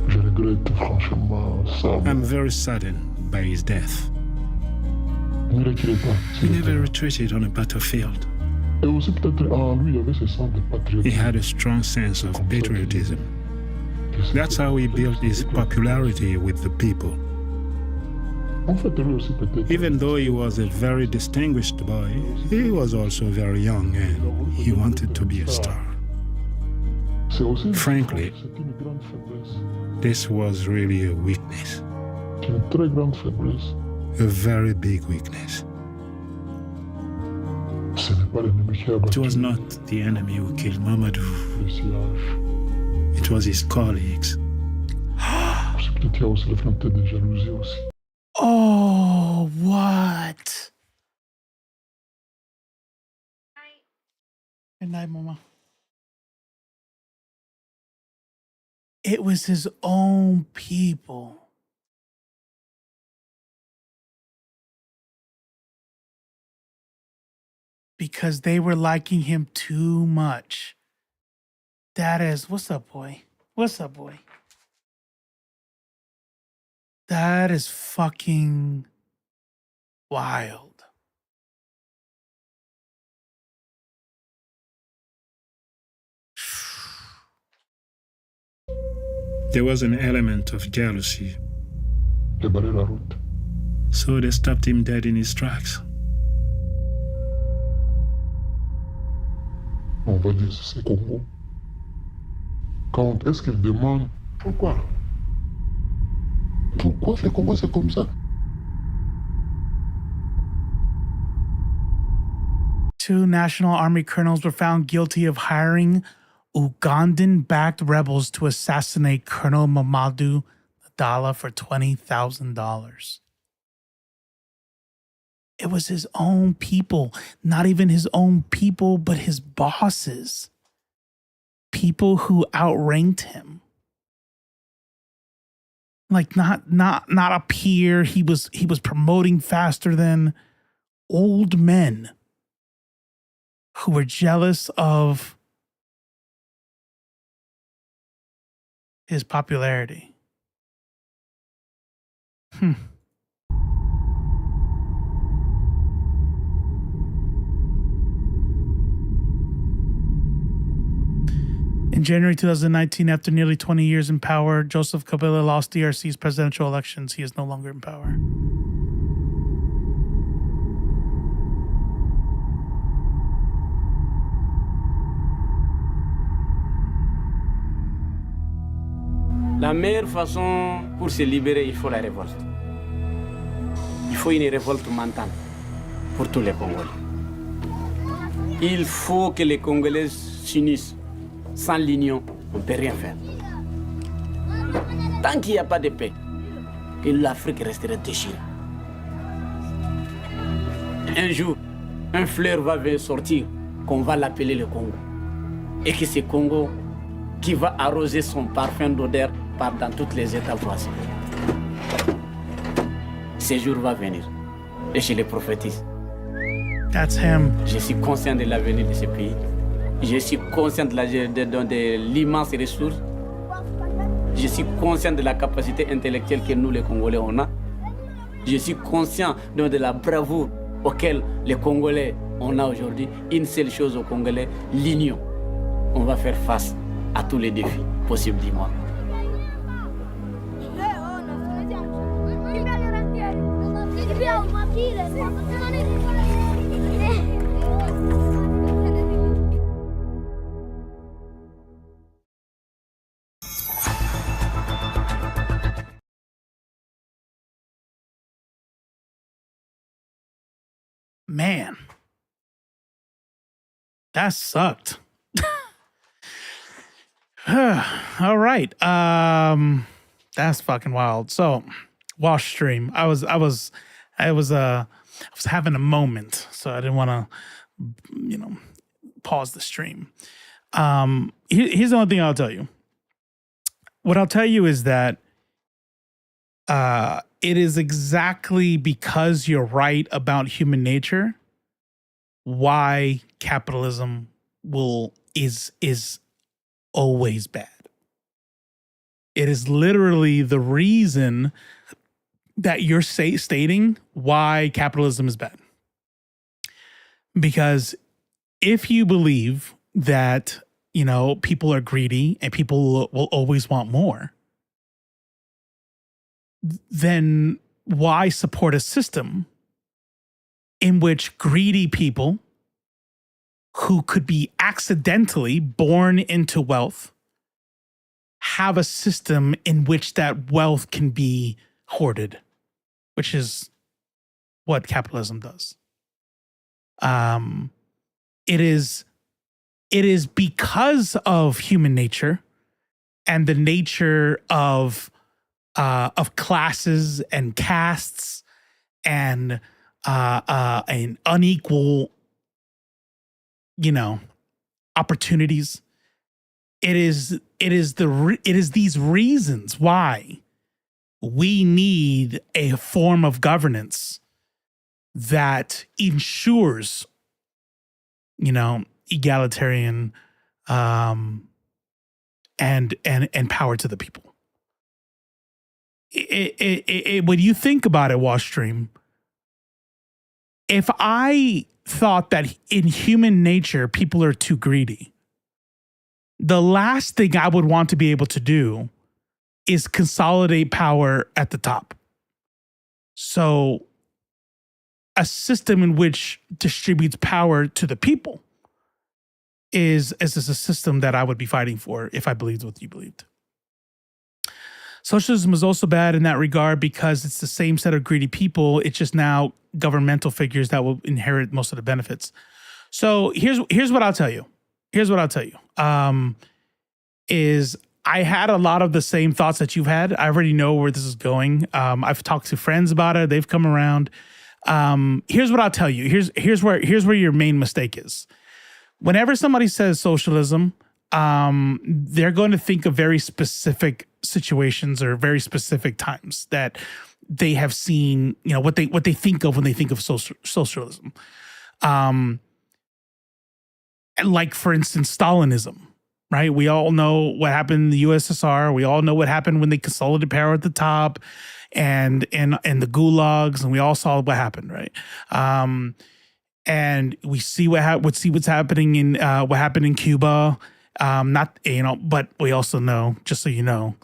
Je regrette franchement ça. I'm very saddened by his death. Il ne reculait pas. He never retreated on a battlefield. Et aussi peut-être en lui, il avait ce sens de patriotisme. He had a strong sense of patriotism. That's how he built his popularity with the people. En fait, lui aussi peut-être. Even though he was a very distinguished boy, he was also very young and he wanted to be a star. Frankly, this was really a weakness. Une très grande faiblesse. A very big weakness. Ce n'est pas l'ennemi qui a battu. It was not the enemy who killed Mamadou. It was his colleagues. C'est peut-être qu'il y a aussi peut-être de jalousie aussi. Oh, what? Good night, Mama. It was his own people. Because they were liking him too much. That is, what's up, boy? What's up, boy? That is fucking wild. There was an element of jealousy. De barrer la route. So they stopped him dead in his tracks. On va dire c'est Congo. Quand est-ce qu'il demande pourquoi? Pourquoi le Congo c'est comme ça? Two National Army colonels were found guilty of hiring Ugandan-backed rebels to assassinate Colonel Mamadou Dala for $20,000. It was his own people, not even his own people, but his bosses. People who outranked him. Like not a peer. He was promoting faster than old men who were jealous of his popularity. In January 2019, after nearly 20 years in power, Joseph Kabila lost DRC's presidential elections. He is no longer in power. La meilleure façon pour se libérer, il faut la révolte. Il faut une révolte mentale pour tous les Congolais. Il faut que les Congolais s'unissent. Sans l'union, on ne peut rien faire. Tant qu'il n'y a pas de paix, que l'Afrique restera déchirée. Un jour, un fleur va venir sortir, qu'on va l'appeler le Congo. Et que c'est Congo qui va arroser son parfum d'odeur dans tous les États voisins. Ce jour va venir. Et je le prophétise. That's him. Je suis conscient de l'avenir de ce pays. Je suis conscient de l'immense ressource. Je suis conscient de la capacité intellectuelle que nous, les Congolais, on a. Je suis conscient de la bravoure auquel les Congolais, on a aujourd'hui. Une seule chose aux Congolais, l'union. On va faire face à tous les défis possibles, dis-moi. Man, that sucked. All right. That's fucking wild. So, wash stream. I was having a moment, so I didn't want to, pause the stream. Here's the only thing I'll tell you. What I'll tell you is that it is exactly because you're right about human nature why capitalism will is always bad. It is literally the reason that you're stating why capitalism is bad. Because if you believe that, you know, people are greedy and people will always want more, then why support a system in which greedy people who could be accidentally born into wealth have a system in which that wealth can be hoarded, which is what capitalism does. It is because of human nature and the nature of classes and castes and unequal, you know, opportunities. It is these reasons why we need a form of governance that ensures, you know, egalitarian and power to the people. When you think about it, Washstream, if I thought that in human nature people are too greedy, the last thing I would want to be able to do is consolidate power at the top. So a system in which distributes power to the people is a system that I would be fighting for if I believed what you believed. Socialism is also bad in that regard because it's the same set of greedy people. It's just now governmental figures that will inherit most of the benefits. So here's what I'll tell you. Is I had a lot of the same thoughts that you've had. I already know where this is going. I've talked to friends about it. They've come around. Here's what I'll tell you. Here's where your main mistake is. Whenever somebody says socialism, they're going to think of very specific situations or very specific times that they have seen, you know, what they think of when they think of socialism. Like, for instance, Stalinism, right? We all know what happened in the USSR. We all know what happened when they consolidated power at the top and the gulags, and we all saw what happened, right? And we see what's happening in what happened in Cuba. Not, you know, but we also know, just so you know,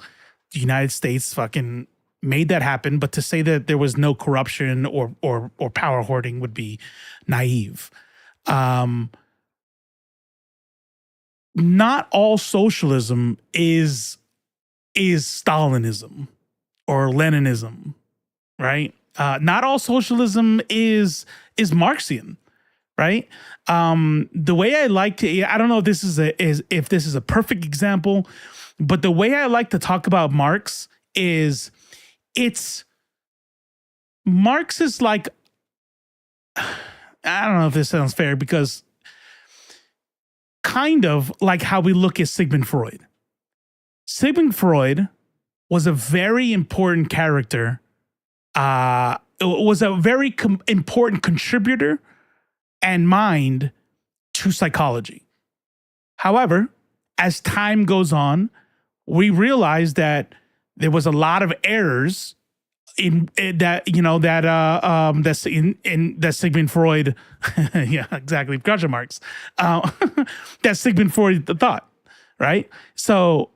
the United States fucking made that happen. But to say that there was no corruption or power hoarding would be naive. Not all socialism is Stalinism or Leninism, right? Not all socialism is Marxian, right? The way I like to, I don't know if this is a perfect example, but the way I like to talk about Marx is Marx is like, I don't know if this sounds fair, because kind of like how we look at Sigmund Freud. Sigmund Freud was a very important character, was a very important contributor and mind to psychology. However, as time goes on, we realize that there was a lot of errors in that, you know, that's in that Sigmund Freud, yeah, exactly, Groucho Marx, that Sigmund Freud thought, right? So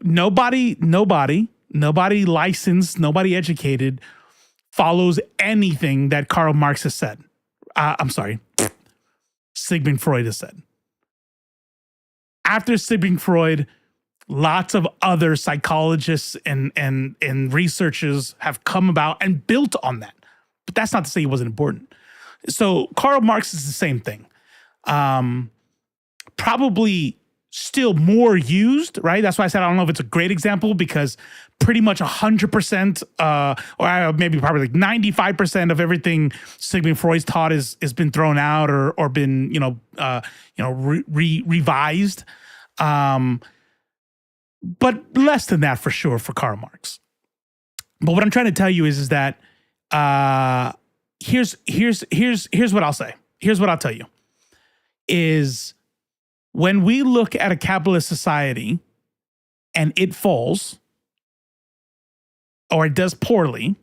nobody licensed, nobody educated follows anything that Karl Marx has said. I'm sorry, Sigmund Freud has said. After Sigmund Freud, lots of other psychologists and researchers have come about and built on that. But that's not to say he wasn't important. So Karl Marx is the same thing. Probably still more used, right? That's why I said I don't know if it's a great example, because pretty much 100%, or maybe probably like 95% of everything Sigmund Freud's taught has been thrown out or been revised. But less than that for sure for Karl Marx. But what I'm trying to tell you is that here's what I'll say. Here's what I'll tell you is when we look at a capitalist society and it falls, or it does poorly,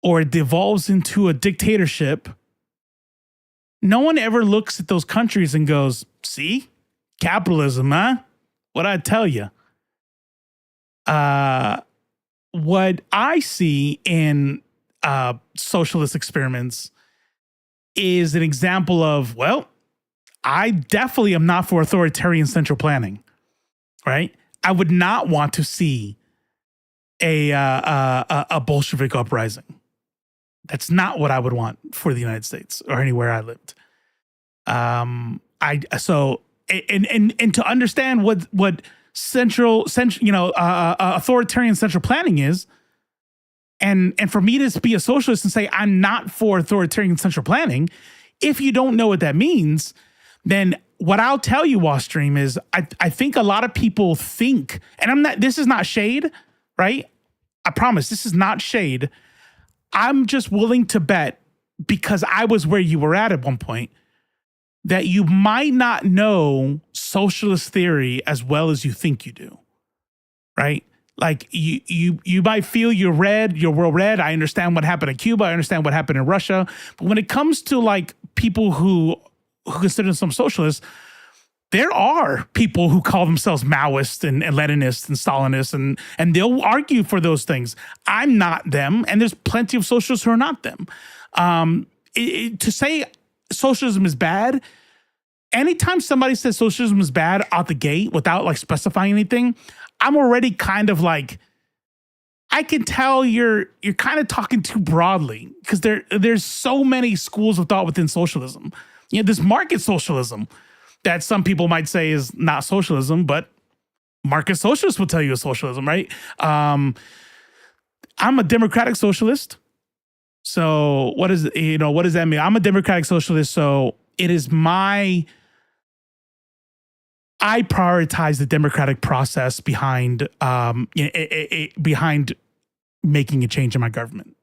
or it devolves into a dictatorship, no one ever looks at those countries and goes, see, capitalism, huh? What'd I tell you? What I see in socialist experiments is an example of, well, I definitely am not for authoritarian central planning, right? I would not want to see a Bolshevik uprising. That's not what I would want for the United States or anywhere I lived. And to understand what authoritarian central planning is, and for me to be a socialist and say I'm not for authoritarian central planning, if you don't know what that means, then what I'll tell you, Wallstream, is I think a lot of people think, and this is not shade, right? I promise this is not shade. I'm just willing to bet, because I was where you were at one point, that you might not know socialist theory as well as you think you do, right? Like you might feel you're well read. I understand what happened in Cuba. I understand what happened in Russia. But when it comes to like people who consider themselves socialists, there are people who call themselves Maoists and Leninists and Stalinists, and they'll argue for those things. I'm not them, and there's plenty of socialists who are not them. To say socialism is bad, anytime somebody says socialism is bad out the gate without like specifying anything, I'm already kind of like, I can tell you're kind of talking too broadly, because there's so many schools of thought within socialism. You know, this market socialism that some people might say is not socialism, but market socialists will tell you is socialism, right? I'm a democratic socialist. So what does that mean? I'm a democratic socialist. So it is I prioritize the democratic process behind making a change in my government.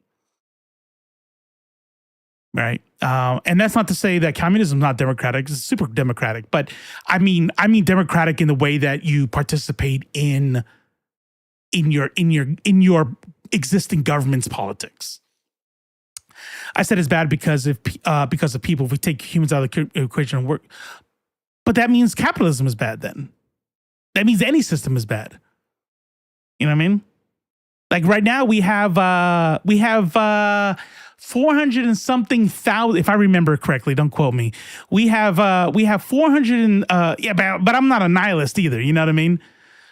Right. And that's not to say that communism is not democratic. It's super democratic. But I mean democratic in the way that you participate in your existing government's politics. I said it's bad because of people. If we take humans out of the equation and work, but that means capitalism is bad. Then that means any system is bad. You know what I mean? Like right now we have 400 and something thousand, if I remember correctly, don't quote me. We have 400 and but I'm not a nihilist either. You know what I mean?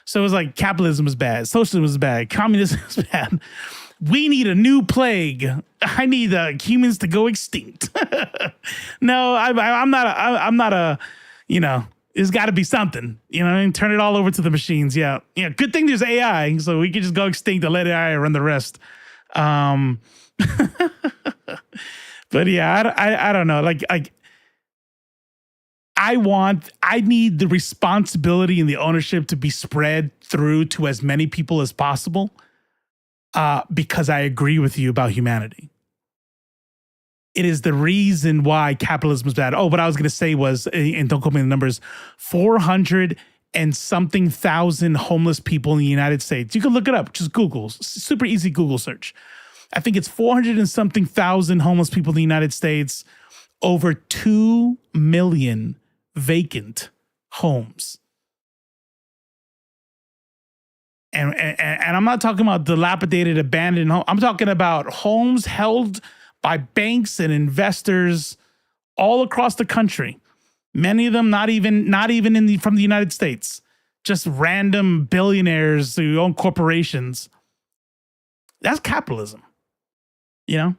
So it's like capitalism is bad, socialism is bad, communism is bad. We need a new plague. I need humans to go extinct. No, I'm not a. You know, there's got to be something. You know what I mean? Turn it all over to the machines. Yeah. Good thing there's AI, so we can just go extinct and let AI run the rest. But yeah, I don't know. Like I need the responsibility and the ownership to be spread through to as many people as possible, because I agree with you about humanity. It is the reason why capitalism is bad. Oh, what I was going to say was, and don't quote me the numbers, 400 and something thousand homeless people in the United States. You can look it up. Just Google. Super easy Google search. I think it's 400 and something thousand homeless people in the United States, over 2 million vacant homes. And I'm not talking about dilapidated, abandoned homes. I'm talking about homes held by banks and investors all across the country. Many of them not even from the United States. Just random billionaires who own corporations. That's capitalism. You know?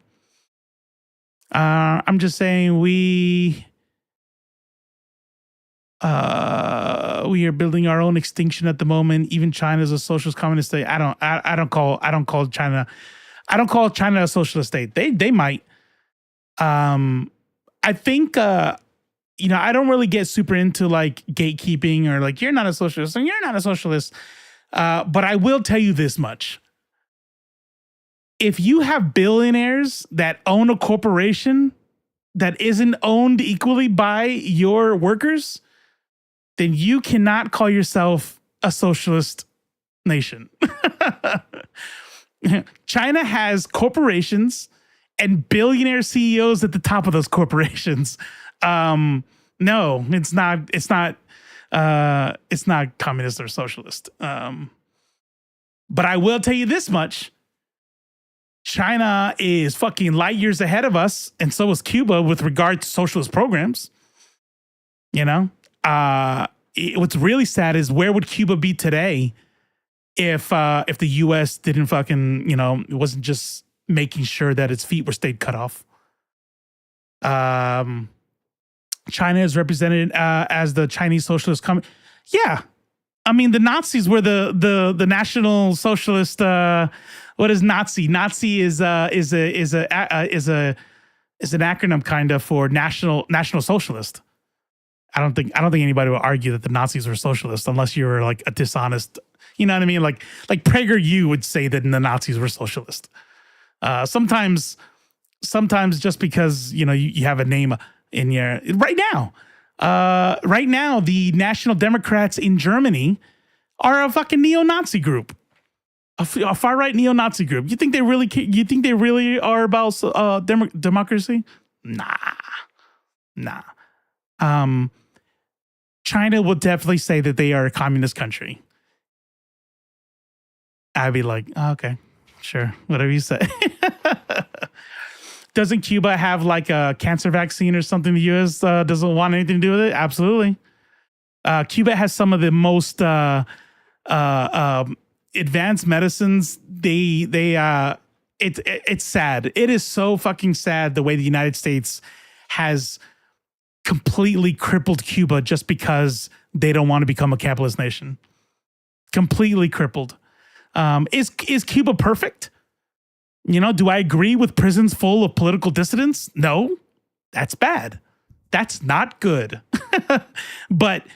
I'm just saying we are building our own extinction at the moment. Even China's a socialist communist state. I don't call China a socialist state. They might. I think I don't really get super into like gatekeeping or like you're not a socialist and you're not a socialist. But I will tell you this much. If you have billionaires that own a corporation that isn't owned equally by your workers, then you cannot call yourself a socialist nation. China has corporations and billionaire CEOs at the top of those corporations. No, it's not. It's not communist or socialist. But I will tell you this much: China is fucking light years ahead of us, and so is Cuba with regard to socialist programs. You know, what's really sad is where would Cuba be today if the U.S. didn't fucking, you know, it wasn't just making sure that its feet were stayed cut off. China is represented as the Chinese Socialist Yeah, I mean the Nazis were the National Socialist. What is Nazi? Nazi is an acronym kind of for National Socialist. I don't think anybody would argue that the Nazis were socialist unless you were like a dishonest. You know what I mean? Like PragerU would say that the Nazis were socialist. Sometimes just because, you know, you have a name in your right now, the National Democrats in Germany are a fucking neo-Nazi group, a far-right neo-Nazi group. You think they really are about democracy? Nah. China will definitely say that they are a communist country. I'd be like, oh, okay, sure, whatever you say. Doesn't Cuba have like a cancer vaccine or something the U.S. Doesn't want anything to do with it? Absolutely. Cuba has some of the most advanced medicines. It's sad. It is so fucking sad the way the United States has completely crippled Cuba just because they don't want to become a capitalist nation. Completely crippled. Is Cuba perfect? You know, do I agree with prisons full of political dissidents? No, that's bad. That's not good. But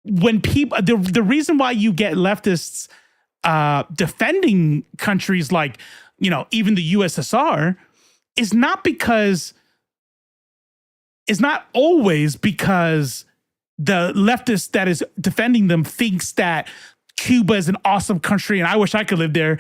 when people, the reason why you get leftists defending countries like, you know, even the USSR is not always because the leftist that is defending them thinks that Cuba is an awesome country and I wish I could live there.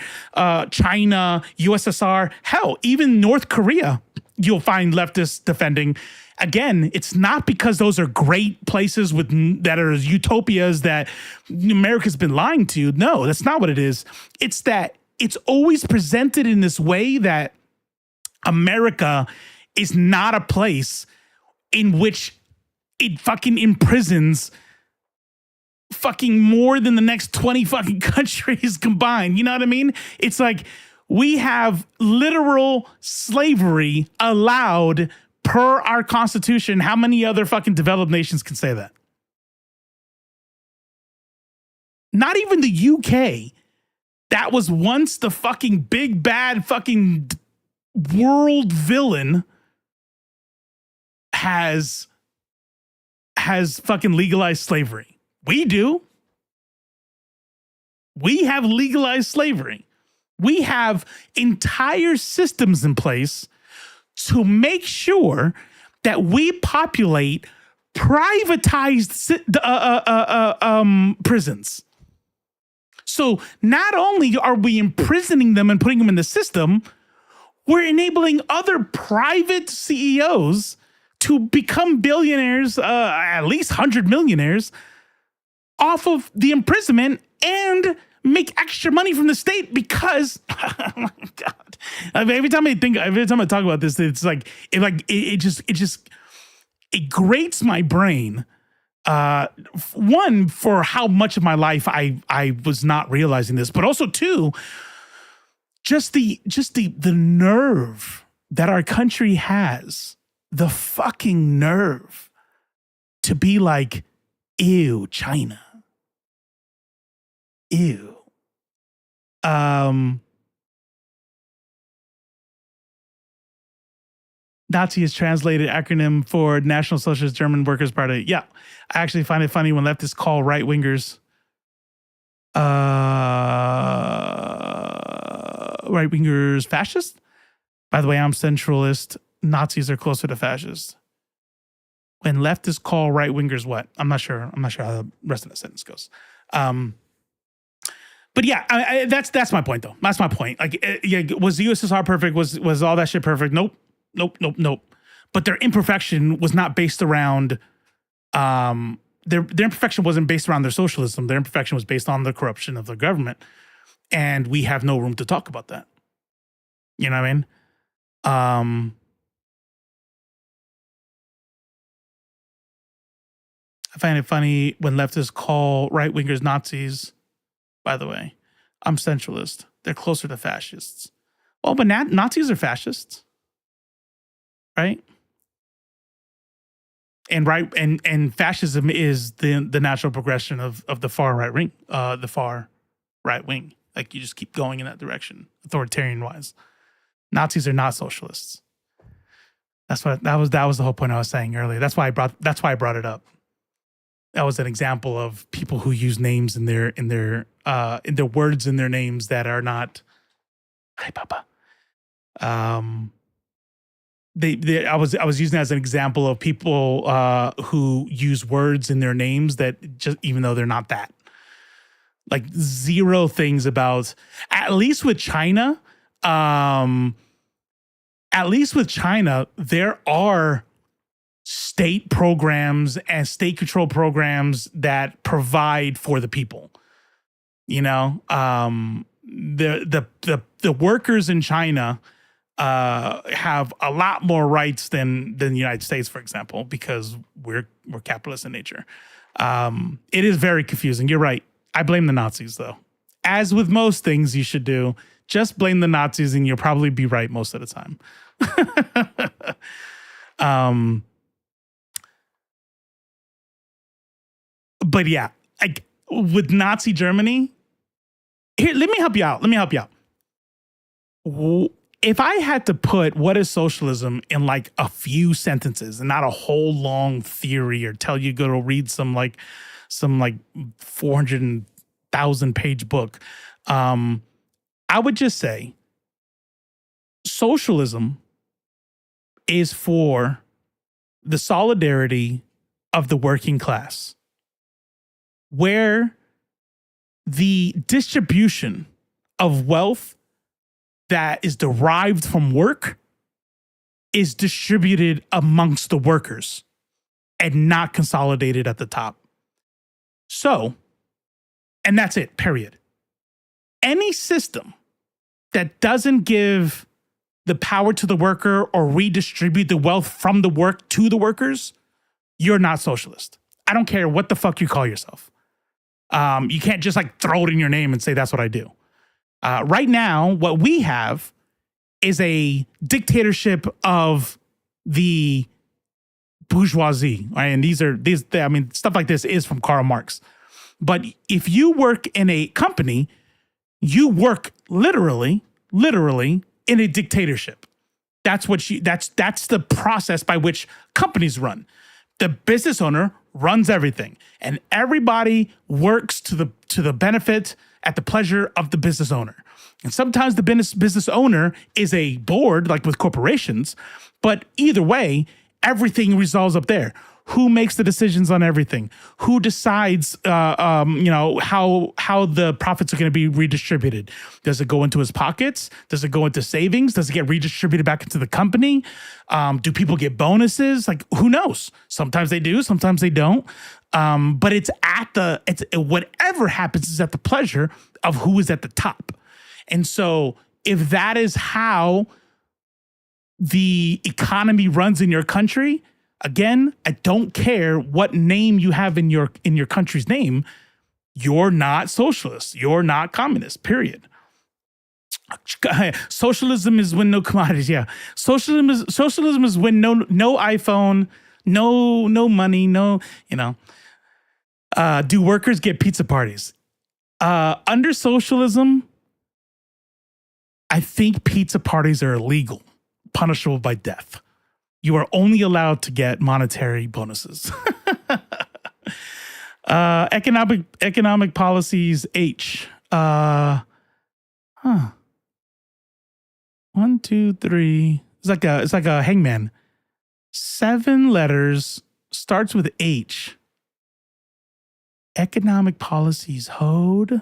China, USSR, hell, even North Korea, you'll find leftists defending. Again, it's not because those are great places that are utopias that America's been lying to. No, that's not what it is. It's that it's always presented in this way that America is not a place in which it fucking imprisons fucking more than the next 20 fucking countries combined. You know what I mean? It's like we have literal slavery allowed per our constitution. How many other fucking developed nations can say that? Not even the UK. That was once the fucking big bad fucking world villain has fucking legalized slavery. We do. We have legalized slavery. We have entire systems in place to make sure that we populate privatized prisons. So not only are we imprisoning them and putting them in the system, we're enabling other private CEOs to become billionaires, at least 100 millionaires, off of the imprisonment and make extra money from the state because, oh my God. I mean, every time I talk about this, it's like, it grates my brain. One, for how much of my life I was not realizing this, but also two, just the nerve that our country has, the fucking nerve to be like, ew, China. Ew. Nazi is translated acronym for National Socialist German Workers' Party. Yeah, I actually find it funny when leftists call right-wingers fascist. By the way, I'm centralist. Nazis are closer to fascists. when leftists call right wingers what? I'm not sure. I'm not sure how the rest of that sentence goes. But yeah, that's my point though. That's my point. Like, was the USSR perfect? Was all that shit perfect? Nope. But their imperfection was not based around. Their imperfection wasn't based around their socialism. Their imperfection was based on the corruption of the government, and we have no room to talk about that. You know what I mean? I find it funny when leftists call right-wingers Nazis. By the way, I'm centralist. They're closer to fascists. Well, but Nazis are fascists, right? And fascism is the natural progression of the far right wing, Like, you just keep going in that direction, authoritarian wise. Nazis are not socialists. That was the whole point I was saying earlier. That's why I brought it up. That was an example of people who use names in their words in their names that are not. Hi, Papa. I was using that as an example of people who use words in their names that just, even though they're not that. Like, zero things about, at least with China, there are state programs and state control programs that provide for the people. You know, the workers in China have a lot more rights than the United States, for example, because we're capitalist in nature. It is very confusing. You're right. I blame the Nazis, though. As with most things you should do, just blame the Nazis and you'll probably be right most of the time. But yeah, with Nazi Germany, here, let me help you out. If I had to put what is socialism in like a few sentences and not a whole long theory, or tell you go to read some 400,000 page book, I would just say socialism is for the solidarity of the working class, where the distribution of wealth that is derived from work is distributed amongst the workers and not consolidated at the top. So, and that's it, period. Any system that doesn't give the power to the worker or redistribute the wealth from the work to the workers, you're not socialist. I don't care what the fuck you call yourself. You can't just like throw it in your name and say that's what I do. Right now, what we have is a dictatorship of the bourgeoisie, right? And stuff like this is from Karl Marx. But if you work in a company, you work literally in a dictatorship. That's the process by which companies run. The business owner runs everything, and everybody works to the benefit at the pleasure of the business owner. And sometimes the business owner is a board, like with corporations, but either way, everything resolves up there. Who makes the decisions on everything? Who decides, how the profits are going to be redistributed? Does it go into his pockets? Does it go into savings? Does it get redistributed back into the company? Do people get bonuses? Like, who knows? Sometimes they do, sometimes they don't. But whatever happens is at the pleasure of who is at the top. And so if that is how the economy runs in your country, again, I don't care what name you have in your country's name, you're not socialist. You're not communist, period. Socialism is when no commodities. Yeah. Socialism is when no iPhone, no money, no, do workers get pizza parties? Under socialism, I think pizza parties are illegal, punishable by death. You are only allowed to get monetary bonuses. Economic policies H. 1, 2, 3. It's like a hangman. 7 letters, starts with H. Economic policies. Hosed?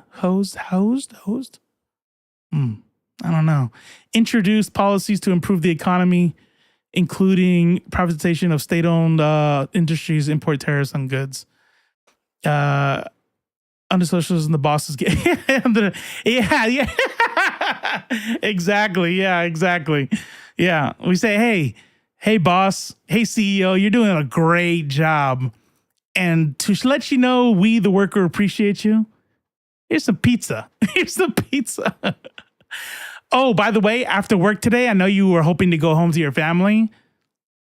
I don't know. Introduced policies to improve the economy, including privatization of state-owned industries, import tariffs on goods. Under socialism, the bosses get yeah. Exactly. Yeah. We say, hey, boss, hey, CEO, you're doing a great job. And to let you know we, the worker, appreciate you, here's some pizza. Oh, by the way, after work today, I know you were hoping to go home to your family.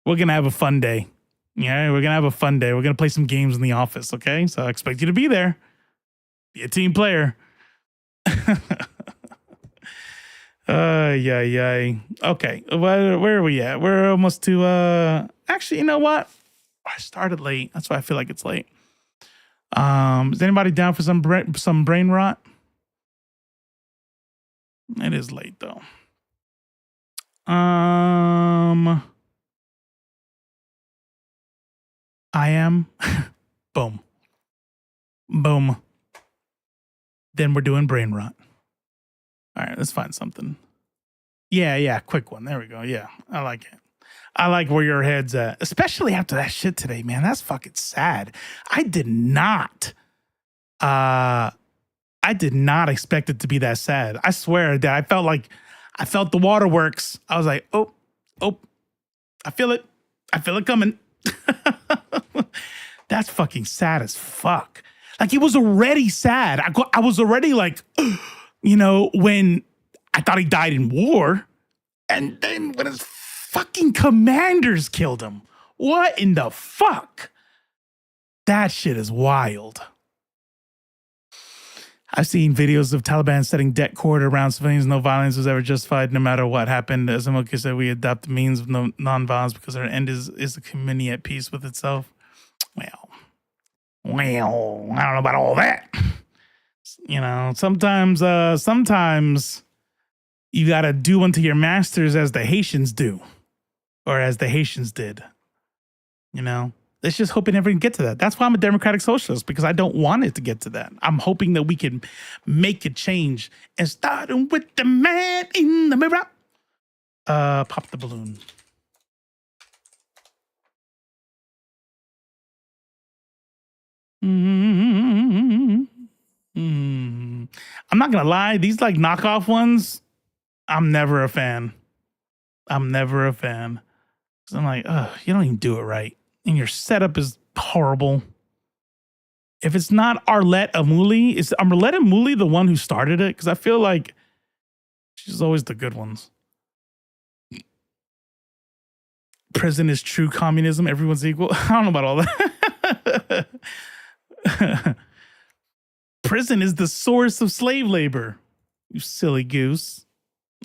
We're going to have a fun day. Yeah, we're going to have a fun day. We're going to play some games in the office, okay? So I expect you to be there. Be a team player. Okay, where are we at? We're almost to, actually, you know what? I started late. That's why I feel like it's late. Is anybody down for some brain rot? It is late though. I am. Boom. Then we're doing brain rot. All right, let's find something. Yeah, quick one. There we go. Yeah, I like it. I like where your head's at, especially after that shit today, man. That's fucking sad. I did not expect it to be that sad. I swear that I felt the waterworks. I was like, oh, I feel it coming. That's fucking sad as fuck. Like, it was already sad. I was already like, when I thought he died in war, and then when his fucking commanders killed him. What in the fuck? That shit is wild. I've seen videos of Taliban setting det cord around civilians. No violence was ever justified, no matter what happened. As Amoka said, we adopt the means of non-violence because our end is the community at peace with itself. Well, I don't know about all that. Sometimes you got to do unto your masters as the Haitians do, or as the Haitians did. Let's just hope it never can get to that. That's why I'm a democratic socialist, because I don't want it to get to that. I'm hoping that we can make a change, and starting with the man in the mirror. Pop the balloon. I'm not gonna lie, these like knockoff ones, I'm never a fan. Cause I'm like, you don't even do it right. And your setup is horrible. If it's not Arlette Amuli, is Arlette Amuli the one who started it? Because I feel like she's always the good ones. Prison is true communism. Everyone's equal. I don't know about all that. Prison is the source of slave labor. You silly goose.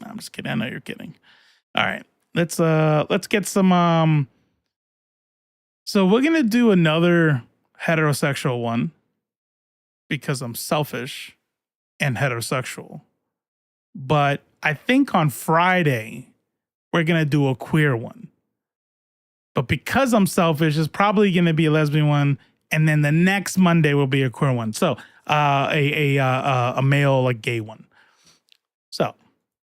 No, I'm just kidding. I know you're kidding. All right. Let's get some so we're gonna do another heterosexual one because I'm selfish and heterosexual. But I think on Friday we're gonna do a queer one. But because I'm selfish, it's probably gonna be a lesbian one, and then the next Monday will be a queer one. So a male like gay one. So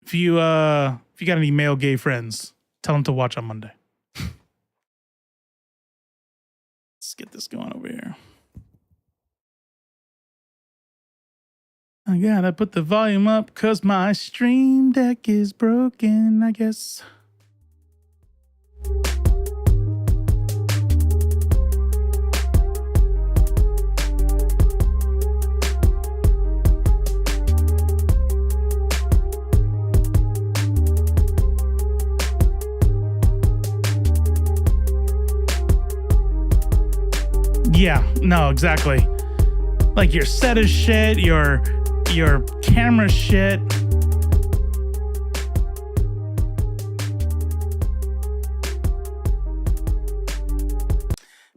if you got any male gay friends, tell them to watch on Monday. Let's get this going over here. I gotta put the volume up because my stream deck is broken, I guess. Yeah, no, exactly. Like your set is shit, your camera shit.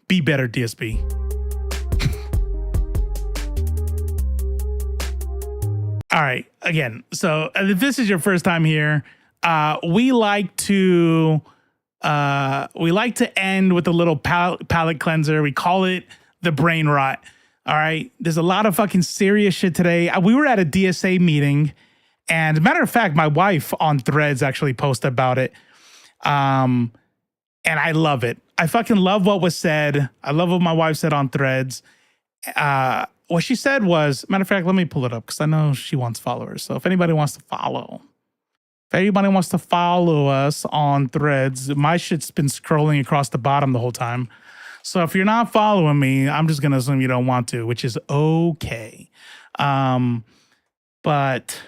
Be better, DSP. All right, again, so if this is your first time here, we like to We like to end with a little palate cleanser. We call it the brain rot. All right. There's a lot of fucking serious shit today. We were at a DSA meeting, and matter of fact, my wife on Threads actually posted about it. And I love it. I fucking love what was said. I love what my wife said on Threads. What she said was, matter of fact, let me pull it up because I know she wants followers. So if anybody wants to follow us on Threads, my shit's been scrolling across the bottom the whole time. So if you're not following me, I'm just going to assume you don't want to, which is okay. But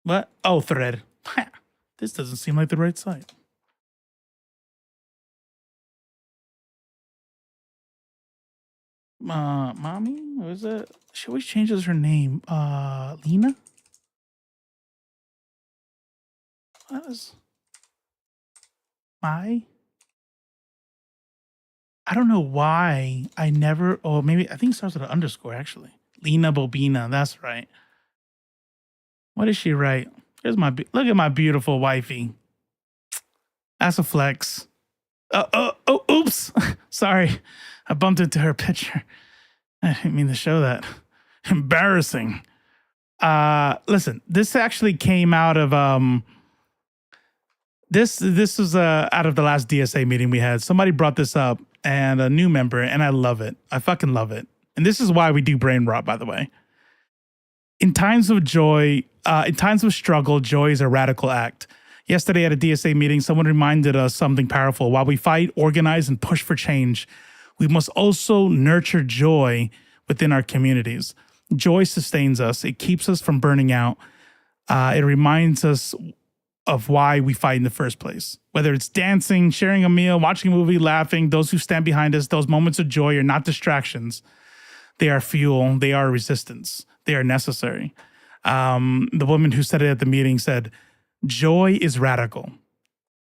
what? Oh, Thread. This doesn't seem like the right site. Mommy? What is it? She always changes her name. Lena? What is I don't know why I never, oh, maybe, I think it starts with an underscore, actually. Lena Bobina, that's right. What does she write? Here's look at my beautiful wifey. That's a flex. Oops. Sorry. I bumped into her picture. I didn't mean to show that. Embarrassing. Listen, this actually came out of, this was out of the last DSA meeting we had. Somebody brought this up, and a new member, and I love it. I fucking love it. And this is why we do brain rot, by the way. In times of joy, in times of struggle, joy is a radical act. Yesterday at a DSA meeting, someone reminded us something powerful. While we fight, organize, and push for change, we must also nurture joy within our communities. Joy sustains us. It keeps us from burning out. It reminds us of why we fight in the first place. Whether it's dancing, sharing a meal, watching a movie, laughing, those who stand behind us, those moments of joy are not distractions. They are fuel. They are resistance. They are necessary. The woman who said it at the meeting said, joy is radical.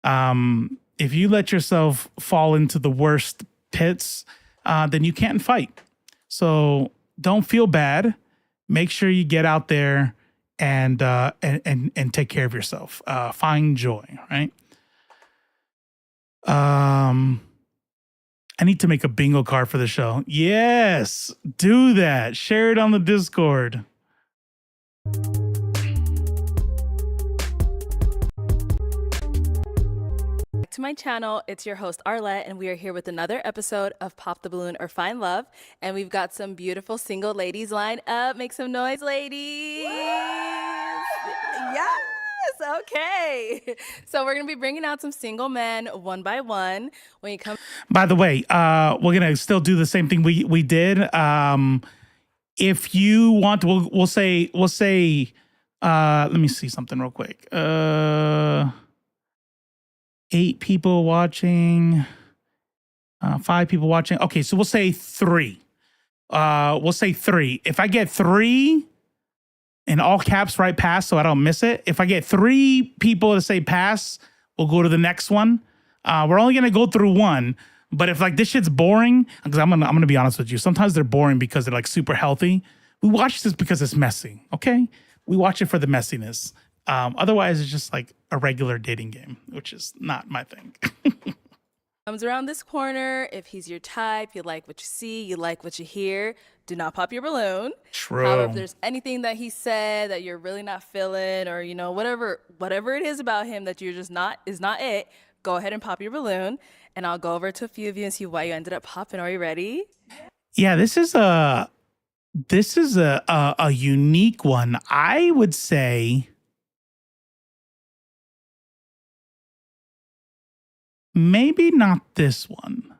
If you let yourself fall into the worst pits, then you can't fight. So don't feel bad. Make sure you get out there and take care of yourself. Find joy, right? I need to make a bingo card for the show. Yes, do that. Share it on the Discord. To my channel, it's your host Arlette, and we are here with another episode of Pop the Balloon or Find Love, and we've got some beautiful single ladies lined up. Make some noise, ladies. Yes, okay. So we're gonna be bringing out some single men one by one. When you come, by the way, we're gonna still do the same thing we did. If you want, we'll say. Let me see something real quick. 8 people watching, 5 people watching. Okay, so we'll say 3. If I get 3 in all caps, right, pass, so I don't miss it. If I get 3 people to say pass, we'll go to the next one. We're only gonna go through one, but if like this shit's boring, because I'm gonna be honest with you, sometimes they're boring because they're like super healthy. We watch this because it's messy, okay? We watch it for the messiness. Otherwise, it's just like a regular dating game, which is not my thing. comes around this corner. If he's your type, you like what you see, you like what you hear, do not pop your balloon. True. However, if there's anything that he said that you're really not feeling, or you know, whatever it is about him that you're just not it, go ahead and pop your balloon, and I'll go over to a few of you and see why you ended up popping. Are you ready? Yeah, this is a unique one. I would say maybe not this one,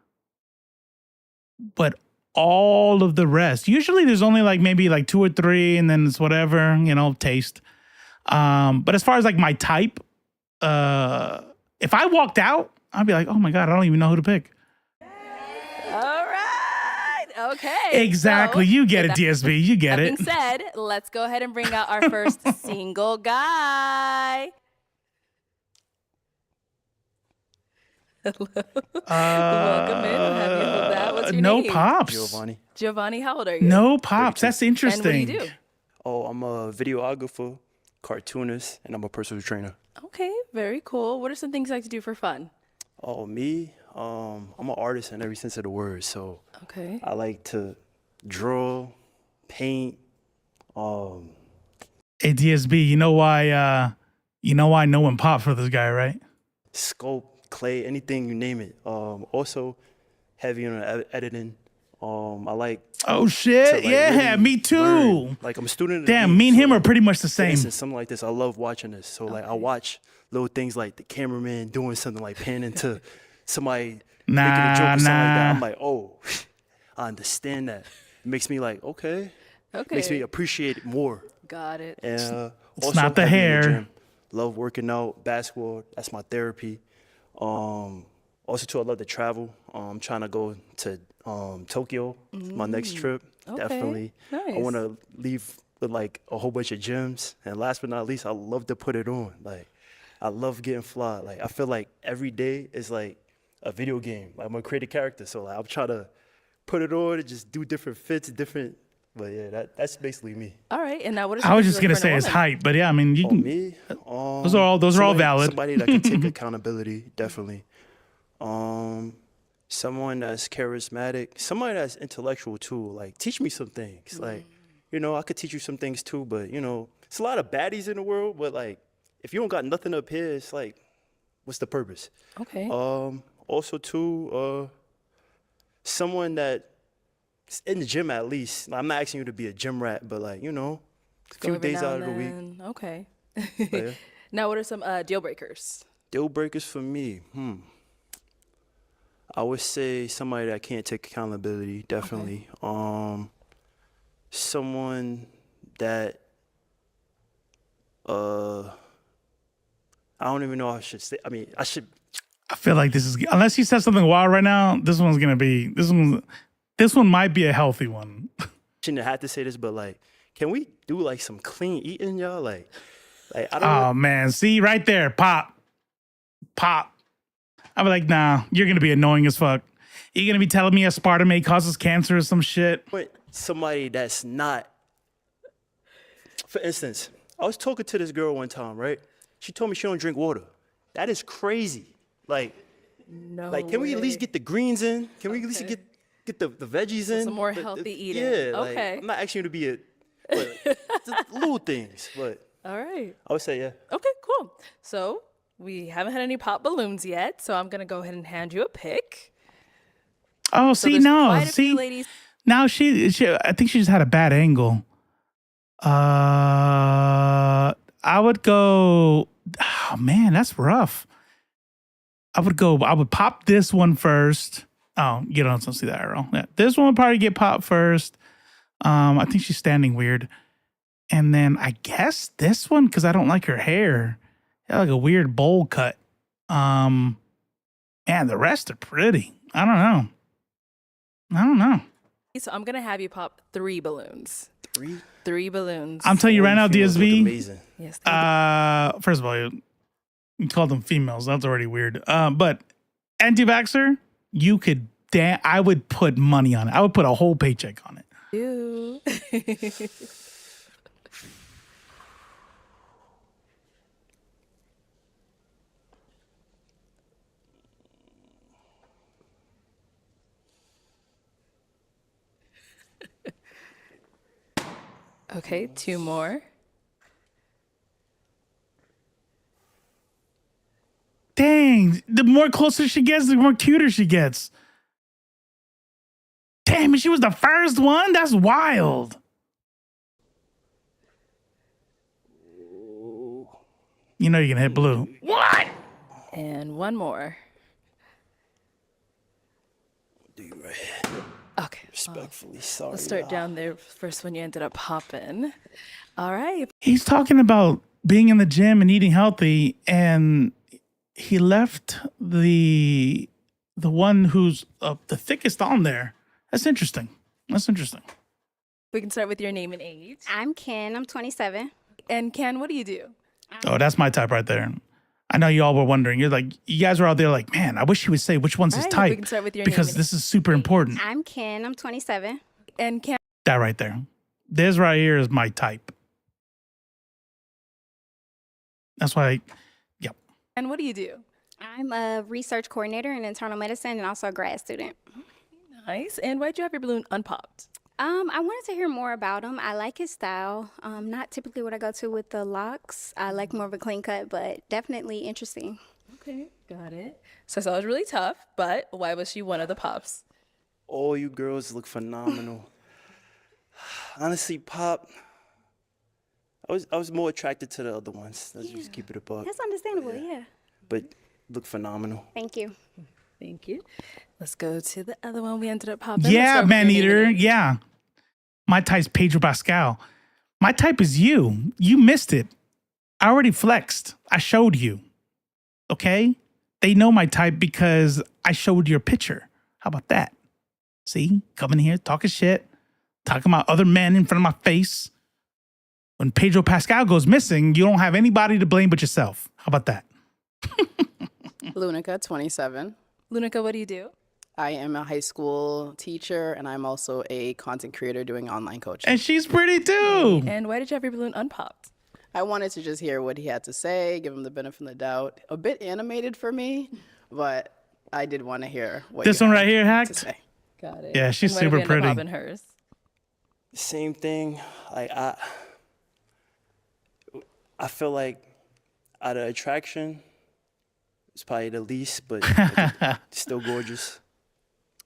but all of the rest. Usually there's only like maybe like 2 or 3 and then it's whatever, you know, taste. But as far as like my type, if I walked out, I'd be like, oh my God, I don't even know who to pick. All right. Okay. Exactly. So, you get it, DSB. You get it. That being said, let's go ahead and bring out our first single guy. Hello. Welcome in. I'm happy to hold that. What's your no name? pops. Giovanni, how old are you? No pops. That's interesting. And what do you do? Oh, I'm a videographer. cartoonist, and I'm a personal trainer. Okay, very cool. What are some things you like to do for fun? Oh, me? I'm an artist in every sense of the word. So Okay. I like to draw, paint. Hey, DSB, you know why no one popped for this guy, right? Sculpt, clay, anything you name it. Also, heavy on editing. I like. Oh shit! Yeah, me too. Learn. Like I'm a student. Of the Damn, game, me and so him are like, pretty much the for same. instance, something like this, I love watching this. So like I watch little things like the cameraman doing something like panning to somebody making a joke or something like that. I'm like, oh, I understand that. It makes me like, okay. Okay. Makes me appreciate it more. Got it. And It's also not the heavy in hair. gym. Love working out, basketball. That's my therapy. Also too, I love to travel. I'm trying to go to Tokyo. My next trip. Okay. Definitely. Nice. I want to leave with like a whole bunch of gyms. And last but not least, I love to put it on. Like, I love getting fly. Like, I feel like every day is like a video game. Like, I'm gonna create a character, so like, I'm trying to put it on and just do different fits, different. But yeah, that's basically me. All right, and now what is? I was just gonna say his height, but yeah, I mean, you can. Me? Those are all valid. Somebody that can take accountability, definitely. Someone that's charismatic, somebody that's intellectual too. Like, teach me some things. Like, you know, I could teach you some things too, but you know, it's a lot of baddies in the world. But like, if you don't got nothing up here, it's like, what's the purpose? Okay. Also too, someone that in the gym at least. I'm not asking you to be a gym rat, but like, you know, a few days out of the week. Okay. Yeah. Now, what are some deal breakers? Deal breakers for me, I would say somebody that can't take accountability, definitely. Someone that I don't even know how I should say. I mean, I feel like this is, unless he says something wild right now, this one might be a healthy one. shouldn't have to say this, but like, can we do like some clean eating, y'all? Like I don't. Oh man, see right there, pop. I'd be like, nah, you're gonna be annoying as fuck. You're gonna be telling me aspartame causes cancer or some shit. But somebody that's not. For instance, I was talking to this girl one time, right? She told me she don't drink water. That is crazy. Like, can we at least get the greens in? Can we at least get the veggies in? Some more healthy eating. Yeah, Okay. like, I'm not asking you to be just little things, but. All right. I would say, yeah. Okay, cool. So we haven't had any pop balloons yet, so I'm gonna go ahead and hand you a pick. Oh, So see, there's no, quite a few see, ladies. now she, I think she just had a bad angle. I would go. Oh man, that's rough. I would pop this one first. Oh, you don't see that arrow. Yeah, this one would probably get popped first. I think she's standing weird. And then I guess this one, because I don't like her hair. It had like a weird bowl cut. And the rest are pretty. I don't know. So I'm gonna have you pop 3 balloons. 3? 3 balloons. I'm telling you right now, Females look DSV. amazing. Yes. First of all, you called them females. That's already weird. But anti-vaxxer, you could. I would put money on it. I would put a whole paycheck on it. Ew. Okay, 2 more. Dang, the more closer she gets, the more cuter she gets. Damn, and she was the first one? That's wild. You know you're gonna hit blue. What? And 1 more. Okay. Respectfully, sorry. Let's start down there. First one you ended up popping. All right. He's talking about being in the gym and eating healthy, and he left the one who's the thickest on there. That's interesting. We can start with your name and age. I'm Ken. I'm 27. And Ken, what do you do? Oh, that's my type right there. I know you all were wondering. You guys were out there like, man, I wish he would say which one's his All right, type. we can start with your because name and this is super important. I'm Ken. I'm 27. And Ken. That right there. This right here is my type. That's why, yep. And what do you do? I'm a research coordinator in internal medicine and also a grad student. Nice. And why'd you have your balloon unpopped? I wanted to hear more about him. I like his style. Not typically what I go to with the locks. I like more of a clean cut, but definitely interesting. Okay, got it. So I saw it was really tough, but why was she one of the pops? All you girls look phenomenal. Honestly, Pop, I was more attracted to the other ones. Let's just keep it a buck. That's understandable, yeah. But look phenomenal. Thank you. Thank you. Let's go to the other one we ended up popping. Yeah, man eater. Yeah. My type's Pedro Pascal. My type is you. You missed it. I already flexed. I showed you. Okay? They know my type because I showed your picture. How about that? See? Coming here, talking shit, talking about other men in front of my face. When Pedro Pascal goes missing, you don't have anybody to blame but yourself. How about that? Lunica, 27. Lunica, what do you do? I am a high school teacher, and I'm also a content creator doing online coaching. And she's pretty too. And why did you have your balloon unpopped? I wanted to just hear what he had to say, give him the benefit of the doubt. A bit animated for me, but I did want to hear what this you one had right here to hacked? say. Got it. Yeah, she's And why did we super end up pretty. popping hers? Same thing. Like I feel like out of attraction, it's probably the least, but still gorgeous.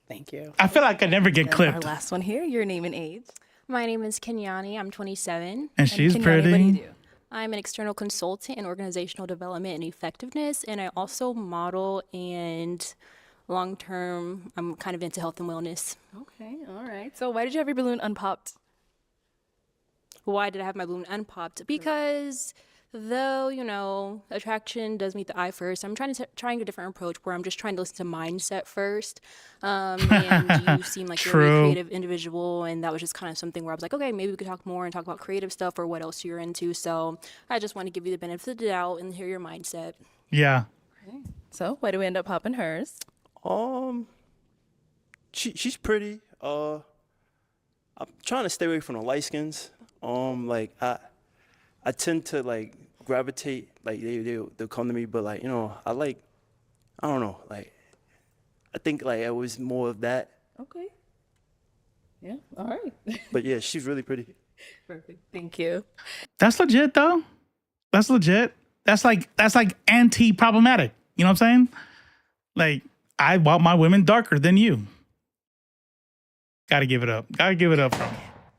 Thank you. I feel like I never get And clipped. Our last one here, your name and age. My name is Kenyani. I'm 27. And she's Kenyani, pretty. What do you do? I'm an external consultant in organizational development and effectiveness, and I also model and long-term, I'm kind of into health and wellness. Okay, all right. So why did you have your balloon unpopped? Why did I have my balloon unpopped? Because though, you know, attraction does meet the eye first, I'm trying a different approach where I'm just trying to listen to mindset first. And you seem like you're a very creative individual, and that was just kind of something where I was like, okay, maybe we could talk more and talk about creative stuff or what else you're into. So I just want to give you the benefit of the doubt and hear your mindset. Yeah. Okay. So why do we end up popping hers? She's pretty. I'm trying to stay away from the light skins. Like I tend to like gravitate, like they'll come to me, but like, you know, I don't know, like I think like I was more of that. Okay. Yeah, all right. But yeah, she's really pretty. Perfect. Thank you. That's legit though. That's legit. That's like anti-problematic. You know what I'm saying? Like, I want my women darker than you. Gotta give it up. Gotta give it up.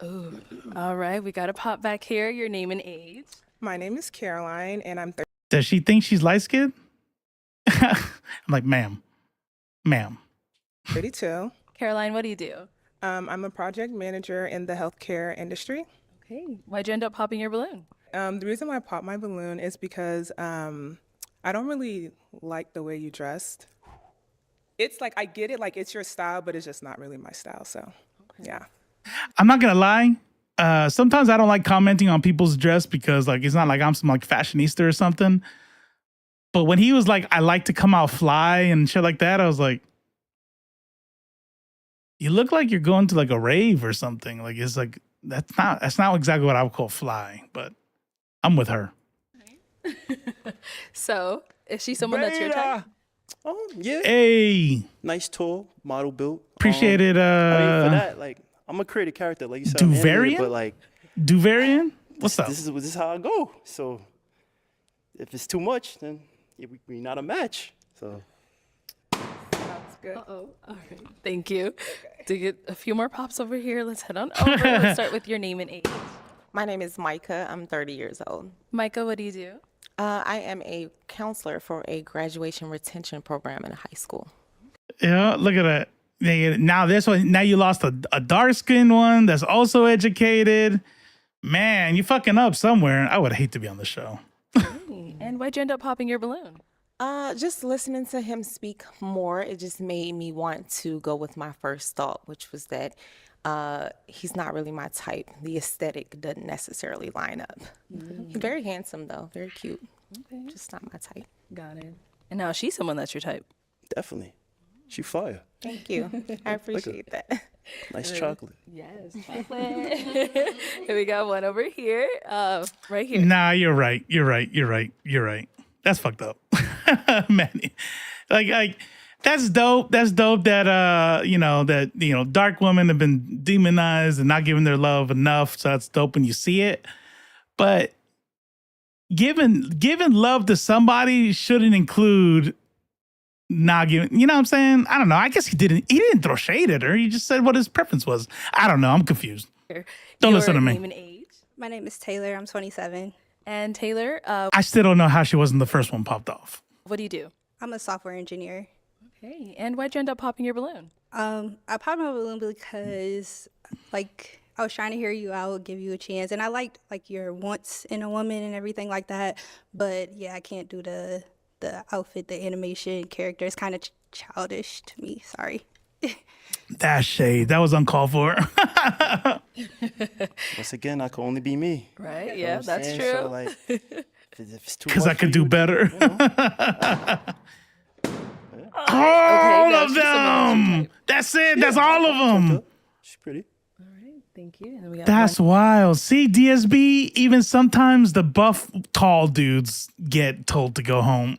Ooh. All right, we got to pop back here. Your name and age. My name is Caroline, and I'm 30. Does she think she's light-skinned? I'm like, ma'am. 32. Caroline, what do you do? I'm a project manager in the healthcare industry. Okay. Why'd you end up popping your balloon? The reason why I popped my balloon is because I don't really like the way you dressed. It's like, I get it, like it's your style, but it's just not really my style. So, yeah. I'm not gonna lie. Sometimes I don't like commenting on people's dress because like it's not like I'm some like fashionista or something. But when he was like, I like to come out fly and shit like that, I was like, you look like you're going to like a rave or something. Like it's like that's not exactly what I would call fly, but I'm with her. So is she someone that's your type? Yeah. Hey. Nice, tall, model built. Appreciate it. I mean, for that, like, I'm a creative character, like you said. I'm animated, Duvarian? but like, Duvarian? What's up? This is how I go. So if it's too much, then we're not a match. So. Sounds good. Uh-oh. All right. Thank you. To get a few more pops over here, let's head on over. Let's start with your name and age. My name is Micah. I'm 30 years old. Micah, what do you do? I am a counselor for a graduation retention program in a high school. Yeah, look at that. Now this one, now you lost a dark-skinned one that's also educated. Man, you fucking up somewhere. I would hate to be on the show. And why'd you end up popping your balloon? Just listening to him speak more, it just made me want to go with my first thought, which was that he's not really my type. The aesthetic doesn't necessarily line up. He's very handsome, though. Very cute. Okay. Just not my type. Got it. And now she's someone that's your type. Definitely. She fire. Thank you. I appreciate that. Nice chocolate. Yes, chocolate. Here we got one over here. Right here. Nah, you're right. You're right. That's fucked up. Man. Like that's dope. That's dope that dark women have been demonized and not given their love enough. So that's dope when you see it. But giving love to somebody shouldn't include not giving, you know what I'm saying? I don't know. I guess he didn't throw shade at her. He just said what his preference was. I don't know. I'm confused. Don't listen to me. Name and age. My name is Taylor. I'm 27. And Taylor, I still don't know how she wasn't the first one popped off. what do you do? I'm a software engineer. Okay. And why'd you end up popping your balloon? I popped my balloon because, like, I was trying to hear you out, give you a chance, and I liked like your wants in a woman and everything like that. But yeah, I can't do the outfit, the animation, character. It's kind of childish to me. Sorry. That's shade. That was uncalled for. Once again, I can only be me. Right? You know Yeah, what I'm that's saying? true. So, like, if it's too Because much I could for do you, better. All of them. That's it. That's all of them. She's pretty. Thank you. And then we got That's wild. See, DSB, even sometimes the buff, tall dudes get told to go home.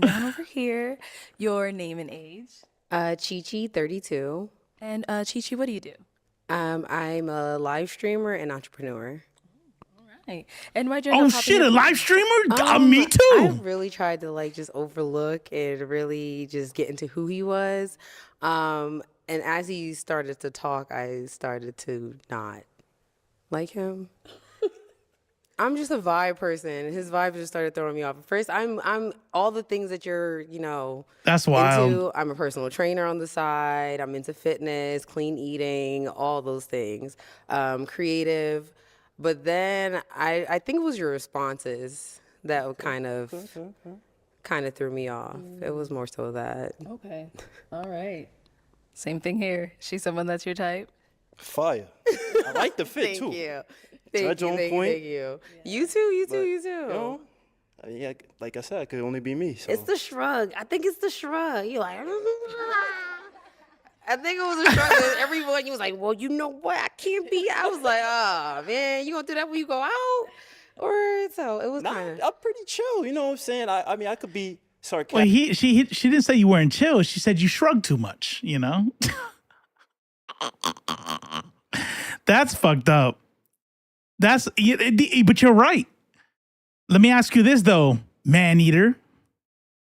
down over here. Your name and age. Chi-Chi, 32. And Chi-Chi, what do you do? I'm a live streamer and entrepreneur. Right. And why'd you end Oh up popping shit, your a balloon? live streamer? Me too. I really tried to like just overlook and really just get into who he was. And as he started to talk, I started to not like him. I'm just a vibe person. His vibe just started throwing me off. At first, I'm all the things that you're, That's wild. into. I'm a personal trainer on the side. I'm into fitness, clean eating, all those things. Creative. But then I think it was your responses that kind of threw me off. It was more so that. Okay. All right. Same thing here. She's someone that's your type? Fire. I like the fit, too. Thank you. Judge on point. Thank you. You too. But, you know, yeah, like I said, it could only be me. So. It's the shrug. I think it's the shrug. You're like, I think it was a shrug. And everyone, you was like, well, you know what? I can't be. I was like, oh, man, you gonna do that when you go out? Or so it was kind of. I'm pretty chill. You know what I'm saying? I mean, I could be sarcastic. Well, she didn't say you weren't chill. She said you shrugged too much, That's fucked up. But you're right. Let me ask you this, though, man-eater,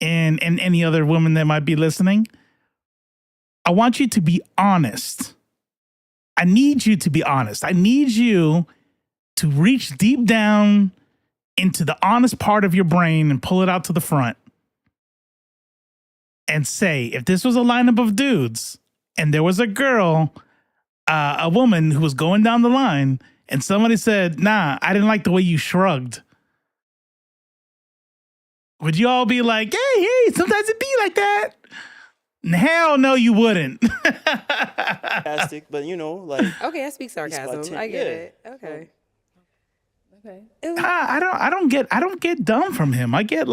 and any other woman that might be listening. I want you to be honest. I need you to be honest. I need you to reach deep down into the honest part of your brain and pull it out to the front and say, if this was a lineup of dudes and there was a girl, a woman who was going down the line and somebody said, nah, I didn't like the way you shrugged, would you all be like, hey, sometimes it be like that? Hell no, you wouldn't. Sarcastic, but like. Okay, I speak sarcasm. I get it. Okay. Okay. I don't get dumb from him. I get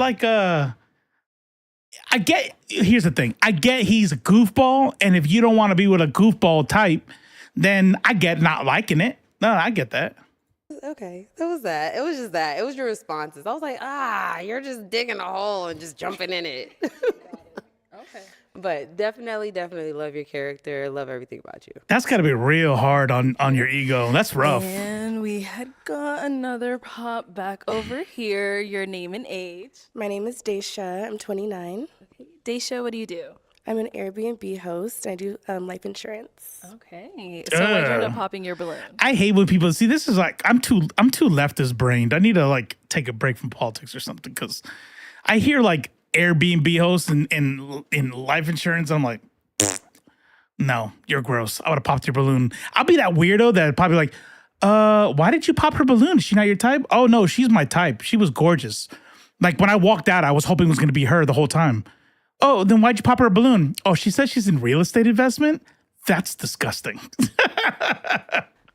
here's the thing. I get he's a goofball, and if you don't want to be with a goofball type, then I get not liking it. No, I get that. Okay, that was that. It was just that. It was your responses. I was like, you're just digging a hole and just jumping in it. Okay. But definitely love your character. Love everything about you. That's got to be real hard on your ego. That's rough. And we had got another pop back over here. Your name and age. My name is Daisha. I'm 29. Okay. Daisha, what do you do? I'm an Airbnb host. I do life insurance. Okay. So why'd you end up popping your balloon? I hate when people see this is like I'm too leftist brained. I need to take a break from politics or something because I hear Airbnb hosts in life insurance. I'm like, no, you're gross. I would have popped your balloon. I'll be that weirdo that probably like, why did you pop her balloon? Is she not your type? Oh no, she's my type. She was gorgeous. Like when I walked out, I was hoping it was gonna be her the whole time. Oh, then why'd you pop her a balloon? Oh, she says she's in real estate investment? That's disgusting.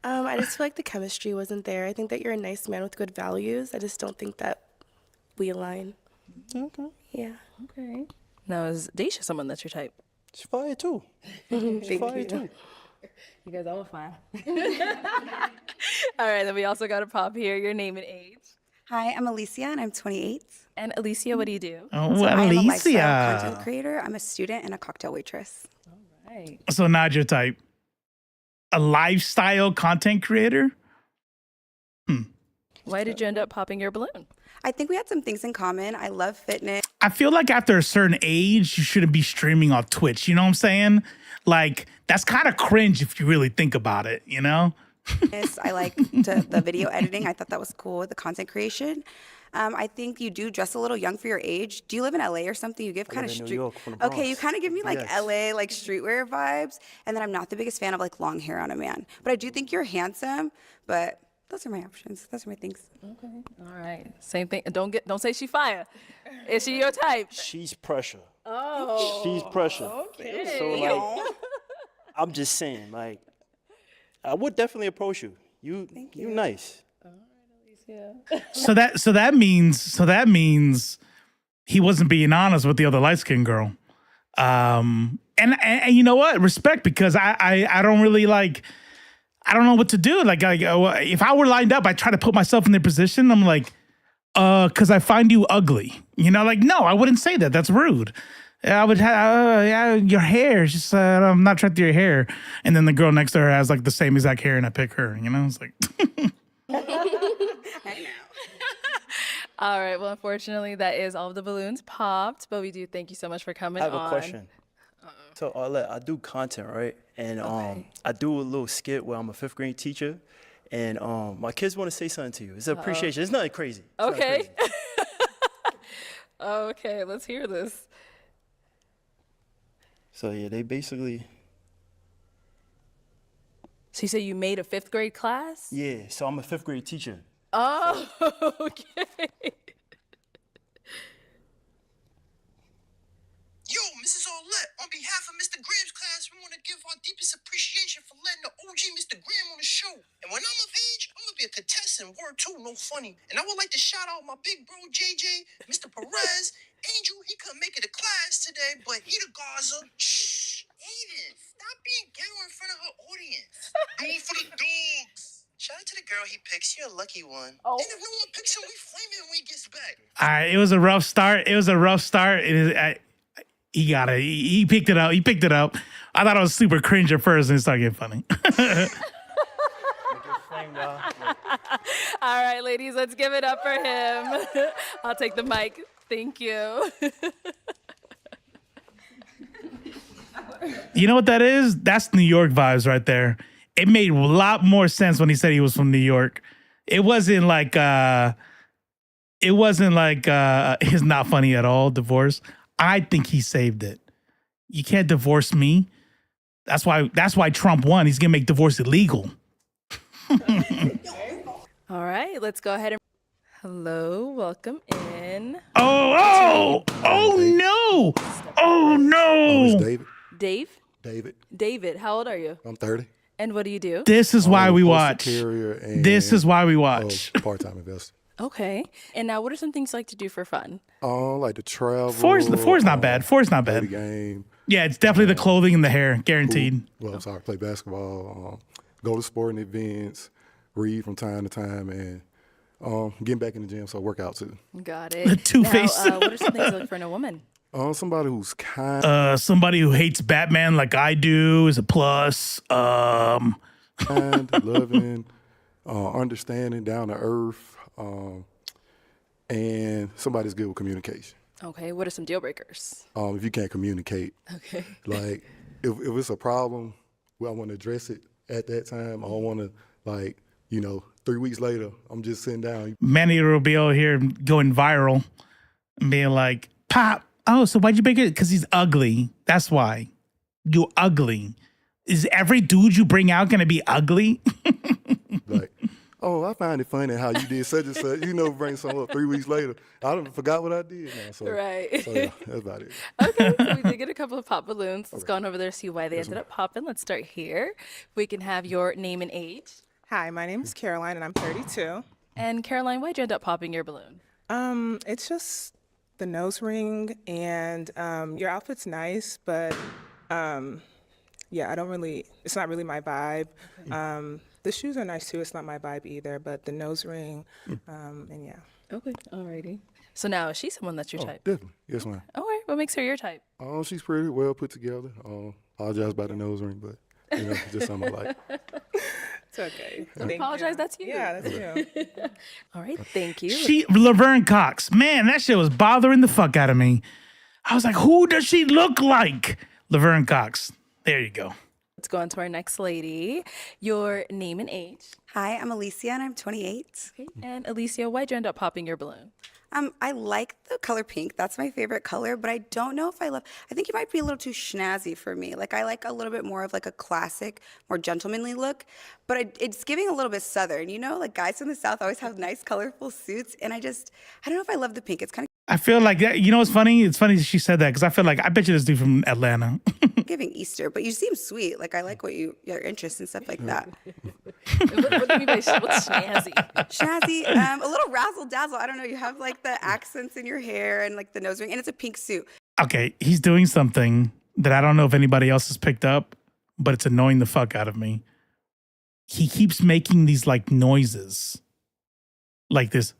I just feel like the chemistry wasn't there. I think that you're a nice man with good values. I just don't think that we align. Okay. Yeah. Okay. Now, is Daisha someone that's your type? She's fire too. She's fire too. You guys all fine. All right, then we also got a pop here. Your name and age. Hi, I'm Alicia, and I'm 28. And Alicia, what do you do? Oh, So I am a Alicia. lifestyle content creator. I'm a student and a cocktail waitress. Right. So not your type. A lifestyle content creator? Why did you end up popping your balloon? I think we had some things in common. I love fitness. I feel like after a certain age, you shouldn't be streaming on Twitch. You know what I'm saying? Like, that's kind of cringe if you really think about it, you know? I like the video editing. I thought that was cool, the content creation. I think you do dress a little young for your age. Do you live in LA or something? You give kind of live in New street. York, from the Okay, you Bronx. kind of give me like Yes. LA, like streetwear vibes. And then I'm not the biggest fan of like long hair on a man. But I do think you're handsome. But those are my options. Those are my things. Okay. All right. Same thing. Don't say she fire. Is she your type? She's pressure. Oh. She's pressure. Okay. So like, I'm just saying, like, I would definitely approach you. You nice. So that means he wasn't being honest with the other light skinned girl. And you know what? Respect, because I don't really like, I don't know what to do. Like if I were lined up, I try to put myself in their position. I'm like, because I find you ugly. You know, like, no, I wouldn't say that. That's rude. I would have your hair. It's just I'm not attracted to your hair. And then the girl next to her has like the same exact hair, and I pick her. You know, it's like. All right. Well, unfortunately, that is all of the balloons popped. But we do thank you so much for coming I have on. a question. So Arlette, I do content, right? And I do a little skit where I'm a 5th grade teacher, and my kids want to say something to you. It's an appreciation. It's nothing crazy. It's nothing Okay. crazy. Okay. Let's hear this. So yeah, they basically. So you say you made a 5th grade class? Yeah. So I'm a 5th grade teacher. Oh, okay. Yo, Mrs. Arlette, on behalf of Mr. Graham's class, we want to give our deepest appreciation for letting the OG Mr. Graham on the show. And when I'm of age, I'm going to be a contestant, word too, no funny. And I would like to shout out my big bro, JJ, Mr. Perez, Angel, he couldn't make it to class today, but he the Gaza. Shh, Aiden, stop being ghetto in front of her audience. Going for the dogs. Shout out to the girl he picks. You're a lucky one. And if no one picks him, we flame him when he gets back. All right, it was a rough start. He got it. He picked it up. I thought it was super cringe at first, and it started getting funny. All right, ladies, let's give it up for him. I'll take the mic. Thank you. You know what that is? That's New York vibes right there. It made a lot more sense when he said he was from New York. It wasn't like his not funny at all divorce. I think he saved it. You can't divorce me. That's why Trump won. He's gonna make divorce illegal. All right, let's go ahead and. Hello, welcome in. Oh no! Oh no! It's David. Dave? David, how old are you? I'm 30. And what do you do? This is why we Postal watch. carrier and This is why we watch. Part-time investor. Okay. And now, what are some things you like to do for fun? Like to travel. Four's not bad. Four's not bad. Play the game. Yeah, it's definitely the clothing and the hair, guaranteed. Well, I'm sorry. Play basketball. Go to sporting events. Read from time to time, and getting back in the gym, so work out too. Got it. The Two-Face. Now, what are some things you look for in a woman? Somebody who's kind. Somebody who hates Batman like I do is a plus. Kind, loving, understanding, down to earth, and somebody's good with communication. Okay. What are some deal breakers? If you can't communicate, Okay. like if it's a problem, well, I want to address it at that time. I don't want to 3 weeks later, I'm just sitting down. Manny will be out here going viral and being like, Pop, oh, so why'd you make it? Because he's ugly. That's why. You ugly. Is every dude you bring out going to be ugly? Like, oh, I find it funny how you did such and such. Bring someone up 3 weeks later. I forgot what I did now. So, Right. So yeah, that's about it. Okay, so we did get a couple of pop balloons. Let's go on over there, see why they ended up popping. Let's start here. We can have your name and age. Hi, my name is Caroline, and I'm 32. And Caroline, why'd you end up popping your balloon? It's just the nose ring, and your outfit's nice, but yeah, I don't really, it's not really my vibe. The shoes are nice too, it's not my vibe either, but the nose ring, and yeah. Okay, alrighty. So now, is she someone that's your type? Definitely. Yes, ma'am. All right, what makes her your type? She's pretty well put together. Apologize about the nose ring, but just something I like. It's okay. Don't apologize, that's you. Yeah, that's you. All right, thank you. Laverne Cox. Man, that shit was bothering the fuck out of me. I was like, who does she look like? Laverne Cox. There you go. Let's go on to our next lady. Your name and age. Hi, I'm Alicia and I'm 28. Okay. And Alicia, why'd you end up popping your balloon? I like the color pink. That's my favorite color, but I don't know if I think it might be a little too snazzy for me. Like, I like a little bit more of like a classic, more gentlemanly look, but it's giving a little bit Southern. You know, like guys from the South always have nice, colorful suits, and I don't know if I love the pink. It's kind I feel like that. You know what's funny? It's funny she said that because I feel like I bet you this dude from Atlanta. of giving Easter, but you seem sweet. Like, I like your interests and stuff like that. What do you mean by what's snazzy? Snazzy, a little razzle dazzle. I don't know. You have like the accents in your hair and like the nose ring, and it's a pink suit. Okay, he's doing something that I don't know if anybody else has picked up, but it's annoying the fuck out of me. He keeps making these like noises, like this.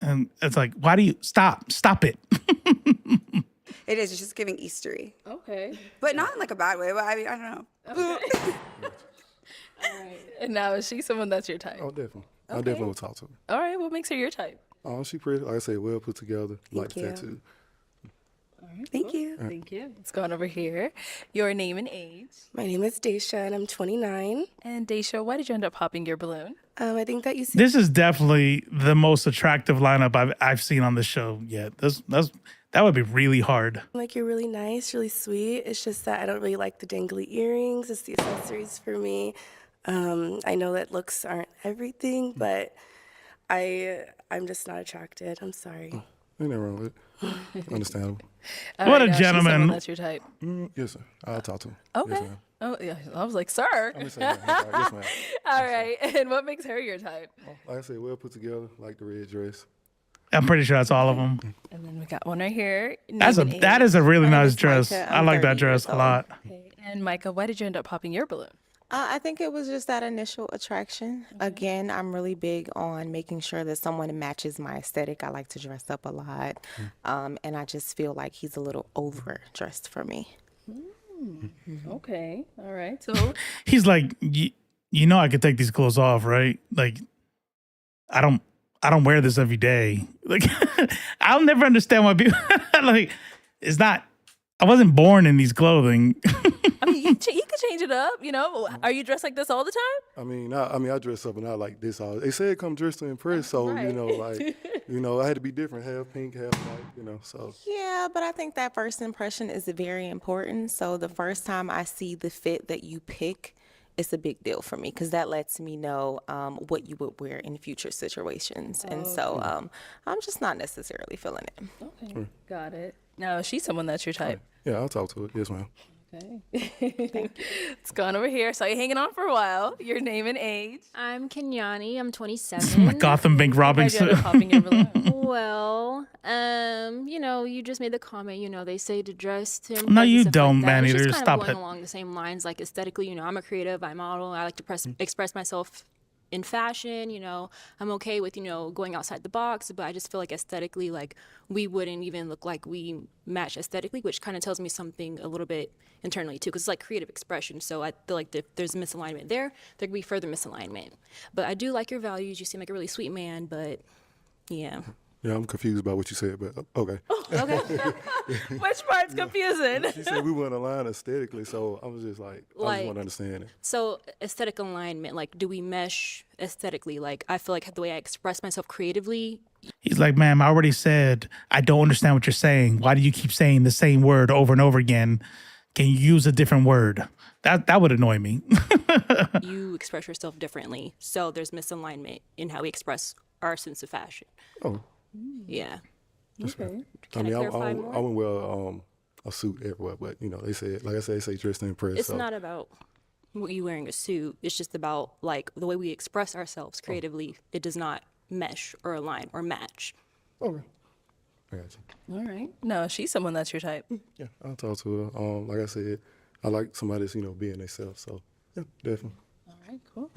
And it's like, why do you stop it? It is. It's just giving Eastery. Okay. But not in like a bad way. But I mean, I don't know. Okay. All right. And now, is she someone that's your type? Oh, definitely. I Okay. definitely will talk to her. All right. What makes her your type? She pretty. Like I said, well put together. Like Thank you. tattoo. All right. Thank you. Thank you. Let's go on over here. Your name and age. My name is Daisha, and I'm 29. And Daisha, why did you end up popping your balloon? I think that you see. This is definitely the most attractive lineup I've seen on the show yet. That would be really hard. Like, you're really nice, really sweet. It's just that I don't really like the dangly earrings. It's the accessories for me. I know that looks aren't everything, but I'm just not attracted. I'm sorry. Ain't nothing wrong with it. Understandable. All What a now, she's someone gentleman. That's your type. Yes, sir. I'll talk to him. Okay. Yes, ma'am. Oh, yeah. I was like, sir. I'm just saying, yes, ma'am. All right. And what makes her your type? Like I said, well put together. Like the red dress. I'm pretty sure that's all of them. And then we got one right here. That is a really nice dress. Micah. I I'm like that 30 dress years a old. lot. Okay. And Micah, why did you end up popping your balloon? I think it was just that initial attraction. Again, I'm really big on making sure that someone matches my aesthetic. I like to dress up a lot. And I just feel like he's a little overdressed for me. Okay. All right. So He's like, you know, I could take these clothes off, right? Like, I don't wear this every day. Like, I'll never understand why people like. It's not. I wasn't born in these clothing. I mean, he could change it up. You know, are you dressed like this all the time? I dress up and not like this. They said come dressed to impress, so Right. I had to be different, half pink, half white, so. Yeah, but I think that first impression is very important. So the first time I see the fit that you pick, it's a big deal for me because that lets me know what you would wear in future situations. And so I'm just not necessarily feeling it. Okay. Got it. Now, is she someone that's your type? Yeah, I'll talk to her. Yes, ma'am. Okay. Let's go on over here. So you're hanging on for a while. Your name and age. I'm Kenyani. I'm 27. My Gotham Bank robbing Why'd you end up popping your balloon? Well, you know, you just made the comment, you know, they say to dress to impress No, and you stuff don't, like that. man. It's Either just kind stop of going it. along the same lines, like aesthetically, you know, I'm a creative, I model, I like to express myself in fashion, you know, I'm okay with, you know, going outside the box, but I just feel like aesthetically, like we wouldn't even look like we match aesthetically, which kind of tells me something a little bit internally too, because it's like creative expression. So I feel like there's misalignment there could be further misalignment. But I do like your values. You seem like a really sweet man, but yeah. Yeah, I'm confused about what you said, but okay. Okay. Which part's confusing? She said we weren't aligned aesthetically, so I was just like, I just want to understand it. So aesthetic alignment, like, do we mesh aesthetically? Like, I feel like the way I express myself creatively. He's like, ma'am, I already said I don't understand what you're saying. Why do you keep saying the same word over and over again? Can you use a different word? That would annoy me. You express yourself differently, so there's misalignment in how we express our sense of fashion. Oh. Yeah. Okay. I mean, clarify I more? wouldn't wear a suit everywhere, but you know, they said, like I said, they say dress to impress. It's so. not about you wearing a suit. It's just about like the way we express ourselves creatively. It does not mesh or align or match. Okay. I got you. All right. No, she's someone that's your type. Yeah, I'll talk to her. Like I said, I like somebody that's, being themselves. So, yeah, definitely. All right, cool.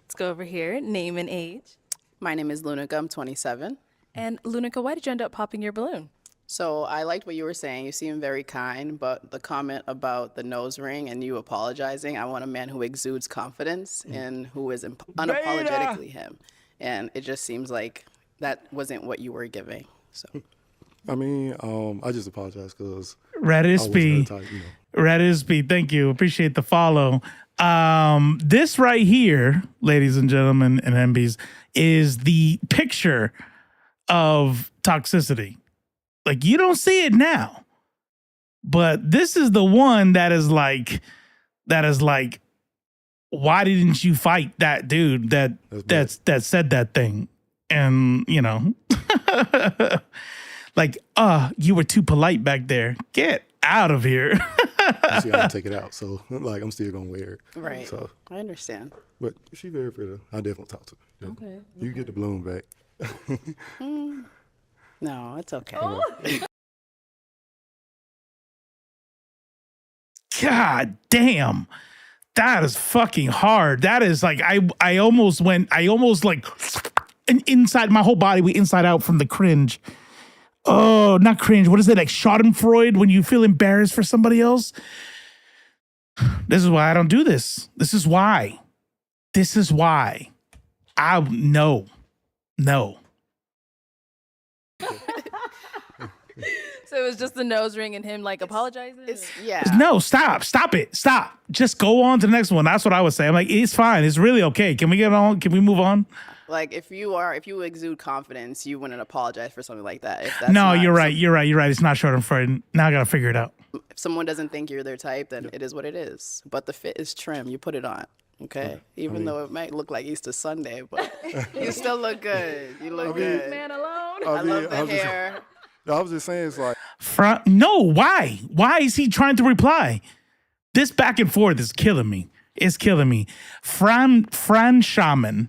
Let's go over here. Name and age. My name is Lunica. I'm 27. And Lunica, why did you end up popping your balloon? So I liked what you were saying. You seem very kind, but the comment about the nose ring and you apologizing, I want a man who exudes confidence and who is unapologetically him. And it just seems like that wasn't what you were giving. So. I mean, I just apologize because Radisby, Radisby, thank you. Appreciate the follow. This right here, ladies and gentlemen and MBs, is the picture of toxicity. Like, you don't see it now, but this is the one that is like, why didn't you fight that dude that said that thing? And, like, you were too polite back there. Get out of here. See, I take it out. So, like, I'm still going to wear it. Right. So, I understand. But she's very pretty. I definitely talk to her. Okay. You get the balloon back. No, it's okay. God damn. That is fucking hard. That is like, I almost like inside my whole body went inside out from the cringe. Oh, not cringe. What is it? Like Schadenfreude when you feel embarrassed for somebody else? This is why I don't do this. This is why. No. So it was just the nose ring and him like apologizing? Yeah. No, stop it. Stop. Just go on to the next one. That's what I would say. I'm like, it's fine. It's really okay. Can we get on? Can we move on? Like, if you exude confidence, you wouldn't apologize for something like that. If that's No, not you're right. It's not Schadenfreude. Now I got to figure it out. If someone doesn't think you're their type, then it is what it is. But the fit is trim. You put it on. Okay? Even though it might look like Easter Sunday, but you still look good. You look good. Man alone. I love the hair. I was just saying, it's like. No, why? Why is he trying to reply? This back and forth is killing me. It's killing me. Fran Shaman,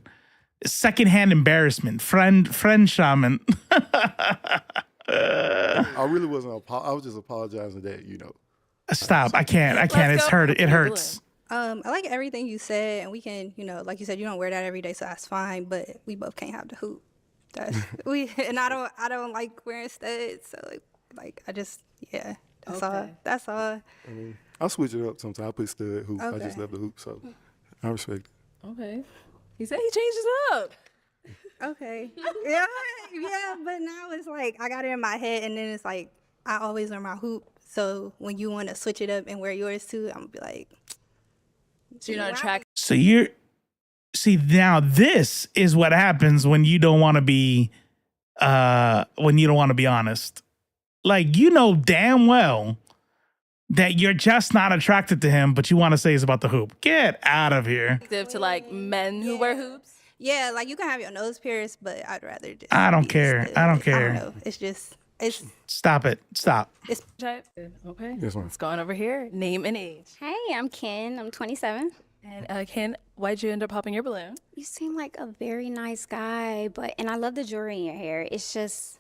secondhand embarrassment. Fran Shaman. I really wasn't. I was just apologizing that, Stop. I can't. It's hurt. It hurts. I like everything you said, and we can, like you said, you don't wear that every day, so that's fine. But we both can't have the hoop. And I don't like wearing studs, so like I just that's all. That's all. I mean, I switch it up sometimes. I put stud hoop. Okay. I just love the hoop, so I respect it. Okay. He said he changed it up. Okay. yeah, but now it's like I got it in my head, and then it's like I always wear my hoop. So when you want to switch it up and wear yours too, I'm gonna be like, so you're not attracted. So now this is what happens when you don't want to be honest. Like, damn well that you're just not attracted to him, but you want to say it's about the hoop. Get out of here. To like men who wear hoops? Yeah, like you can have your nose pierced, but I'd rather just I don't care. I don't care. I don't know. It's Stop it. Stop. It's type. Okay. Yes, ma'am. Let's go on over here. Name and age. Hey, I'm Ken. I'm 27. And Ken, why'd you end up popping your balloon? You seem like a very nice guy, and I love the jewelry in your hair. It's just,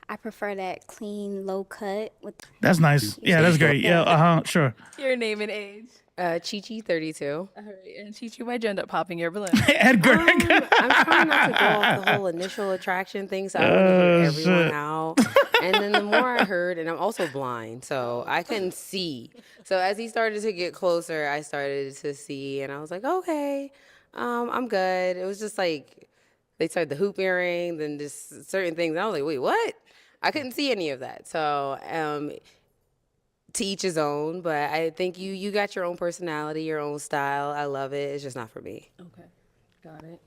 I prefer that clean, low cut. That's nice. Yeah, that's great. Yeah, sure. Your name and age. Chi-Chi, 32. All right, and Chi-Chi, why'd you end up popping your balloon? Edgar. I'm trying not to go off the whole initial attraction thing, so I want to hear everyone out. And then the more I heard, and I'm also blind, so I couldn't see. So as he started to get closer, I started to see, and I was like, okay, I'm good. It was just like, they started the hoop earring, then just certain things. And I was like, wait, what? I couldn't see any of that. So to each his own, but I think you got your own personality, your own style. I love it. It's just not for me. Okay, got it.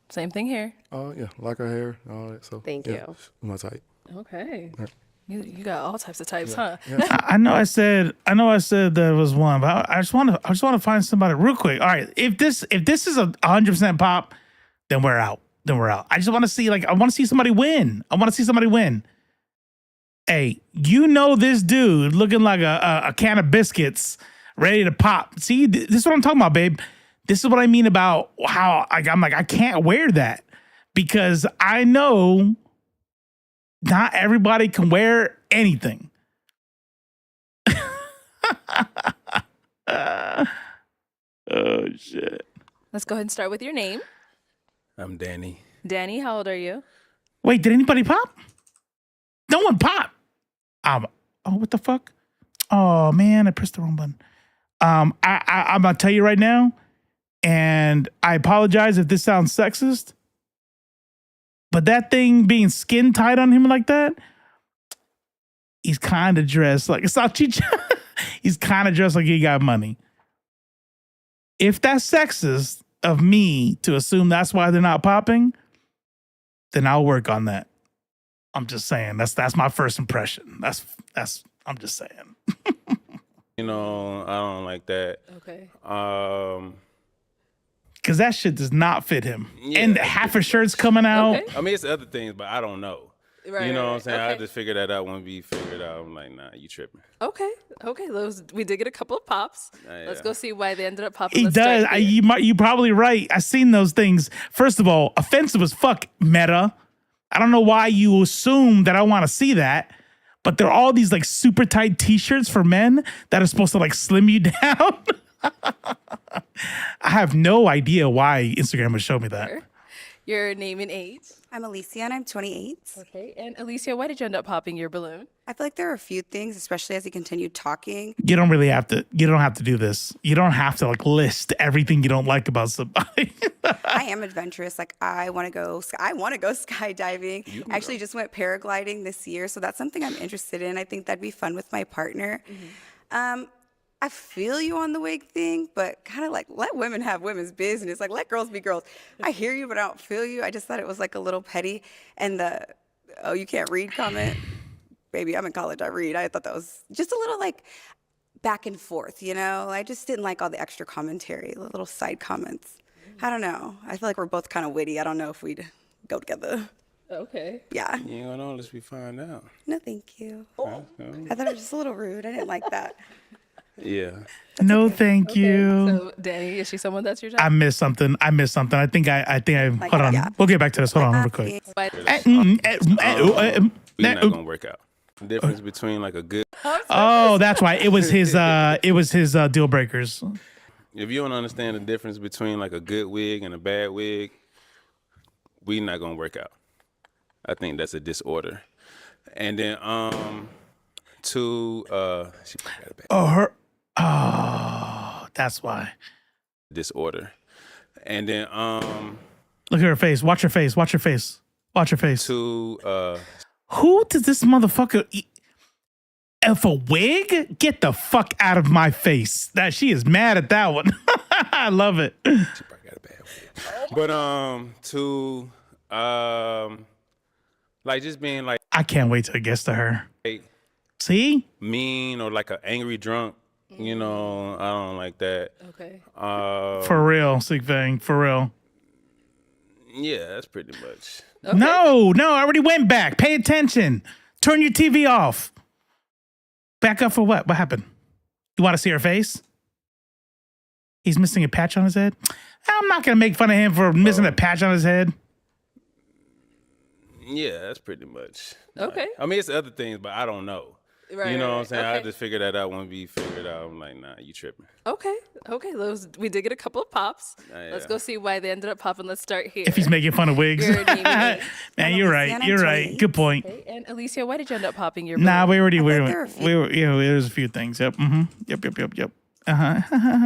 Same thing here. Yeah, like her hair, all that. So Thank you. My type. Okay. Right. You got all types of types, huh? Yeah. I know I said there was one, but I just want to find somebody real quick. All right, if this is a 100% pop, then we're out. I just want to see somebody win. Hey, this dude looking like a can of biscuits ready to pop. See, this is what I'm talking about, babe. This is what I mean about how I'm like, I can't wear that because I know not everybody can wear anything. Oh, shit. Let's go ahead and start with your name. I'm Danny. Danny, how old are you? Wait, did anybody pop? No one popped. Oh, what the fuck? Oh, man, I pressed the wrong button. I'm going to tell you right now, and I apologize if this sounds sexist, but that thing being skin tight on him like that, he's kind of dressed like a salchicha. He's kind of dressed like he got money. If that's sexist of me to assume that's why they're not popping, then I'll work on that. I'm just saying. That's my first impression. I'm just saying. You know, I don't like that. Okay. Because that shit does not fit him. Yeah, and half his shirt's coming out. I mean, it's other things, but I don't know. Right, you know right, what I'm saying? okay. I just figured that out when we figured out. I'm like, nah, you tripping. Okay. We did get a couple of pops. Let's go see why they ended up popping. He Let's does. start here. You're probably right. I seen those things. First of all, offensive as fuck, Meta. I don't know why you assume that I want to see that, but there are all these like super tight t-shirts for men that are supposed to like slim you down. I have no idea why Instagram would show me that. Your name and age. I'm Alicia and I'm 28. Okay. And Alicia, why did you end up popping your balloon? I feel like there are a few things, especially as he continued talking. You don't have to do this. You don't have to like list everything you don't like about somebody. I am adventurous. Like I want to go skydiving. I actually just went paragliding this year, so that's something I'm interested in. I think that'd be fun with my partner. I feel you on the wig thing, but kind of like let women have women's business. Like let girls be girls. I hear you, but I don't feel you. I just thought it was like a little petty. And the you can't read comment, baby, I'm in college. I read. I thought that was just a little like back and forth. You know, I just didn't like all the extra commentary, the little side comments. I don't know. I feel like we're both kind of witty. I don't know if we'd go together. Okay. Yeah. You ain't gonna know unless we find out. No, thank you. I thought it was just a little rude. I didn't like that. Yeah. No, thank you. So, Danny, is she someone that's your type? I missed something. I think I hold on. yeah. We'll get back to this. Hold on real quick. We're not gonna work out. The difference between like a good. Oh, that's why. It was his deal breakers. If you don't understand the difference between like a good wig and a bad wig, we not gonna work out. I think that's a disorder. And then she got a bad That's why. disorder. And then Look at her face. Watch her face. Watch her face. Watch her face. Who does this motherfucker eat? If a wig, get the fuck out of my face. That she is mad at that one. I love it. But like just being like I can't wait till it gets to her. Like, see? Mean or like an angry drunk, you know, I don't like that. Okay. For real, Sick Fang. For real. Yeah, that's pretty much. Okay. No, I already went back. Pay attention. Turn your TV off. Back up for what? What happened? You want to see her face? He's missing a patch on his head? I'm not going to make fun of him for missing a patch on his head. Yeah, that's pretty much. Okay. I mean, it's other things, but I don't know. Right, you know right, what I'm saying? okay. I just figured that out when we figured out. I'm like, nah, you tripping. Okay. We did get a couple of pops. Yeah. Let's go see why they ended up popping. Let's start here. If he's making fun of wigs. Your name and age. Man, you're right. You're right. Good point. Okay. And Alicia, why did you end up popping your Nah, balloon? we were, there's a few things. Yep. Yep.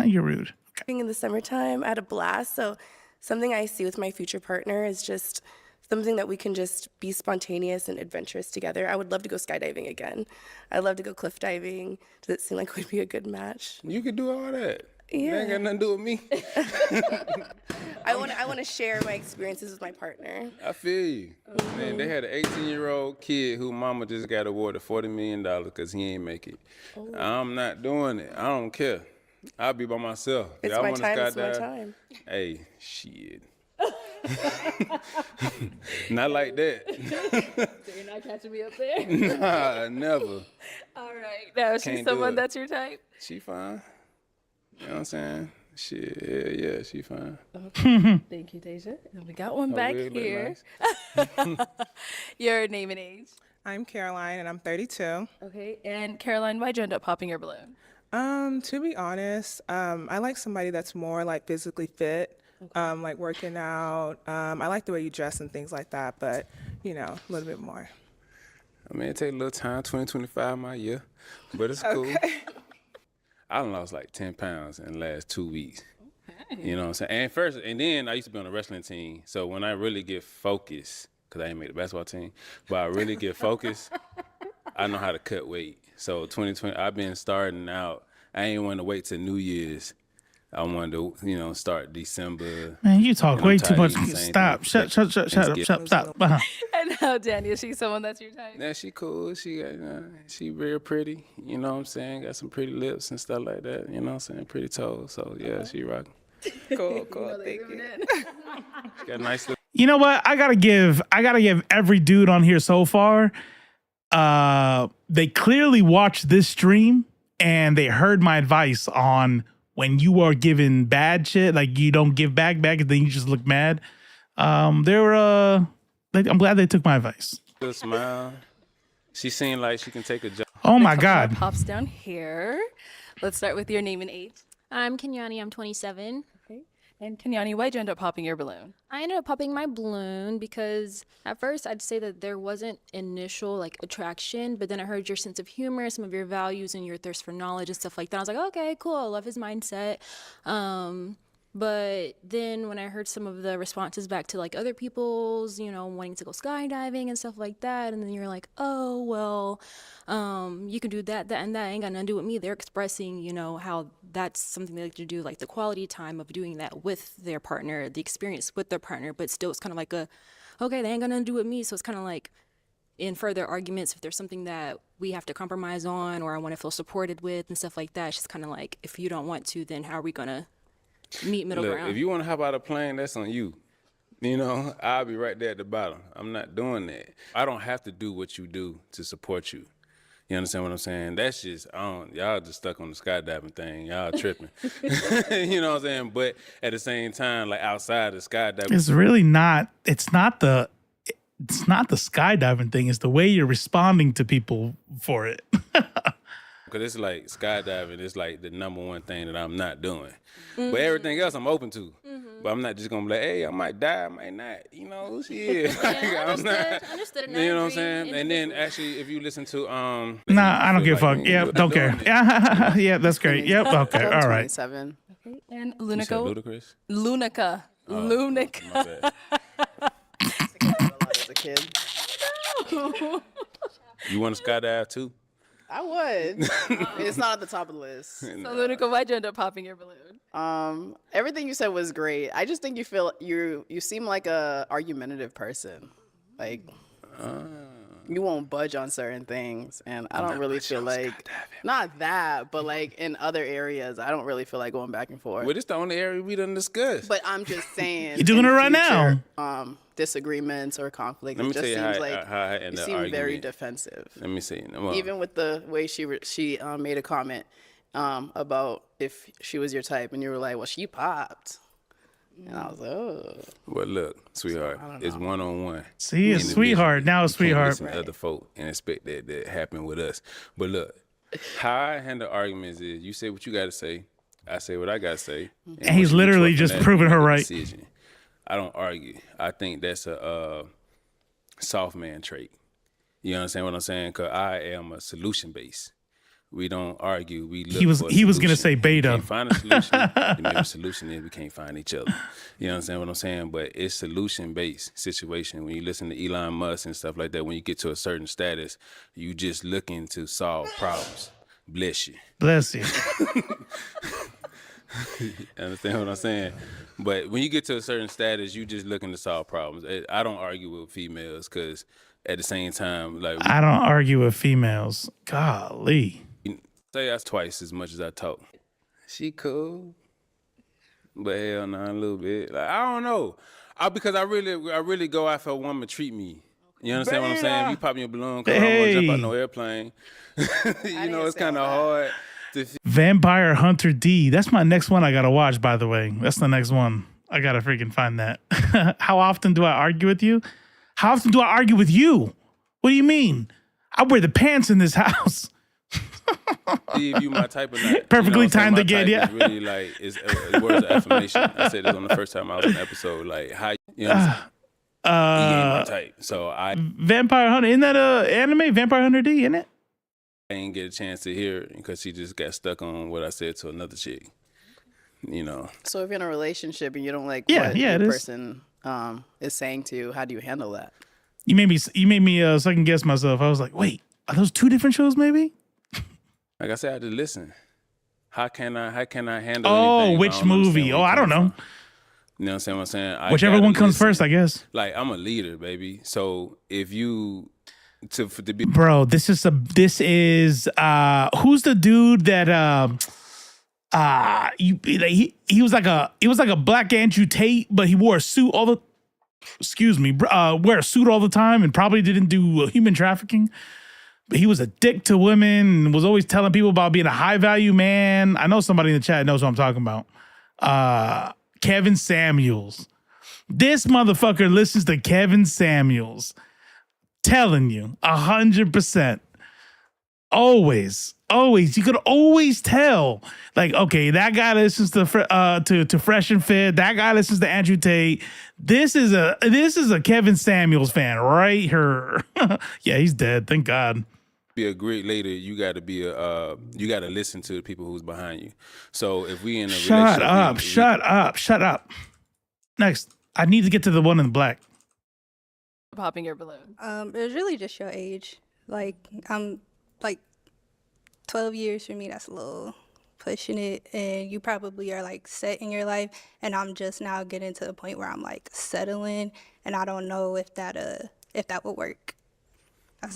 You're rude. Being in the summertime, I had a blast. So something I see with my future partner is just something that we can just be spontaneous and adventurous together. I would love to go skydiving again. I'd love to go cliff diving. Does it seem like we'd be a good match? You could do all that. Yeah. That ain't got nothing to do with me. I want to share my experiences with my partner. I feel you. Man, they had an 18-year-old kid who mama just got awarded $40 million because he ain't make it. Oh. I'm not doing it. I don't care. I'll be by myself. It's Y'all my wanna time. It's my skydive? time. Hey, shit. Not like that. So you're not catching me up there? Nah, never. All right. Now, is she Can't do someone it. that's your type? She fine. You know what I'm saying? Shit, yeah, she fine. Okay. Thank you, Deja. And we got one Her back wig look here. nice. Your name and age. I'm Caroline, and I'm 32. Okay. And Caroline, why'd you end up popping your balloon? To be honest, I like somebody that's more like physically fit, like working out. I like the way you dress and things like that, but you know, a little bit more. I mean, it take a little time, 2025 my year, but it's cool. I done lost like 10 pounds in the last 2 weeks. You know what I'm saying? And then I used to be on a wrestling team. So when I really get focused, because I ain't made the basketball team, but I really get focused, I know how to cut weight. So 2020, I've been starting out. I ain't want to wait till New Year's. I wanted to, start December. Man, you talk And I'm way too tired much. of eating the same Stop. thing. Shut up. Stop. Uh-huh. And now, Danny, is she someone that's your type? Yeah, she cool. She got, she real pretty. You know what I'm saying? Got some pretty lips and stuff like that. You know what I'm saying? Pretty toes. So yeah, she rocking. Cool. Thank you. She got a nice little. You know what? I gotta give every dude on here so far. They clearly watched this stream and they heard my advice on when you are given bad shit, like you don't give back, and then you just look mad. I'm glad they took my advice. Good smile. She seemed like she can take a job. Oh my God. Pops down here. Let's start with your name and age. I'm Kenyani. I'm 27. Okay. And Kenyani, why'd you end up popping your balloon? I ended up popping my balloon because at first I'd say that there wasn't initial like attraction, but then I heard your sense of humor, some of your values, and your thirst for knowledge and stuff like that. I was like, okay, cool. I love his mindset. But then when I heard some of the responses back to like other people's, wanting to go skydiving and stuff like that, and then you're like, oh, well, you can do that, and that ain't got nothing to do with me. They're expressing, how that's something they like to do, like the quality time of doing that with their partner, the experience with their partner, but still it's kind of like okay, they ain't got nothing to do with me. So it's kind of like in further arguments, if there's something that we have to compromise on or I want to feel supported with and stuff like that, it's just kind of like, if you don't want to, then how are we going to meet middle Look, ground? if you want to hop out of a plane, that's on you. I'll be right there at the bottom. I'm not doing that. I don't have to do what you do to support you. You understand what I'm saying? That's just, y'all just stuck on the skydiving thing. Y'all tripping. You know what I'm saying? But at the same time, like outside the skydiving. It's really not. It's not the skydiving thing. It's the way you're responding to people for it. Because it's like skydiving is like the number one thing that I'm not doing. But everything else I'm open to. But I'm not just going to be like, hey, I might die, I might not. Shit. Understood. You know what I'm saying? And then actually, if you listen to... Nah, I don't give a fuck. Yep, don't care. Yeah, that's great. Yep, okay, all right. 27. Okay. And You said Lunica. Ludacris? Lunica. Lunica. My bad. As a kid. You want to skydive too? I would. It's not at the top of the list. So Lunica, why'd you end up popping your balloon? Everything you said was great. I just think you seem like a argumentative person. Like you won't budge on certain things, and I don't really feel like not that, but like in other areas, I don't really feel like going back and forth. Well, this the only area we done discussed. But I'm just saying, You're doing in it right future, now. Disagreements or conflicts. Let me It just tell you seems how like I ended you the seem very argument. defensive. Let me see. Even with the way she made a comment about if she was your type, and you were like, well, she popped. And I was like, oh. Well, look, sweetheart, it's one-on-one. See, it's sweetheart. Now it's You can't sweetheart. listen to other folk and expect that to happen with us. But look, how I handle arguments is you say what you got to say, I say what I got to say. And he's literally just proving her right. Decision. I don't argue. I think that's a soft man trait. You understand what I'm saying? Because I am a solution-based. We don't argue. We look for a He was gonna solution. say beta. We can't find a solution. Then maybe the solution is we can't find each other. You understand what I'm saying? But it's solution-based situation. When you listen to Elon Musk and stuff like that, when you get to a certain status, you just looking to solve problems. Bless you. Bless you. Understand what I'm saying? But when you get to a certain status, you just looking to solve problems. I don't argue with females because at the same time, like I don't argue with females. Golly. Say that's twice as much as I talk. She cool, but hell no, a little bit. Like I don't know, because I really go after a woman treat me. You understand what I'm saying? If you pop me a balloon, cause I don't want to jump out no airplane. It's kind of hard. Vampire Hunter D. That's my next one I gotta watch, by the way. That's the next one. I gotta freaking find that. How often do I argue with you? How often do I argue with you? What do you mean? I wear the pants in this house. See if you my type or not. Perfectly timed my again, type yeah. is really like is words of affirmation. I said this on the first time I was on the episode. Like how you know. He ain't my type, so I Vampire Hunter. Isn't that a anime? Vampire Hunter D, isn't it? didn't get a chance to hear it because she just got stuck on what I said to another chick. You know. So if you're in a relationship and you don't like Yeah, what yeah, the it is. person is saying to you, how do you handle that? You made me second guess myself. I was like, wait, are those two different shows? Maybe. Like I said, I just listen. How can I handle Oh, anything if I which don't understand movie? where Oh, you're I don't coming know. from? You know what I'm saying? Whichever gotta one comes listen. first, I guess. Like I'm a leader, baby. So if you to be Bro, this is who's the dude that he was like a black Andrew Tate, but he wore a suit wear a suit all the time and probably didn't do human trafficking. But he was a dick to women and was always telling people about being a high value man. I know somebody in the chat knows what I'm talking about. Kevin Samuels. This motherfucker listens to Kevin Samuels. Telling you, 100%. Always. You could always tell. Like, okay, that guy listens to Fresh and Fit. That guy listens to Andrew Tate. This is a Kevin Samuels fan right here. Yeah, he's dead. Thank God. Be a great leader, you got to be you got to listen to the people who's behind you. So if we in a relationship, Shut up. Next, I need to get to the one in black. Popping your balloon. It was really just your age. Like, I'm like 12 years for me, that's a little pushing it. And you probably are like set in your life. And I'm just now getting to the point where I'm like settling. And I don't know if that would work.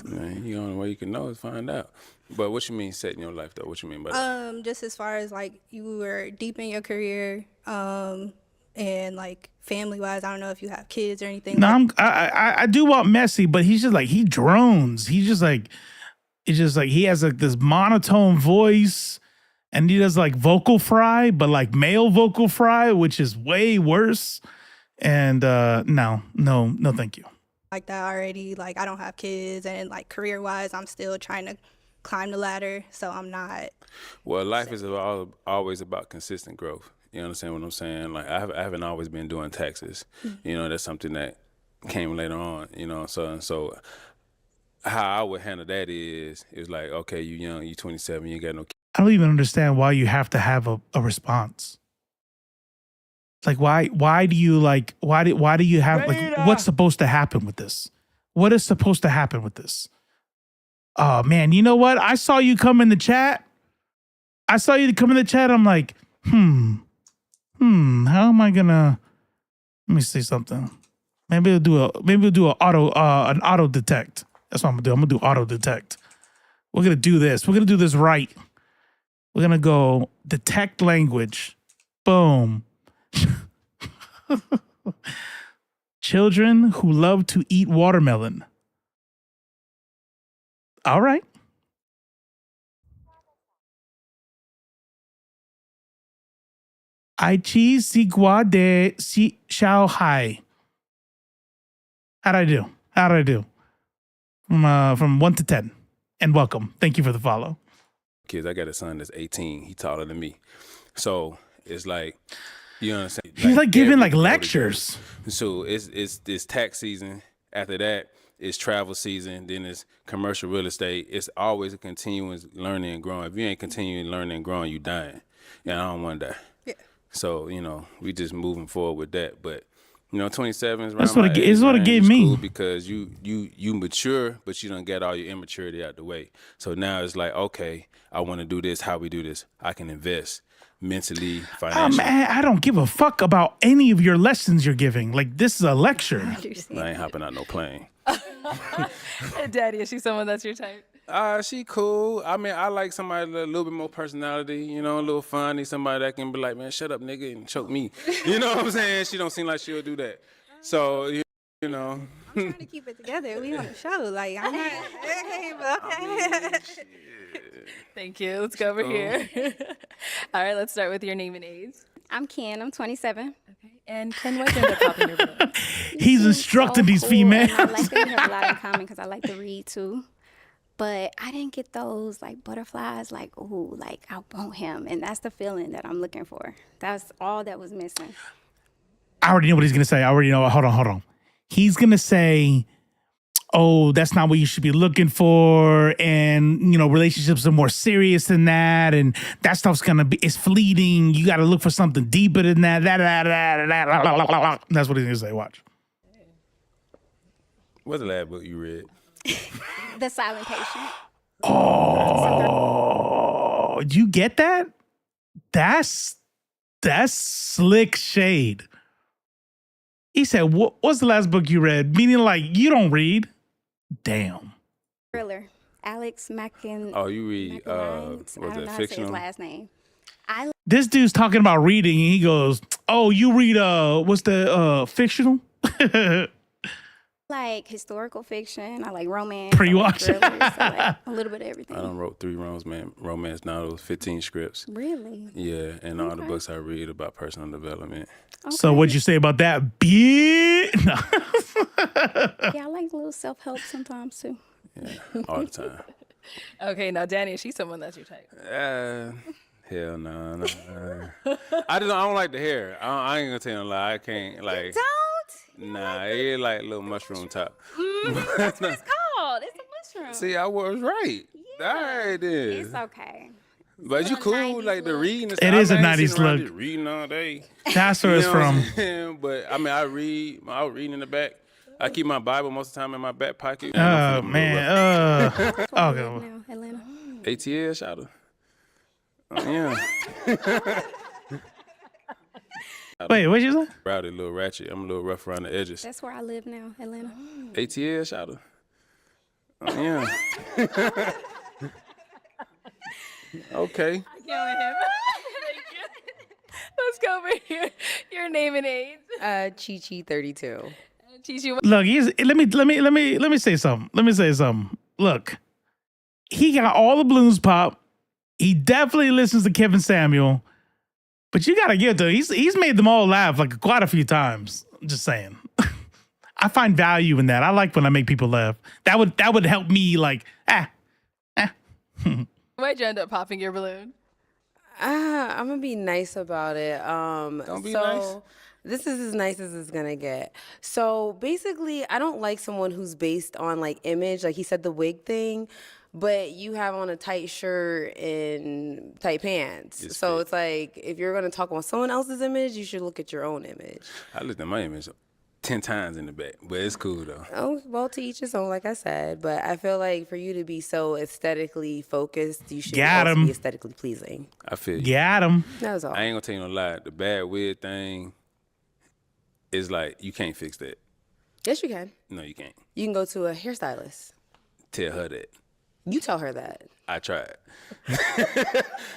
Man, the only way you can know is find out. But what you mean setting your life though? What you mean by that? Just as far as like you were deep in your career, and like family wise, I don't know if you have kids or anything. No, I do want Messi, but he's just like he drones. He's just like it's just like he has like this monotone voice, and he does like vocal fry, but like male vocal fry, which is way worse. And no, thank you. Like that already. Like I don't have kids, and like career wise, I'm still trying to climb the ladder, so I'm not. Well, life is always about consistent growth. You understand what I'm saying? Like I haven't always been doing taxes. Mm-hmm. You know, that's something that came later on. You know, so how I would handle that is like, okay, you young, you 27, you ain't got no kids. I don't even understand why you have to have a response. Like why do you have like what's supposed to happen with this? What is supposed to happen with this? Oh man, you know what? I saw you come in the chat. I'm like, how am I gonna? Let me see something. Maybe we'll do an auto detect. That's what I'm gonna do. I'm gonna do auto detect. We're gonna do this. We're gonna do this right. We're gonna go detect language. Boom. Children who love to eat watermelon. All right. Aichi Sigua de Si Xiao Hai. How'd I do? From 1 to 10. And welcome. Thank you for the follow. Kids, I got a son that's 18. He taller than me. So it's like, you understand? He's like giving like lectures. So it's tax season. After that, it's travel season. Then it's commercial real estate. It's always a continuous learning and growing. If you ain't continuing learning and growing, you dying. Yeah, I don't want to die. Yeah. So, you know, we just moving forward with that. But, you know, 27 is around That's what my it age, is. What it man. gave It's me. cool because you mature, but you don't get all your immaturity out the way. So now it's like, okay, I want to do this. How we do this? I can invest mentally, financially. Man, I don't give a fuck about any of your lessons you're giving. Like, this is a lecture. I ain't hopping out no plane. Daddy, is she someone that's your type? She cool. I mean, I like somebody with a little bit more personality, you know, a little funny, somebody that can be like, man, shut up, nigga, and choke me. You know what I'm saying? She don't seem like she'll do that. So, you know. I'm trying to keep it together. We on the show. Like, I'm not. Okay, but okay. Thank you. Let's go over Cool. here. All right, let's start with your name and age. I'm Ken. I'm 27. Okay. And Ken, why'd you end up popping your balloon? He's instructing these females. And I like that we have a lot in common because I like to read too. But I didn't get those like butterflies, like, ooh, like I want him. And that's the feeling that I'm looking for. That's all that was missing. I already know what he's going to say. I already know. Hold on. He's going to say, oh, that's not what you should be looking for. And, you know, relationships are more serious than that. And that stuff's going to be, it's fleeting. You got to look for something deeper than that. That's what he's going to say. Watch. What's the last book you read? The Silent Patient. Oh, you get that? That's slick shade. He said, what's the last book you read? Meaning like, you don't read. Damn. Thriller. Alex Mackin. Oh, you read, I was don't know it how to say his fictional? last name. This dude's talking about reading, and he goes, oh, you read, what's the, fictional? Like historical fiction. I like romance. Pre-watch. I like thrillers. I like a little bit of everything. I done wrote 3 romance novels, 15 scripts. Really? Yeah, and all the books I read about personal development. So what'd you say about that? Bitch. No. Yeah, I like a little self-help sometimes too. Yeah, all the time. Okay, now Danny, is she someone that's your type? Hell no. I don't like the hair. I ain't gonna tell you a lie. I can't like. Don't? Nah, it like a little mushroom top. That's what it's called. It's a mushroom. See, I was right. All right, then. It's okay. But you cool, like the reading and stuff. It is a I ain't 90s sitting around look. just reading all day. That's where it's You know what from. I'm saying? But I mean, I was reading in the back. I keep my Bible most of the time in my back pocket. Oh, man. Okay. Now, Atlanta. ATL, shout out. Oh, yeah. Wait, what'd you say? Rowdy, a little ratchet. I'm a little rough around the edges. That's where I live now, Atlanta. ATL, shout out. Oh, yeah. Okay. Let's go over here. Your name and age. Chi 32. Chi, Look, let me say something. Look, he got all the balloons pop. He definitely listens to Kevin Samuel. But you gotta give it to him. He's made them all laugh like quite a few times. I'm just saying. I find value in that. I like when I make people laugh. That would help me like, why'd you end up popping your balloon? I'm gonna be nice about it. Don't be nice. This is as nice as it's gonna get. So basically, I don't like someone who's based on like image. Like he said, the wig thing, but you have on a tight shirt and tight pants. It's like if you're gonna talk about someone else's image, you should look at your own image. I looked at my image 10 times in the back, but it's cool though. Oh, well, to each his own, like I said. But I feel like for you to be so aesthetically focused, you should also be aesthetically pleasing. I feel you. Got him. That was all. I ain't gonna tell you no lie. The bad wig thing is like, you can't fix that. Yes, you can. No, you can't. You can go to a hairstylist. Tell her that. You tell her that. I tried.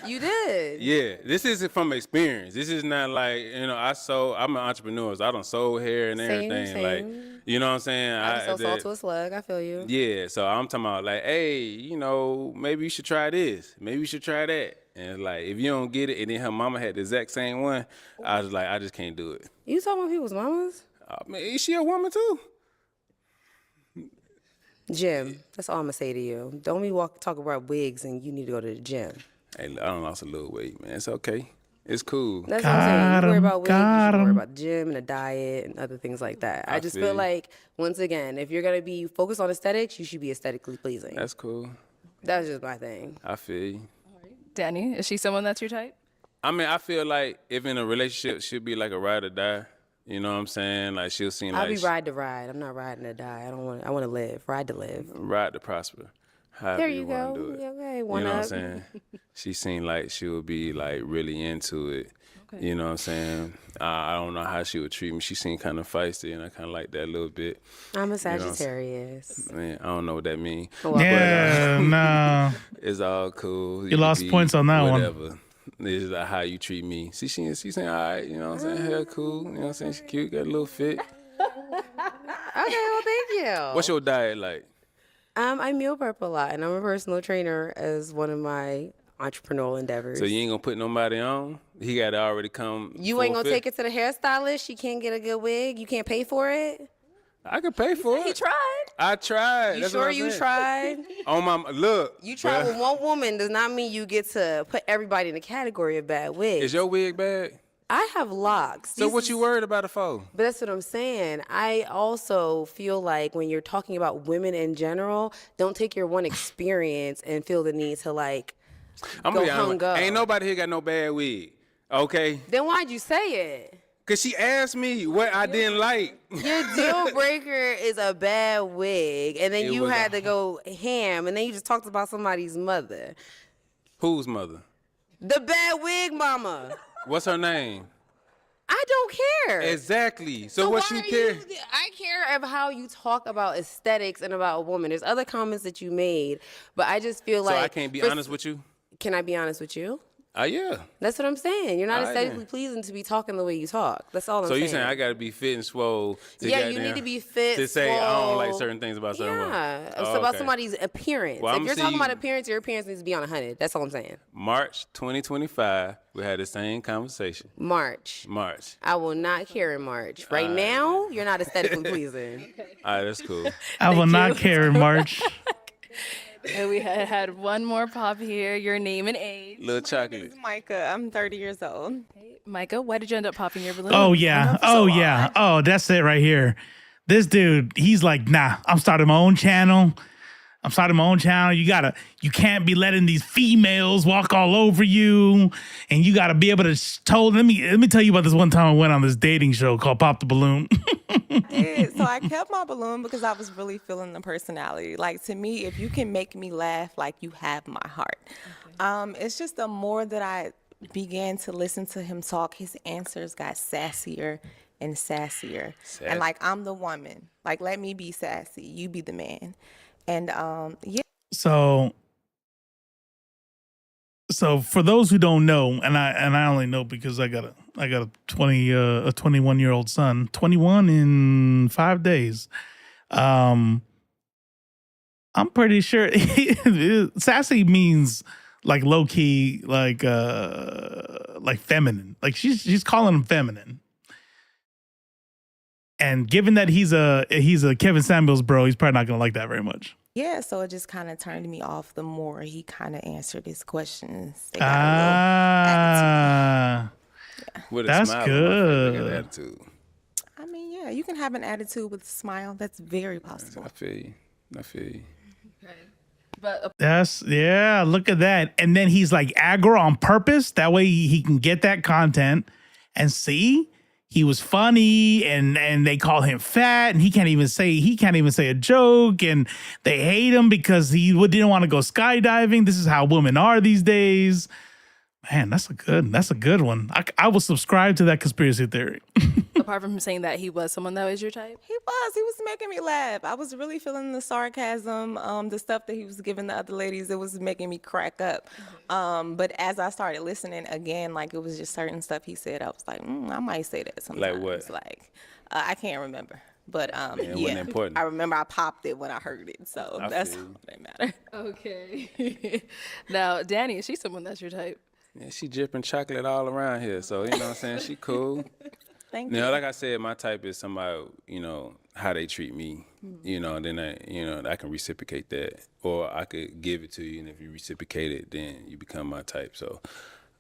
You did. Yeah, this is from experience. This is not like, I'm an entrepreneur, so I done sold hair and everything. Like, you know what I'm saying? I just salt to a slug. I feel you. Yeah, so I'm talking about like, hey, maybe you should try this. Maybe you should try that. And like, if you don't get it, and then her mama had the exact same one, I was like, I just can't do it. You talking about people's mamas? Is she a woman too? Gym. That's all I'm gonna say to you. Don't be talk about wigs and you need to go to the gym. Hey, I done lost a little weight, man. It's okay. It's cool. That's what I'm saying. You worry about wigs, you should worry about the gym and the diet and other things like that. I just feel like, once again, if you're gonna be focused on aesthetics, you should be aesthetically pleasing. That's cool. That's just my thing. I feel you. Danny, is she someone that's your type? I mean, I feel like if in a relationship, she'll be like a ride or die. You know what I'm saying? Like she'll seem like I'll be ride to ride. I'm not riding to die. I want to live. Ride to live. Ride to prosper. However There you want go. to do it. Okay, you one know up. what I'm saying? She seemed like she would be like really into it. Okay. You know what I'm saying? I don't know how she would treat me. She seemed kind of feisty, and I kind of like that a little bit. I'm a Sagittarius. Man, I don't know what that means. Yeah, no. It's all cool. You lost points on that one. Whatever. This is like how you treat me. See, she's saying, all right, you know what I'm saying? Hair cool. You know what I'm saying? She cute, got a little fit. Okay, well, thank you. What's your diet like? I meal prep a lot, and I'm a personal trainer as one of my entrepreneurial endeavors. So you ain't gonna put nobody on? He got to already come. You ain't gonna take it to the hairstylist? She can't get a good wig? You can't pay for it? I could pay for it. He tried. I tried. You That's sure what I you said. tried? On my look. You tried bruh. with one woman does not mean you get to put everybody in the category of bad wigs. Is your wig bad? I have locks. So what you worried about it for? But that's what I'm saying. I also feel like when you're talking about women in general, don't take your one experience and feel the need to like I'm go gonna be honest. hung up. Ain't nobody here got no bad wig. Okay? Then why'd you say it? Cause she asked me what I didn't like. Your deal breaker is a bad wig, and then It you was had a- to go ham, and then you just talked about somebody's mother. Whose mother? The bad wig mama. What's her name? I don't care. Exactly. So what why you are care? I care of how you talk about aesthetics and about a woman. There's other comments that you made, but I just feel So like I can't be honest with you? Can I be honest with you? Yeah. That's what I'm saying. You're not All right, aesthetically then. pleasing to be talking the way you talk. That's all I'm So saying. you saying I gotta be fit and swole to Yeah, you goddamn- need to be fit, to say I don't like swole. certain things about certain women. Yeah, it's Oh, about okay. somebody's appearance. Well, if I'ma you're see talking you- about appearance, your appearance needs to be on 100. That's all I'm saying. March 2025, we had the same conversation. March. I I will not care in March. Right now, you're not aesthetically pleasing. All right, that's cool. I will not care in March. And we had one more pop here. Your name and age. Little chocolate. Micah. I'm 30 years old. Micah, why did you end up popping your balloon? Oh yeah. Oh yeah. Oh, that's it right here. This dude, he's like, nah, I'm starting my own channel. You can't be letting these females walk all over you. And you gotta be able to let me tell you about this one time I went on this dating show called Pop the Balloon. So I kept my balloon because I was really feeling the personality. Like, to me, if you can make me laugh, like, you have my heart. It's just the more that I began to listen to him talk, his answers got sassier and sassier. And like, I'm the woman. Like, let me be sassy. You be the man. And yeah. So for those who don't know, and I only know because I got a 21-year-old son, 21 in 5 days. I'm pretty sure sassy means like low key, like feminine. Like she's calling him feminine. And given that he's a Kevin Samuels bro, he's probably not gonna like that very much. Yeah, so it just kind of turned me off the more he kind of answered his questions. They got With a that's smile on my face, good. I got attitude. I mean, yeah, you can have an attitude with a smile. That's very possible. I feel you. But Look at that. And then he's like aggro on purpose. That way he can get that content and see. He was funny and they call him fat and he can't even say a joke and they hate him because he didn't want to go skydiving. This is how women are these days. Man, that's a good one. I will subscribe to that conspiracy theory. apart from him saying that he was someone that was your type? He was making me laugh. I was really feeling the sarcasm, the stuff that he was giving the other ladies. It was making me crack up. But as I started listening again, like it was just certain stuff he said, I was like, I might say that sometimes. Like what? Like, I can't remember. But it wasn't important. I remember I popped it when I heard it. So that's all that matters. Okay. Now, Danny, is she someone that's your type? Yeah, she dripping chocolate all around here. So, you know what I'm saying? She cool. Thank you. you. Like I said, my type is somebody, how they treat me, then I can reciprocate that. Or I could give it to you, and if you reciprocate it, then you become my type. So,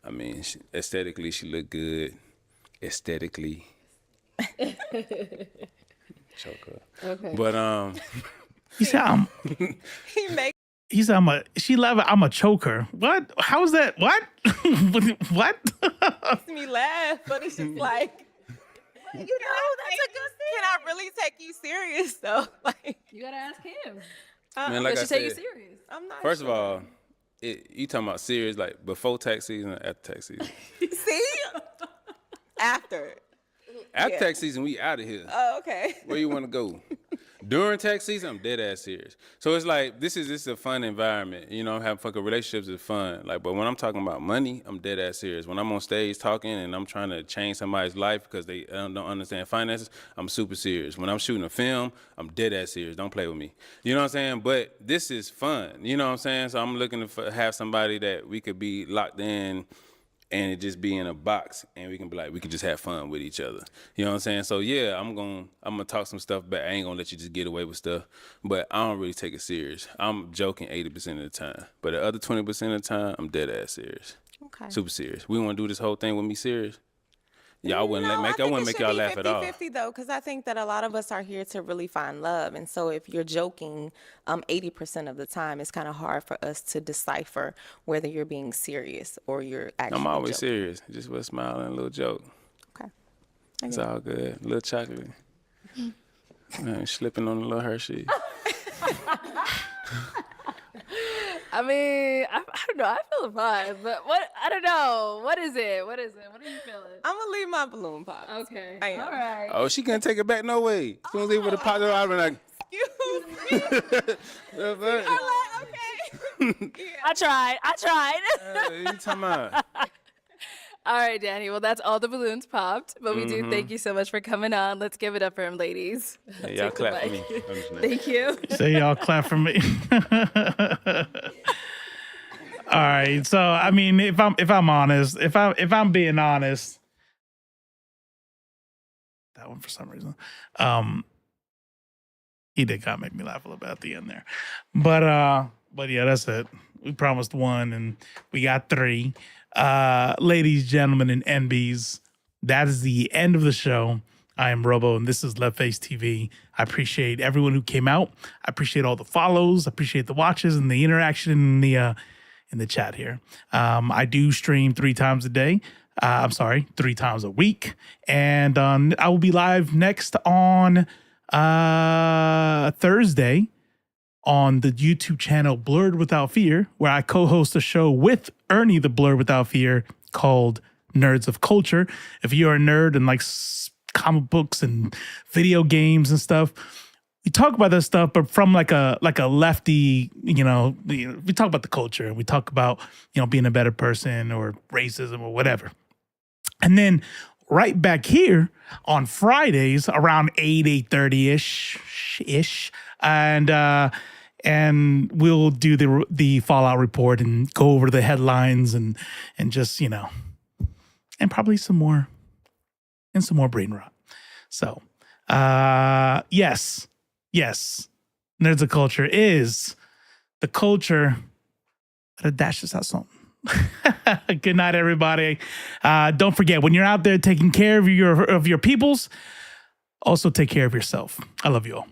I mean, aesthetically, she look good. Aesthetically. Choker. Okay. But, He said, He said, I'm a choker. What? How is that? What? What? Makes me laugh, but it's just like, that's a good thing. Can I really take you serious though? Like, you gotta ask him. Man, like Does I she take you said, serious? I'm not. First of all, you talking about serious like before tax season or after tax season? See? After. After Yeah. tax season, we out of here. Oh, okay. Where you want to go? During tax season, I'm dead ass serious. So it's like this is a fun environment. You know, I'm having fucking relationships is fun. Like, but when I'm talking about money, I'm dead ass serious. When I'm on stage talking and I'm trying to change somebody's life because they don't understand finances, I'm super serious. When I'm shooting a film, I'm dead ass serious. Don't play with me. You know what I'm saying? But this is fun. You know what I'm saying? So I'm looking to have somebody that we could be locked in and it just be in a box and we can be like, we can just have fun with each other. You know what I'm saying? So yeah, I'm gonna talk some stuff back. I ain't gonna let you just get away with stuff, but I don't really take it serious. I'm joking 80% of the time, but the other 20% of the time, I'm dead ass serious. Okay. Super serious. We wanna do this whole thing with me serious? Yeah, I wouldn't No, make y'all laugh at all. 50-50 though, because I think that a lot of us are here to really find love. And so if you're joking 80% of the time, it's kind of hard for us to decipher whether you're being serious or you're actually I'm always joking. serious. Just with a smile and a little joke. Okay. It's all good. A little chocolate. Slipping on a little Hershey. I mean, I don't know. I feel the vibe, but I don't know. What is it? What are you feeling? I'm gonna leave my balloon pop. Okay. I am. All right. Oh, she can't take it back no way. As soon as they would have popped her out, I'd be like, I tried. you talking about? All right, Danny. Well, that's all the balloons popped, but we do thank you so much for coming on. Let's give it up for him, ladies. Hey, y'all clap for me. Thank you. Say y'all clap for me. All right. So I mean, if I'm honest, if I'm being honest, that one for some reason, he did kind of make me laugh a little bit at the end there, but yeah, that's it. We promised one, and we got three. Ladies, gentlemen, and NBs, that is the end of the show. I am Robo, and this is Left Face TV. I appreciate everyone who came out. I appreciate all the follows. I appreciate the watches and the interaction in the chat here. I do stream 3 times a day. 3 times a week. And I will be live next on Thursday on the YouTube channel Blurred Without Fear, where I co-host a show with Ernie the Blurred Without Fear called Nerds of Culture. If you're a nerd and like comic books and video games and stuff, we talk about that stuff, but from like a lefty, we talk about the culture and we talk about, being a better person or racism or whatever. And then right back here on Fridays around 8:30ish, and we'll do the Fallout report and go over the headlines and just, and probably some more brain rot. So, yes, Nerds of Culture is the culture that dashes out something. Good night, everybody. Don't forget, when you're out there taking care of your peoples, also take care of yourself. I love you all.